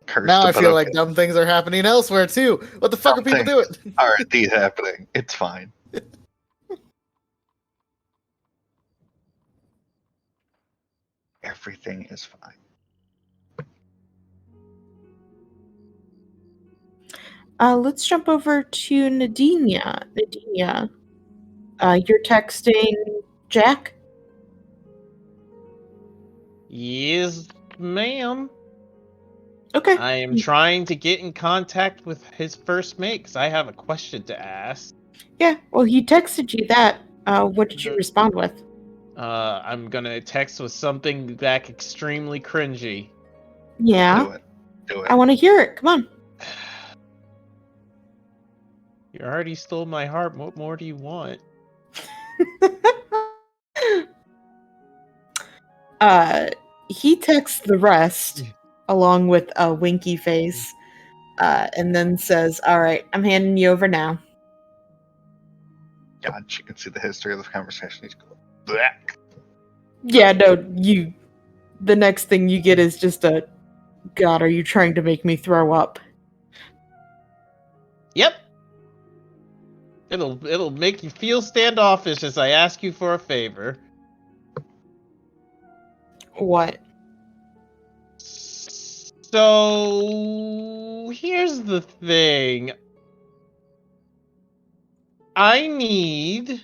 Cursed Now I but feel okay. like dumb things are happening elsewhere too. What the fuck are people doing? Are indeed happening. It's fine. Everything is fine. Let's jump over to Nadinia. Nadinia, you're texting Jack? Yes, ma'am. Okay. I am trying to get in contact with his first mate because I have a question to ask. Yeah, well, he texted you that. What did you respond with? I'm gonna text with something back extremely cringy. Yeah, Do it. Do it. I want to hear it. Come on. You already stole my heart. What more do you want? He texts the rest along with a winky face, and then says, "All right, I'm handing you over now." God, she can see the history of the conversation. He's going, "Bleh." Yeah, no, the next thing you get is just a, "God, are you trying to make me throw up?" Yep. It'll make you feel standoffish as I ask you for a favor. What? So here's the thing. I need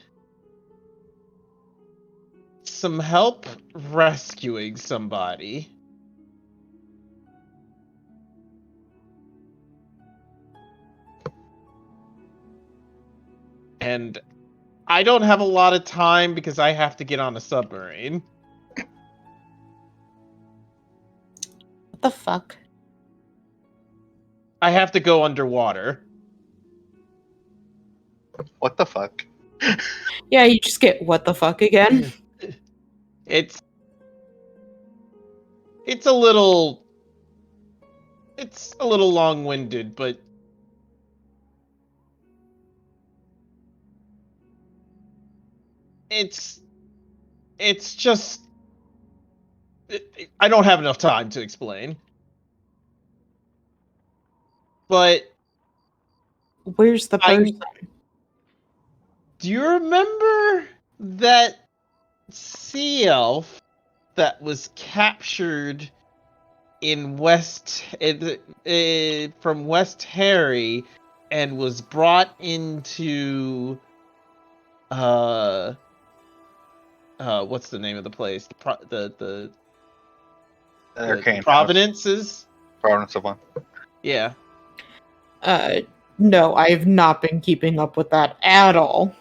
some help rescuing somebody. And I don't have a lot of time because I have to get on a submarine. What the fuck? I have to go underwater. What the fuck? Yeah, you just get what the fuck again. It's a little long-winded, but it's just I don't have enough time to explain. But Where's the person? do you remember that sea elf that was captured in from West Harry and was brought into what's the name of the place? The Arcane Providences? Providence of one. Yeah. No, I have not been keeping up with that at all.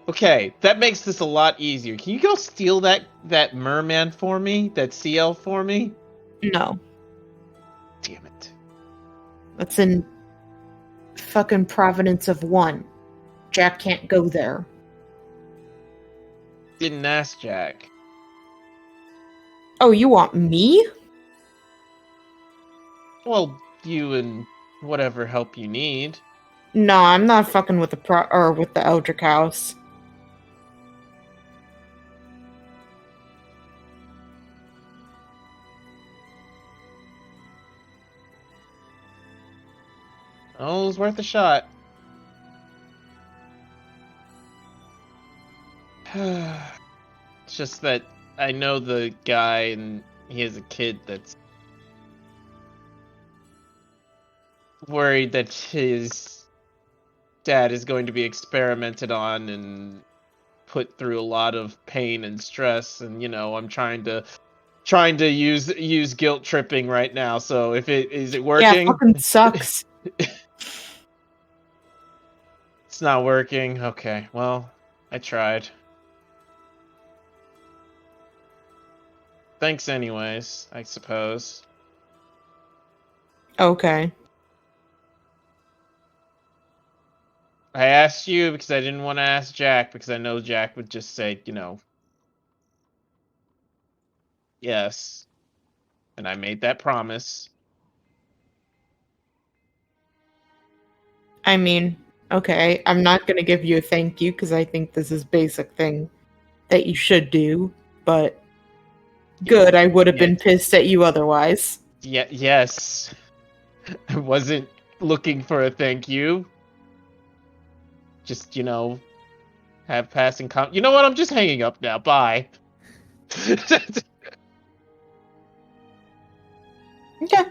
Okay, that makes this a lot easier. Can you go steal that merman for me? That sea elf for me? No, Damn it. that's in fucking Providence of One. Jack can't go there. Didn't ask Jack. Oh, you want me? Well, you and whatever help you need. No, I'm not fucking with with the Eldrick House. Oh, it was worth a shot. It's just that I know the guy and he has a kid that's worried that his dad is going to be experimented on and put through a lot of pain and stress, and I'm trying to use guilt tripping right now. So if is it working? Yeah, fucking sucks. It's not working. Okay, well, I tried. Thanks anyways, I suppose. Okay. I asked you because I didn't want to ask Jack, because I know Jack would just say, yes. And I made that promise. I mean, okay, I'm not gonna give you a thank you because I think this is basic thing that you should do, but good, I would have been Yes. pissed at you otherwise. Yeah, yes. I wasn't looking for a thank you. Just, have passing You know what? I'm just hanging up now. Bye. Okay.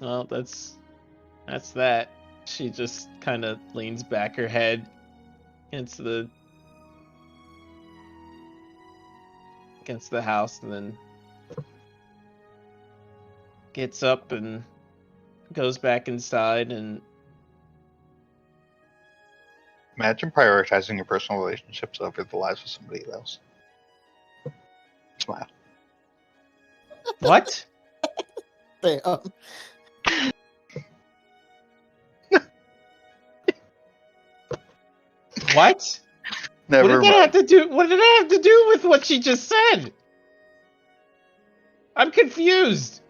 Well, that's that. She just kind of leans back her head against the house, and then gets up and goes back inside. And Imagine prioritizing your personal relationships over the lives of somebody else. Smile. what? Damn. What? Never What did that mind. have to do? What did that have to do with what she just said? I'm confused.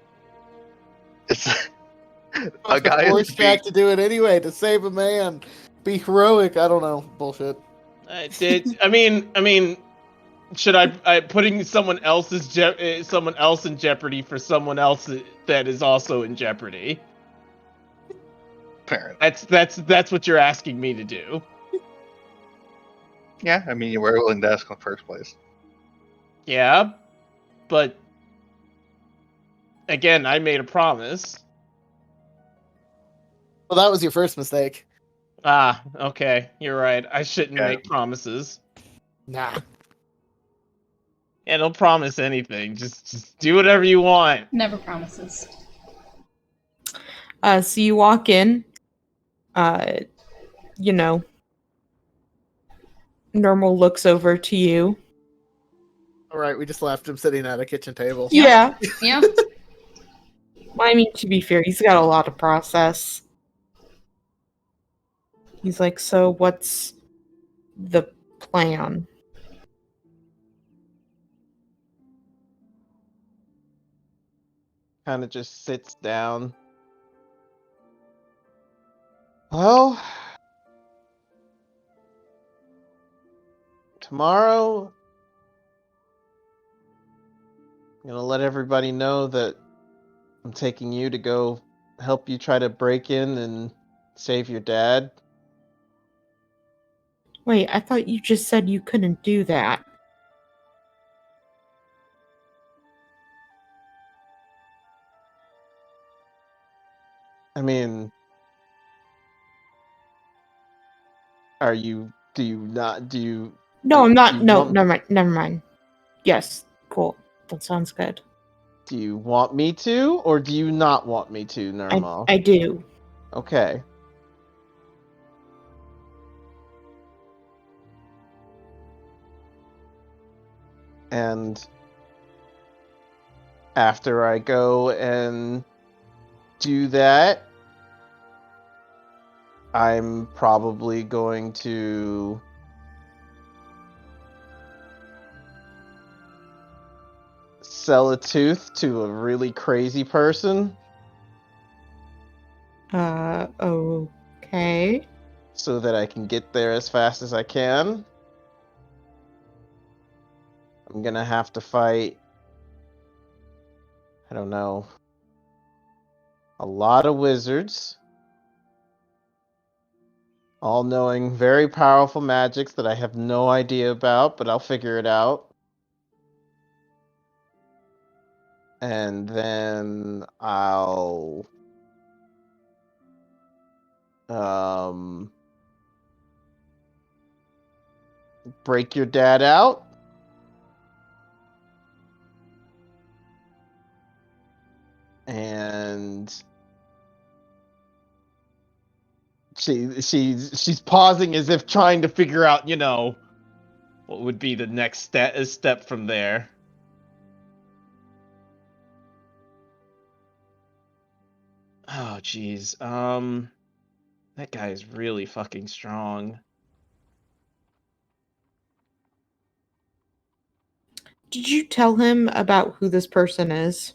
It's a Must guy have in forced the Jack to do it anyway to save a man. Be heroic. I don't know. Bullshit. I mean, should I putting someone else in jeopardy for someone else that is also in jeopardy? parent. That's what you're asking me to do. Yeah, I mean, you were willing to ask in the first place. Yeah, but again, I made a promise. Well, that was your first mistake. Ah, okay, you're right. I shouldn't Yeah. make promises. Nah. Yeah, don't promise anything. Just do whatever you want. Never promises. So you walk in, uh, you know, Normal looks over to you. All right, we just left him sitting at a kitchen table. Yeah. Yeah. Yeah. Well, I mean, to be fair, he's got a lot to process. He's like, so what's the plan? Kind of just sits down. Well, tomorrow, I'm gonna let everybody know that I'm taking you to go help you try to break in and save your dad. Wait, I thought you just said you couldn't do that. I mean, do you not, do you, No, I'm do not. you No, want, never mind. Never mind. Yes, cool. That sounds good. do you want me to, or do you not want me to, I Nirmal? I do. Okay. And after I go and do that, I'm probably going to sell a tooth to a really crazy person Okay. so that I can get there as fast as I can. I'm gonna have to fight, I don't know, a lot of wizards, all knowing very powerful magics that I have no idea about, but I'll figure it out. And then I'll break your dad out. And She's pausing as if trying to figure out, what would be the next step from there. Oh, jeez. That guy is really fucking strong. Did you tell him about who this person is?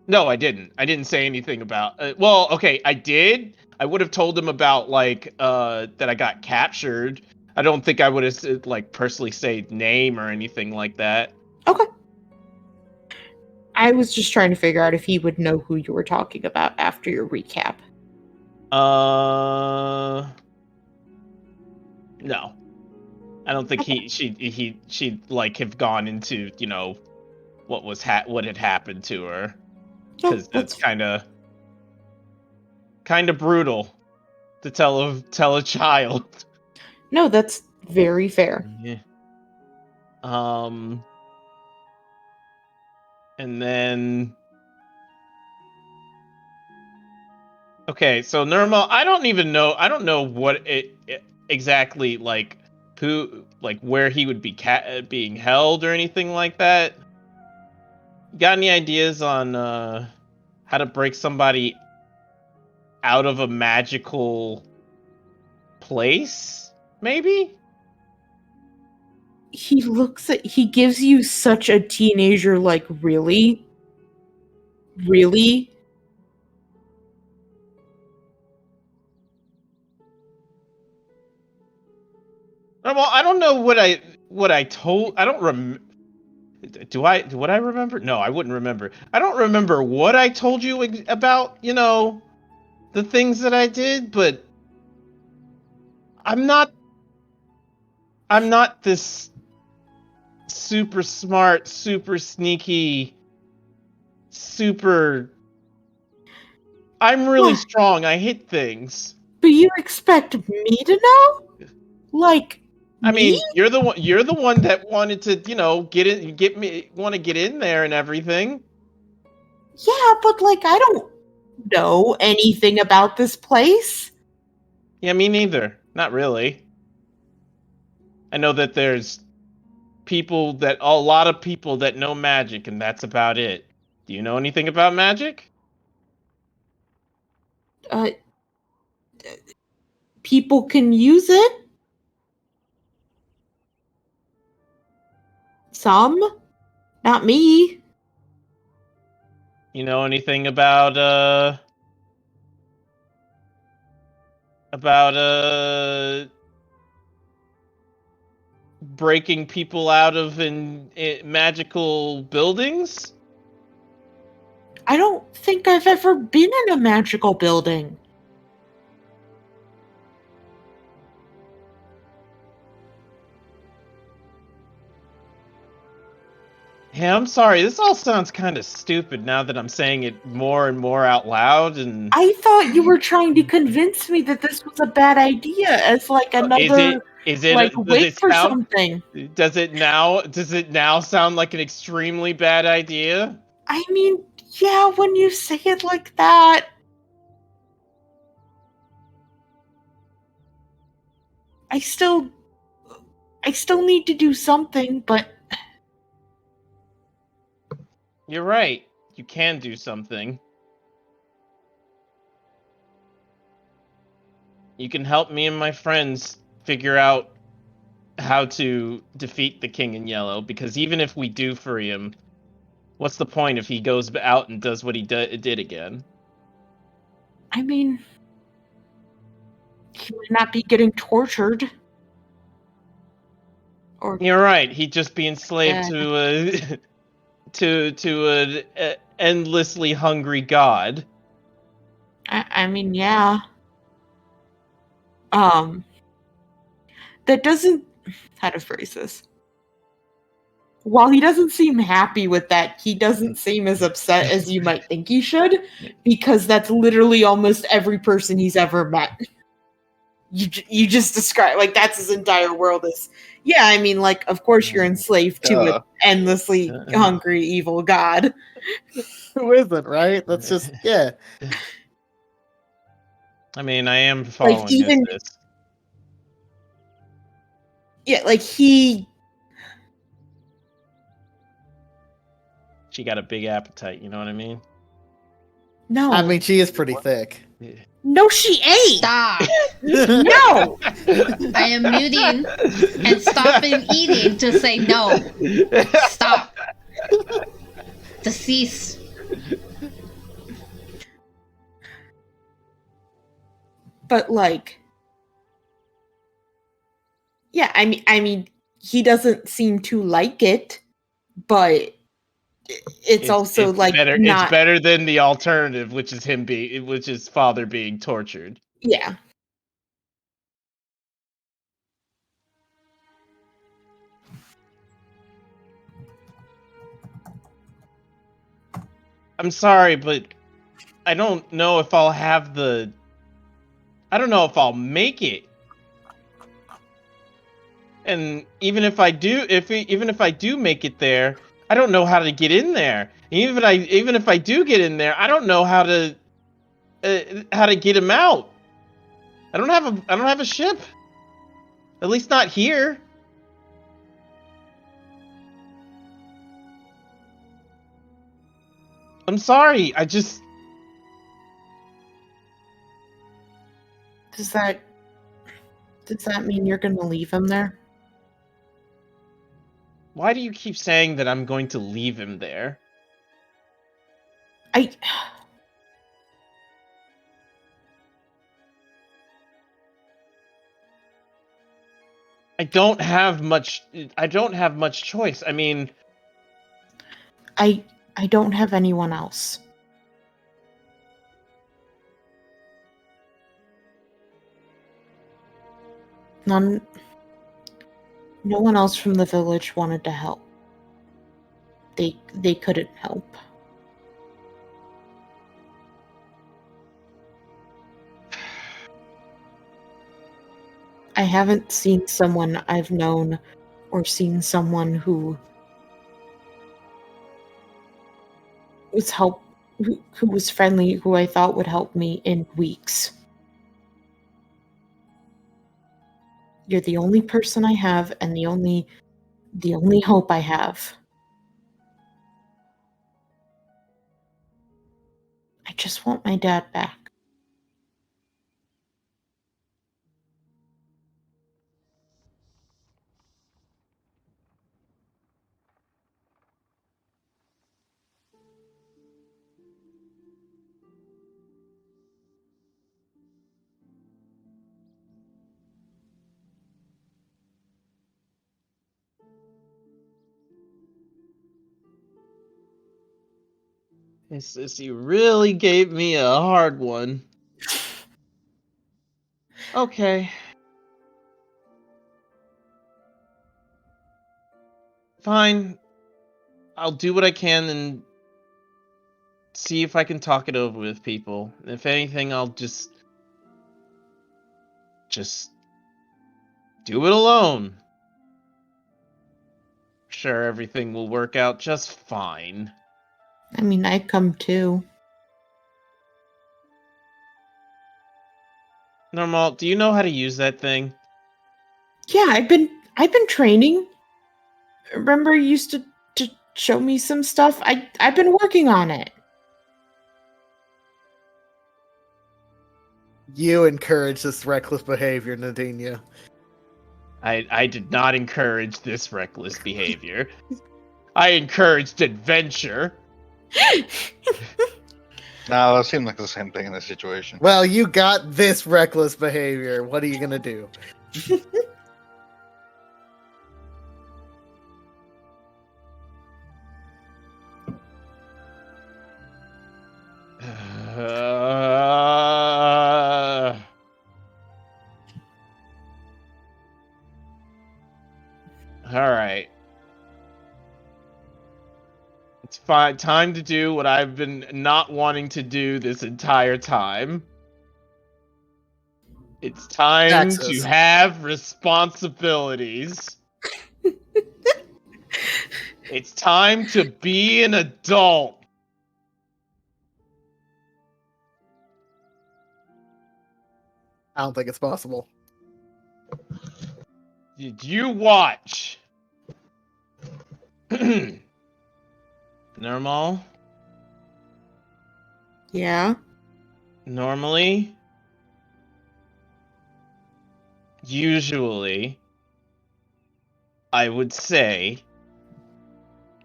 No, I didn't. I didn't say anything about. Well, okay, I did. I would have told him about that I got captured. I don't think I would have personally say name or anything like that. Okay. I was just trying to figure out if he would know who you were talking about after your recap. No. I don't think she'd have gone into, what had happened to her. Because that's kind of brutal to tell a child. No, that's very fair. Yeah. And then, okay, so Nirmal, I don't know what it exactly where he would be being held or anything like that. Got any ideas on how to break somebody out of a magical place? Maybe? He gives you such a teenager, really? Really? Well, I don't know what I told. I don't remember. Would I remember? No, I wouldn't remember. I don't remember what I told you about, the things that I did, but I'm not this super smart, super sneaky, I'm really strong. I hit things. But you expect me to know? I mean, you're the one that wanted to, get in there and everything. Yeah, but I don't know anything about this place. Yeah, me neither. Not really. I know that there's a lot of people that know magic, and that's about it. Do you know anything about magic? People can use it. Some. Not me. You know anything about breaking people out of in magical buildings? I don't think I've ever been in a magical building. Yeah, I'm sorry. This all sounds kind of stupid now that I'm saying it more and more out loud. And I thought you were trying to convince me that this was a bad idea as another wait for something. Does it now sound like an extremely bad idea? I mean, yeah, when you say it like that. I still need to do something, but you're right. You can do something. You can help me and my friends figure out how to defeat the King in Yellow, because even if we do free him, what's the point if he goes out and does what he did again? I mean, he might not be getting tortured. Or you're right. He'd just be enslaved to an endlessly hungry god. I mean, yeah. That doesn't... How to phrase this? While he doesn't seem happy with that, he doesn't seem as upset as you might think he should, because that's literally almost every person he's ever met. You just describe, that's his entire world is, yeah, I mean, of course you're enslaved to an endlessly hungry, evil god. Who isn't, right? That's just, yeah. I mean, I am following even- this. Yeah, like he. She got a big appetite, you know what I mean? No. I mean, she is pretty thick. no, she ain't. Stop! No. I am muting and stopping eating to say no. Stop. Deceased. But like, yeah, I mean, he doesn't seem to like it, but it's also like better. not. It's better than the alternative, which is father being tortured. Yeah. I'm sorry, but I don't know if I'll have the. I don't know if I'll make it. And even if I do, even if I do make it there, I don't know how to get in there. Even if I do get in there, I don't know how to get him out. I don't have a ship. At least not here. I'm sorry. Does that mean you're gonna leave him there? Why do you keep saying that I'm going to leave him there? I don't have much choice. I mean, I don't have anyone else. No one else from the village wanted to help. They couldn't help. I haven't seen someone I've known or seen someone who was friendly, who I thought would help me in weeks. You're the only person I have and the only hope I have. I just want my dad back. you really gave me a hard one. Okay. Fine. I'll do what I can and see if I can talk it over with people. If anything, I'll just do it alone. Sure, everything will work out just fine. I mean, I'd come too. Normal, do you know how to use that thing? Yeah, I've been training. Remember you used to show me some stuff? I've been working on it. You encourage this reckless behavior, Nadinia. I did not encourage this reckless behavior. I encouraged adventure. No, it seemed like the same thing in this situation. Well, you got this reckless behavior. What are you gonna do? All right. It's fine. Time to do what I've been not wanting to do this entire time. It's time Taxes. to have responsibilities. It's time to be an adult. I don't think it's possible. Did you watch Normal? Yeah. Normally, usually, I would say,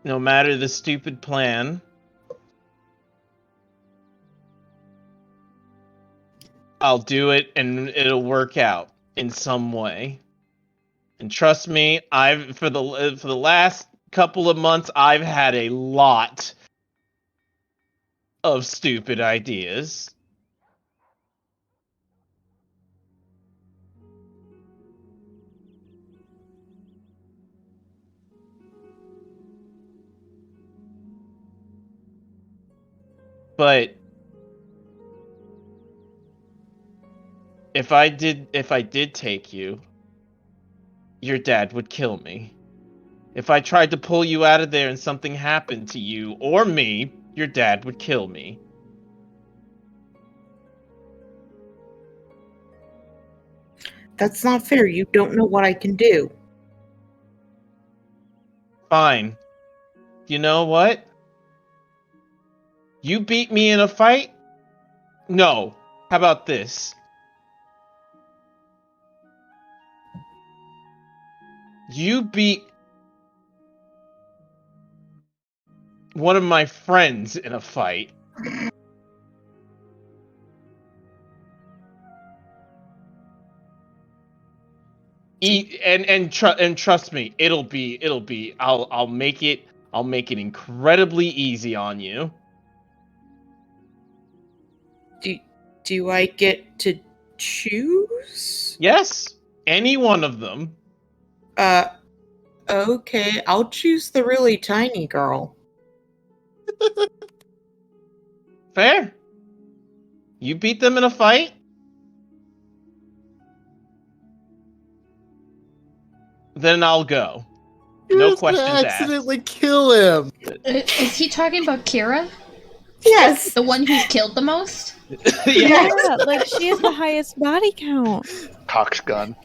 no matter the stupid plan, I'll do it and it'll work out in some way. And trust me, I've for the last couple of months I've had a lot of stupid ideas. But if I did take you, your dad would kill me. If I tried to pull you out of there and something happened to you or me, your dad would kill me. That's not fair. You don't know what I can do. Fine. You know what? You beat me in a fight? No. How about this? You beat one of my friends in a fight. And trust me, it'll be I'll make it incredibly easy on you. Do I get to choose? Yes, any one of them. Okay, I'll choose the really tiny girl. Fair. You beat them in a fight? Then I'll go. You're No just gonna questions accidentally kill him. Is he talking about Kira? Yes. The one who's killed the most? asked. Yeah, like she has the highest body count. Cox gun.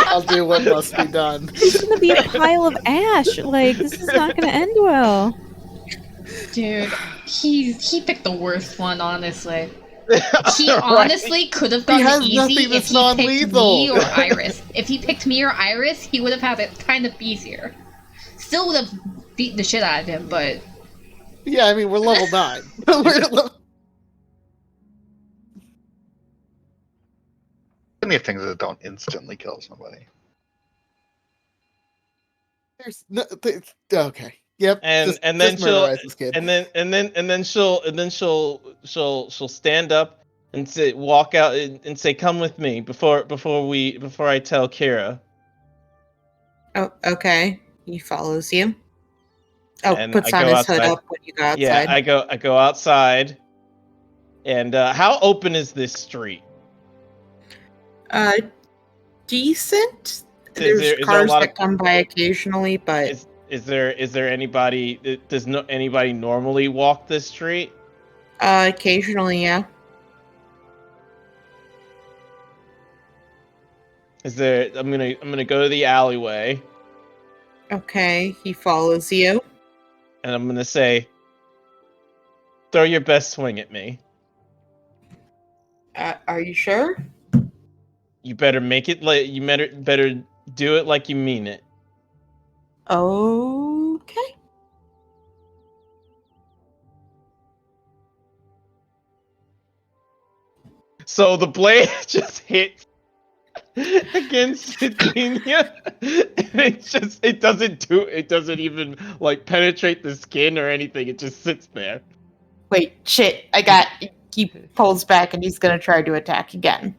I'll do what must be done. She's gonna be a pile of ash. Like this is not gonna end well. Dude, he picked the worst one, honestly. He Right. honestly could have gotten has it easy nothing if that's he picked non-lethal. me or Iris. If he picked me or Iris, he would have had it kind of easier. Still would have beaten the shit out of him, but Yeah, I mean, we're level 9. We're at level- Plenty of things that don't instantly kill somebody. There's no, okay. Yep. And then she'll murderize this kid. and then she'll stand up and say, walk out and say, "Come with me," before I tell Kira. Oh, okay. He follows you. Oh, And puts I on go his hood outside. up when you go outside. Yeah, I go outside. And how open is this street? Decent. Is there There's a cars lot that of- come by occasionally, but Is there anybody? Does anybody normally walk this street? occasionally, yeah. Is there? I'm gonna go to the alleyway Okay, he follows you. and I'm gonna say, "Throw your best swing at me. Are you sure? You better make it like you better do it like you mean it." Okay. So the blade just hits against Cecilia, and it doesn't even like penetrate the skin or anything. It just sits there. Wait, shit. He pulls back and he's gonna try to attack again.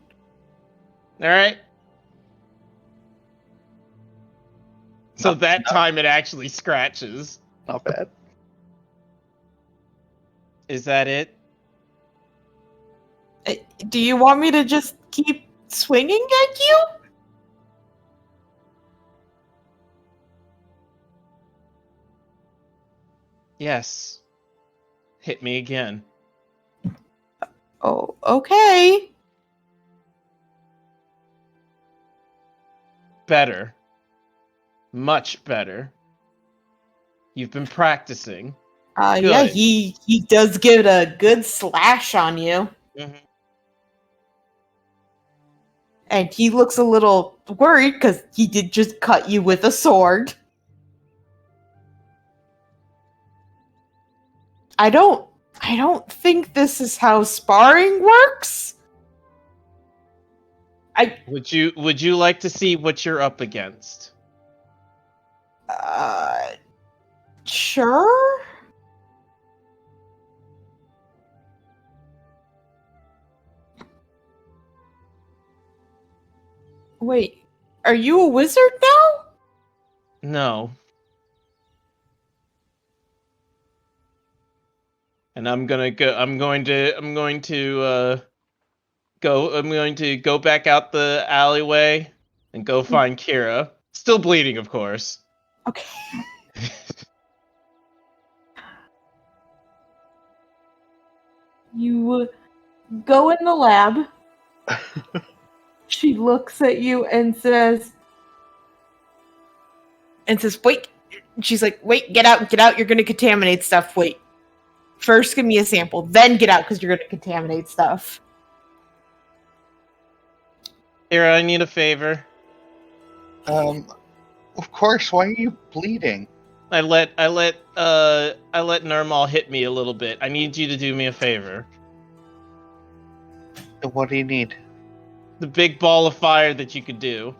All right. So that time it actually scratches. Not bad. Is that it? Do you want me to just keep swinging at you? Yes. Hit me again. Oh, okay. better. Much better. You've been practicing. Yeah, Good. he does get a good slash on you. Mhm. And he looks a little worried because he did just cut you with a sword. I don't think this is how sparring works. Would you like to see what you're up against? Sure. Wait, are you a wizard now? No. And I'm going to go back out the alleyway and go find Kira. Still bleeding, of course. Okay. You go in the lab. She looks at you and says, wait. She's like, wait, get out, you're gonna contaminate stuff. Wait. First give me a sample, then get out because you're gonna contaminate stuff. Kira, I need a favor. Of course, why are you bleeding? I let Nirmal hit me a little bit. I need you to do me a favor. What do you need? The big ball of fire that you could do.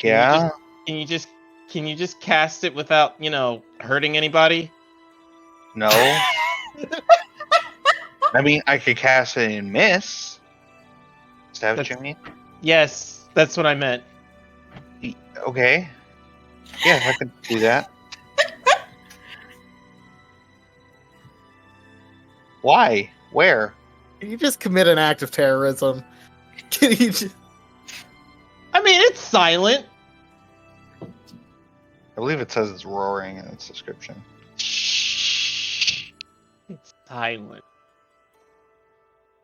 Yeah? Can you just cast it without, hurting anybody? No. I mean, I could cast it and miss. Is that what you mean? Yes, that's what I meant. Okay. Yeah, I could do that. Why? Where? You just commit an act of terrorism. Can you just... I mean, it's silent. I believe it says it's roaring in its description. Shh. It's silent.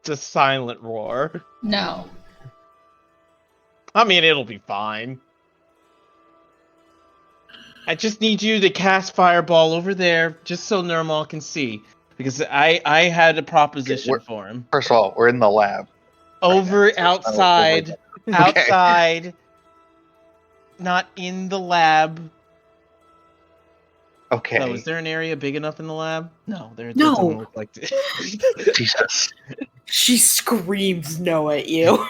It's a silent roar. No. I mean, it'll be fine. I just need you to cast Fireball over there, just so Nirmal can see. Because I had a proposition for him. First of all, we're in the lab. Over, Right now, so outside. Okay. Outside. Not in the lab. Okay. Oh, is there an area big enough in the lab? No, there No. doesn't look like it. Jesus. She screams no at you.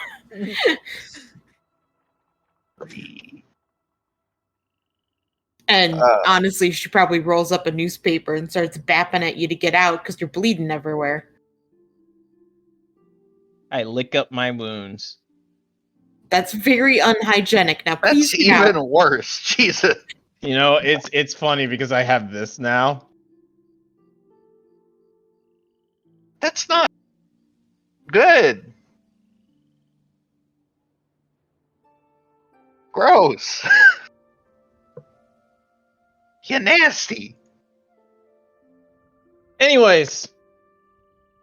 And honestly, she probably rolls up a newspaper and starts bapping at you to get out because you're bleeding everywhere. I lick up my wounds. That's very unhygienic. Now, please That's get even out. worse. Jesus. It's funny because I have this now. That's not good. Gross. You're nasty. Anyways,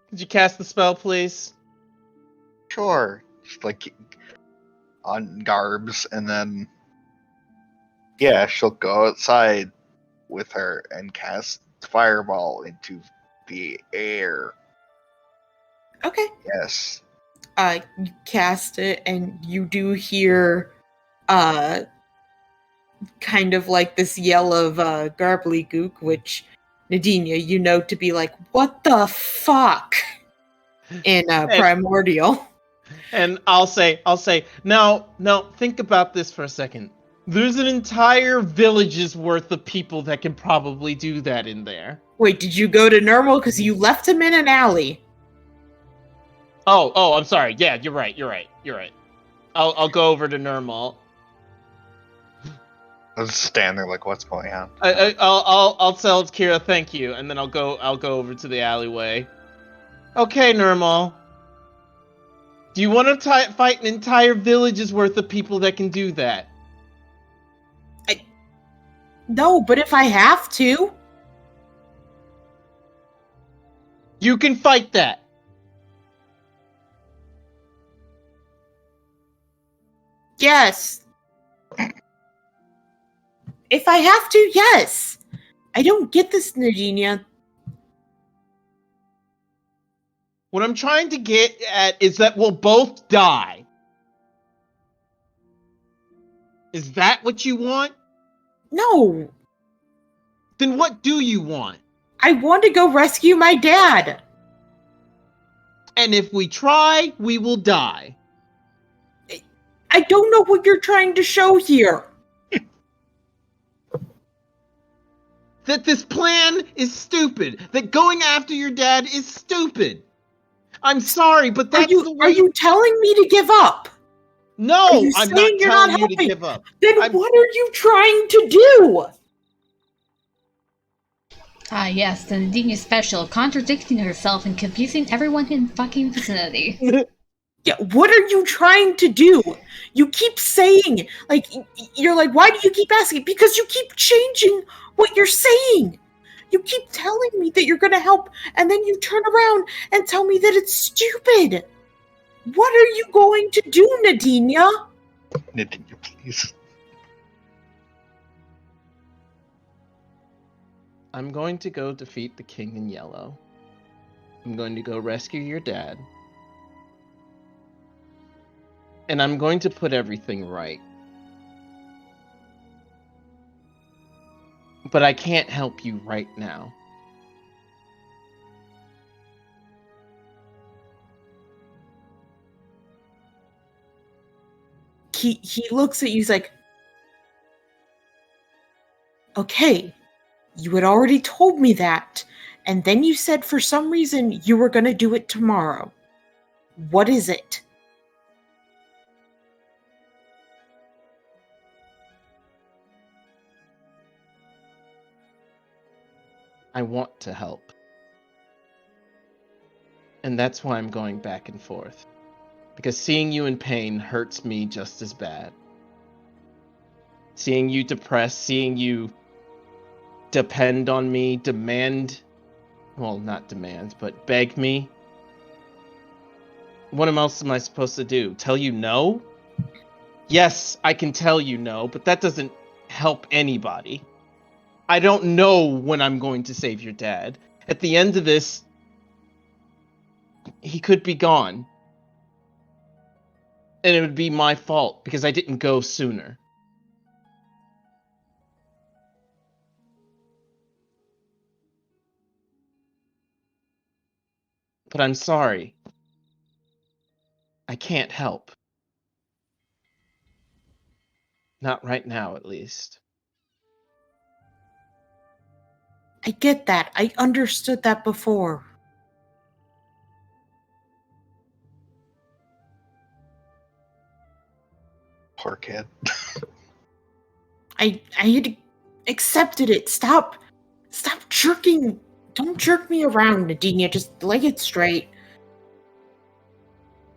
could you cast the spell, please? Sure. Just like on garbs, and then yeah, she'll go outside with her and cast Fireball into the air. Okay. Yes. You cast it, and you do hear, kind of like this yell of Garblygook, which Nadinia, you know to be like, what the fuck? In Primordial. And I'll say, now, think about this for a second. There's an entire village's worth of people that can probably do that in there. Wait, did you go to Normal? Because you left him in an alley. Oh, I'm sorry. Yeah, you're right. I'll go over to Nirmal. I was standing there like, what's going on? I'll tell Kira thank you, and then I'll go over to the alleyway. Okay, Nirmal. Do you want to fight an entire village's worth of people that can do that? No, but if I have to. You can fight that. Yes. If I have to, yes. I don't get this, Nadinia. What I'm trying to get at is that we'll both die. Is that what you want? No. Then what do you want? I want to go rescue my dad. And if we try, we will die. I don't know what you're trying to show here. That this plan is stupid. That going after your dad is stupid. I'm sorry, but that's the way. Are you telling me to give up? No, I'm not saying you're telling not you to helping? give up. Then what are you trying to do? Ah, yes, the Nadine special, contradicting herself and confusing everyone in fucking vicinity. Yeah, what are you trying to do? You keep saying, like, you're like, why do you keep asking? Because you keep changing what you're saying. You keep telling me that you're gonna help, and then you turn around and tell me that it's stupid. What are you going to do, Nadinia? Nadinia, please. I'm going to go defeat the King in Yellow. I'm going to go rescue your dad. And I'm going to put everything right. But I can't help you right now. He looks at you, he's like, okay, you had already told me that, and then you said for some reason you were gonna do it tomorrow. What is it? I want to help. And that's why I'm going back and forth. Because seeing you in pain hurts me just as bad. Seeing you depressed, seeing you depend on me, not demand, but beg me. What else am I supposed to do? Tell you no? Yes, I can tell you no, but that doesn't help anybody. I don't know when I'm going to save your dad. At the end of this, he could be gone. And it would be my fault because I didn't go sooner. But I'm sorry. I can't help. Not right now, at least. I get that. I understood that before. Poor kid. I had accepted it. Stop jerking. Don't jerk me around, Nadinia. Just lay it straight.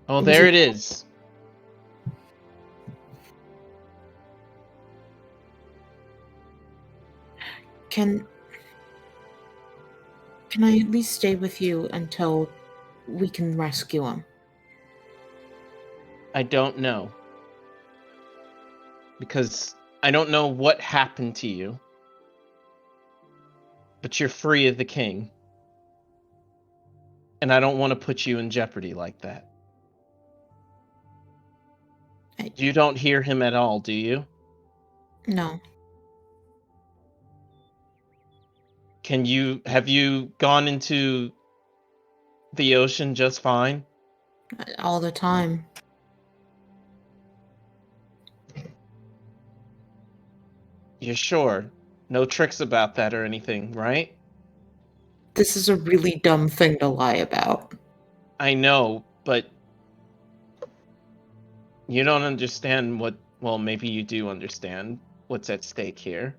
Oh, there it is. Can I at least stay with you until we can rescue him? I don't know. Because I don't know what happened to you. But you're free of the king. And I don't want to put you in jeopardy like that. You don't hear him at all, do you? No. Have you gone into the ocean just fine? All the time. You're sure? No tricks about that or anything, right? This is a really dumb thing to lie about. I know, but you don't understand well, maybe you do understand what's at stake here.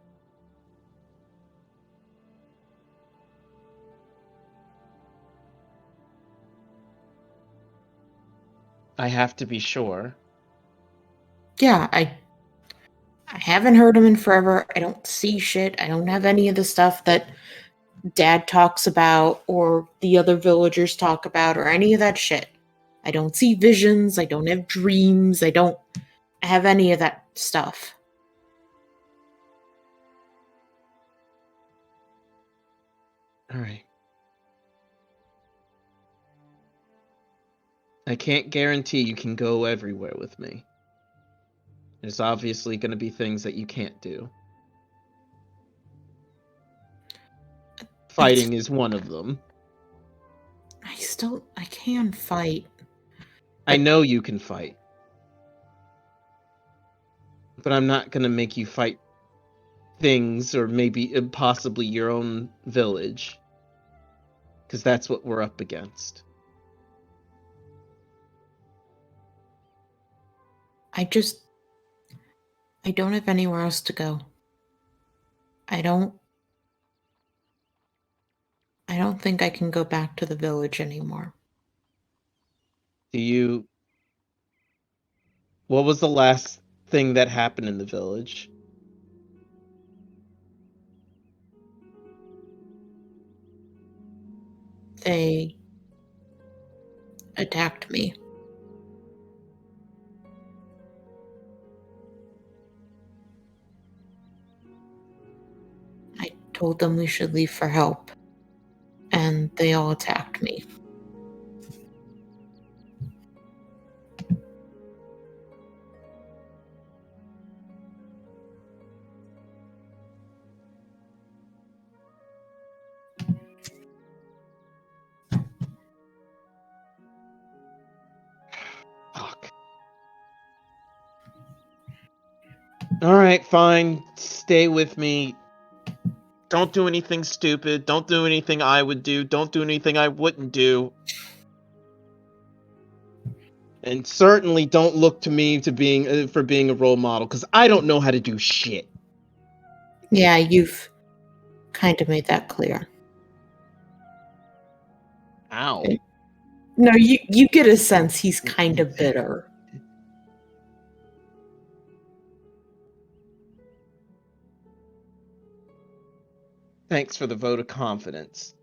I have to be sure. Yeah, I haven't heard him in forever. I don't see shit. I don't have any of the stuff that Dad talks about or the other villagers talk about or any of that shit. I don't see visions. I don't have dreams. I don't have any of that stuff. All right. I can't guarantee you can go everywhere with me. There's obviously going to be things that you can't do. Fighting is one of them. I can fight. I know you can fight. But I'm not going to make you fight things or maybe possibly your own village. Because that's what we're up against. I don't have anywhere else to go. I don't think I can go back to the village anymore. What was the last thing that happened in the village? They attacked me. I told them we should leave for help, and they all attacked me. Fuck. Alright, fine. Stay with me. Don't do anything stupid. Don't do anything I would do. Don't do anything I wouldn't do. And certainly don't look to me for being a role model, because I don't know how to do shit. Yeah, you've kind of made that clear. Ow. No, you get a sense he's kind of bitter. Thanks for the vote of confidence.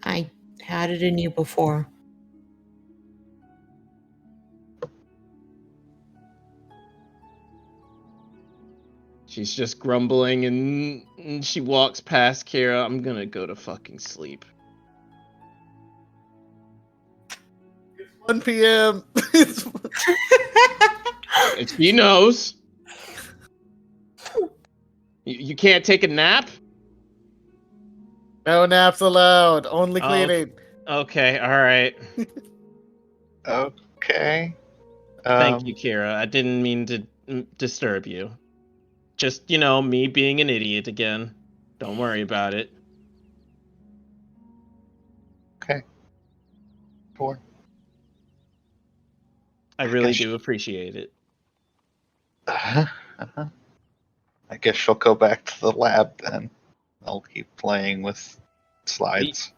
I had it in you before. She's just grumbling and she walks past Kira. I'm gonna go to fucking sleep. 1 p.m. She knows. You can't take a nap? No naps allowed. Only Oh. cleaning. Okay, alright. Okay. Thank you, Kira. I didn't mean to disturb you. Just, me being an idiot again. Don't worry about it. Okay. Sure. I really Gosh. do appreciate it. I guess she'll go back to the lab then. I'll keep playing with slides.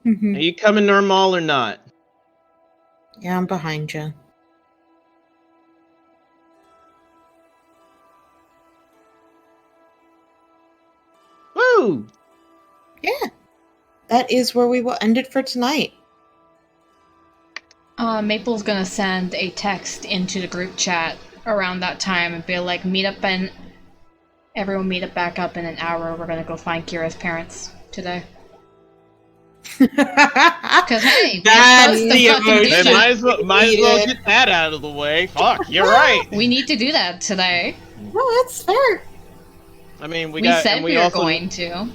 Are you coming normal or not? Yeah, I'm behind you. Woo! Yeah. That is where we will end it for tonight. Maple's gonna send a text into the group chat around that time and be like, everyone meet up back up in an hour. We're gonna go find Kira's parents today. Cause hey, That's we're supposed to the fucking do emotion. Hey, that. might as well get that out of the way. Fuck, you're right. We need to do that today. No, that's fair. I mean, We got, said and we were also, going to.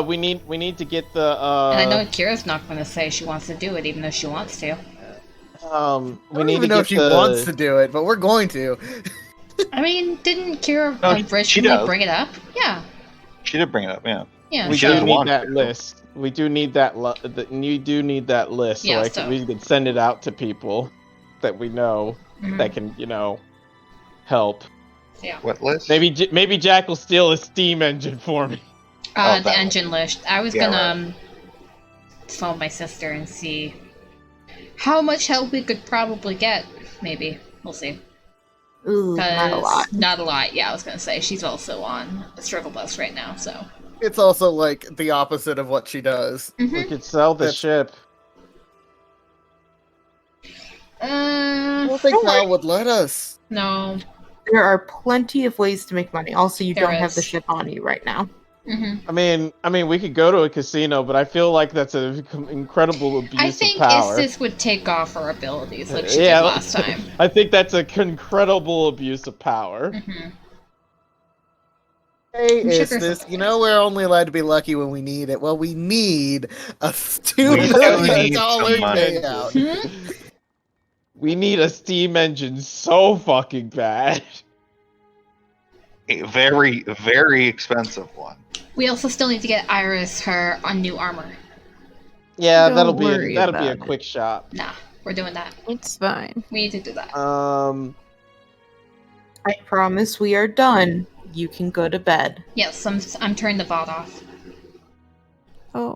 we need to get the And I know Kira's not gonna say she wants to do it, even though she wants to. I we don't need even to know get if she the wants to do it, but we're going to. I mean, didn't Kira No, she originally does. bring it up? Yeah. She did bring it up, yeah. Yeah. We She do doesn't need want that to. list. We do need that. You do need that list, Yeah, so we can send it out to people that we know Mhm. that can, help. Yeah. What list? Maybe Jack will steal a steam engine for me. Oh, The that engine list. I was Yeah, gonna phone my sister and see how much help we could probably get. Maybe. We'll see. Ooh, not a 'Cause- lot. Not a lot, yeah, I was gonna say. She's also on a struggle bus right now, so. It's also like the opposite of what she does. We could sell the That's- ship. I don't think Val would let us. No. There are plenty of ways to make money. Also, you There don't have the is. ship on you right now. Mm-hmm. I mean, we could go to a casino, but I feel like that's an incredible abuse I think of power. Istis would take off her abilities like she Yeah, did last time. I think that's an incredible abuse of power. Mm-hmm. Hey, I'm sure is there's this? something You know, we're only allowed to be lucky when we need it. Well, we need a $2 We do million need some money. payout. Hmm? We need a steam engine so fucking bad. A very, very expensive one. We also still need to get Iris her on new armor. Yeah, Don't that'll be worry a about it. quick shot. Nah, we're doing that. It's fine. We need to do that. Um, I promise we are done. You can go to bed. Yes, I'm turning the VOD off. Oh.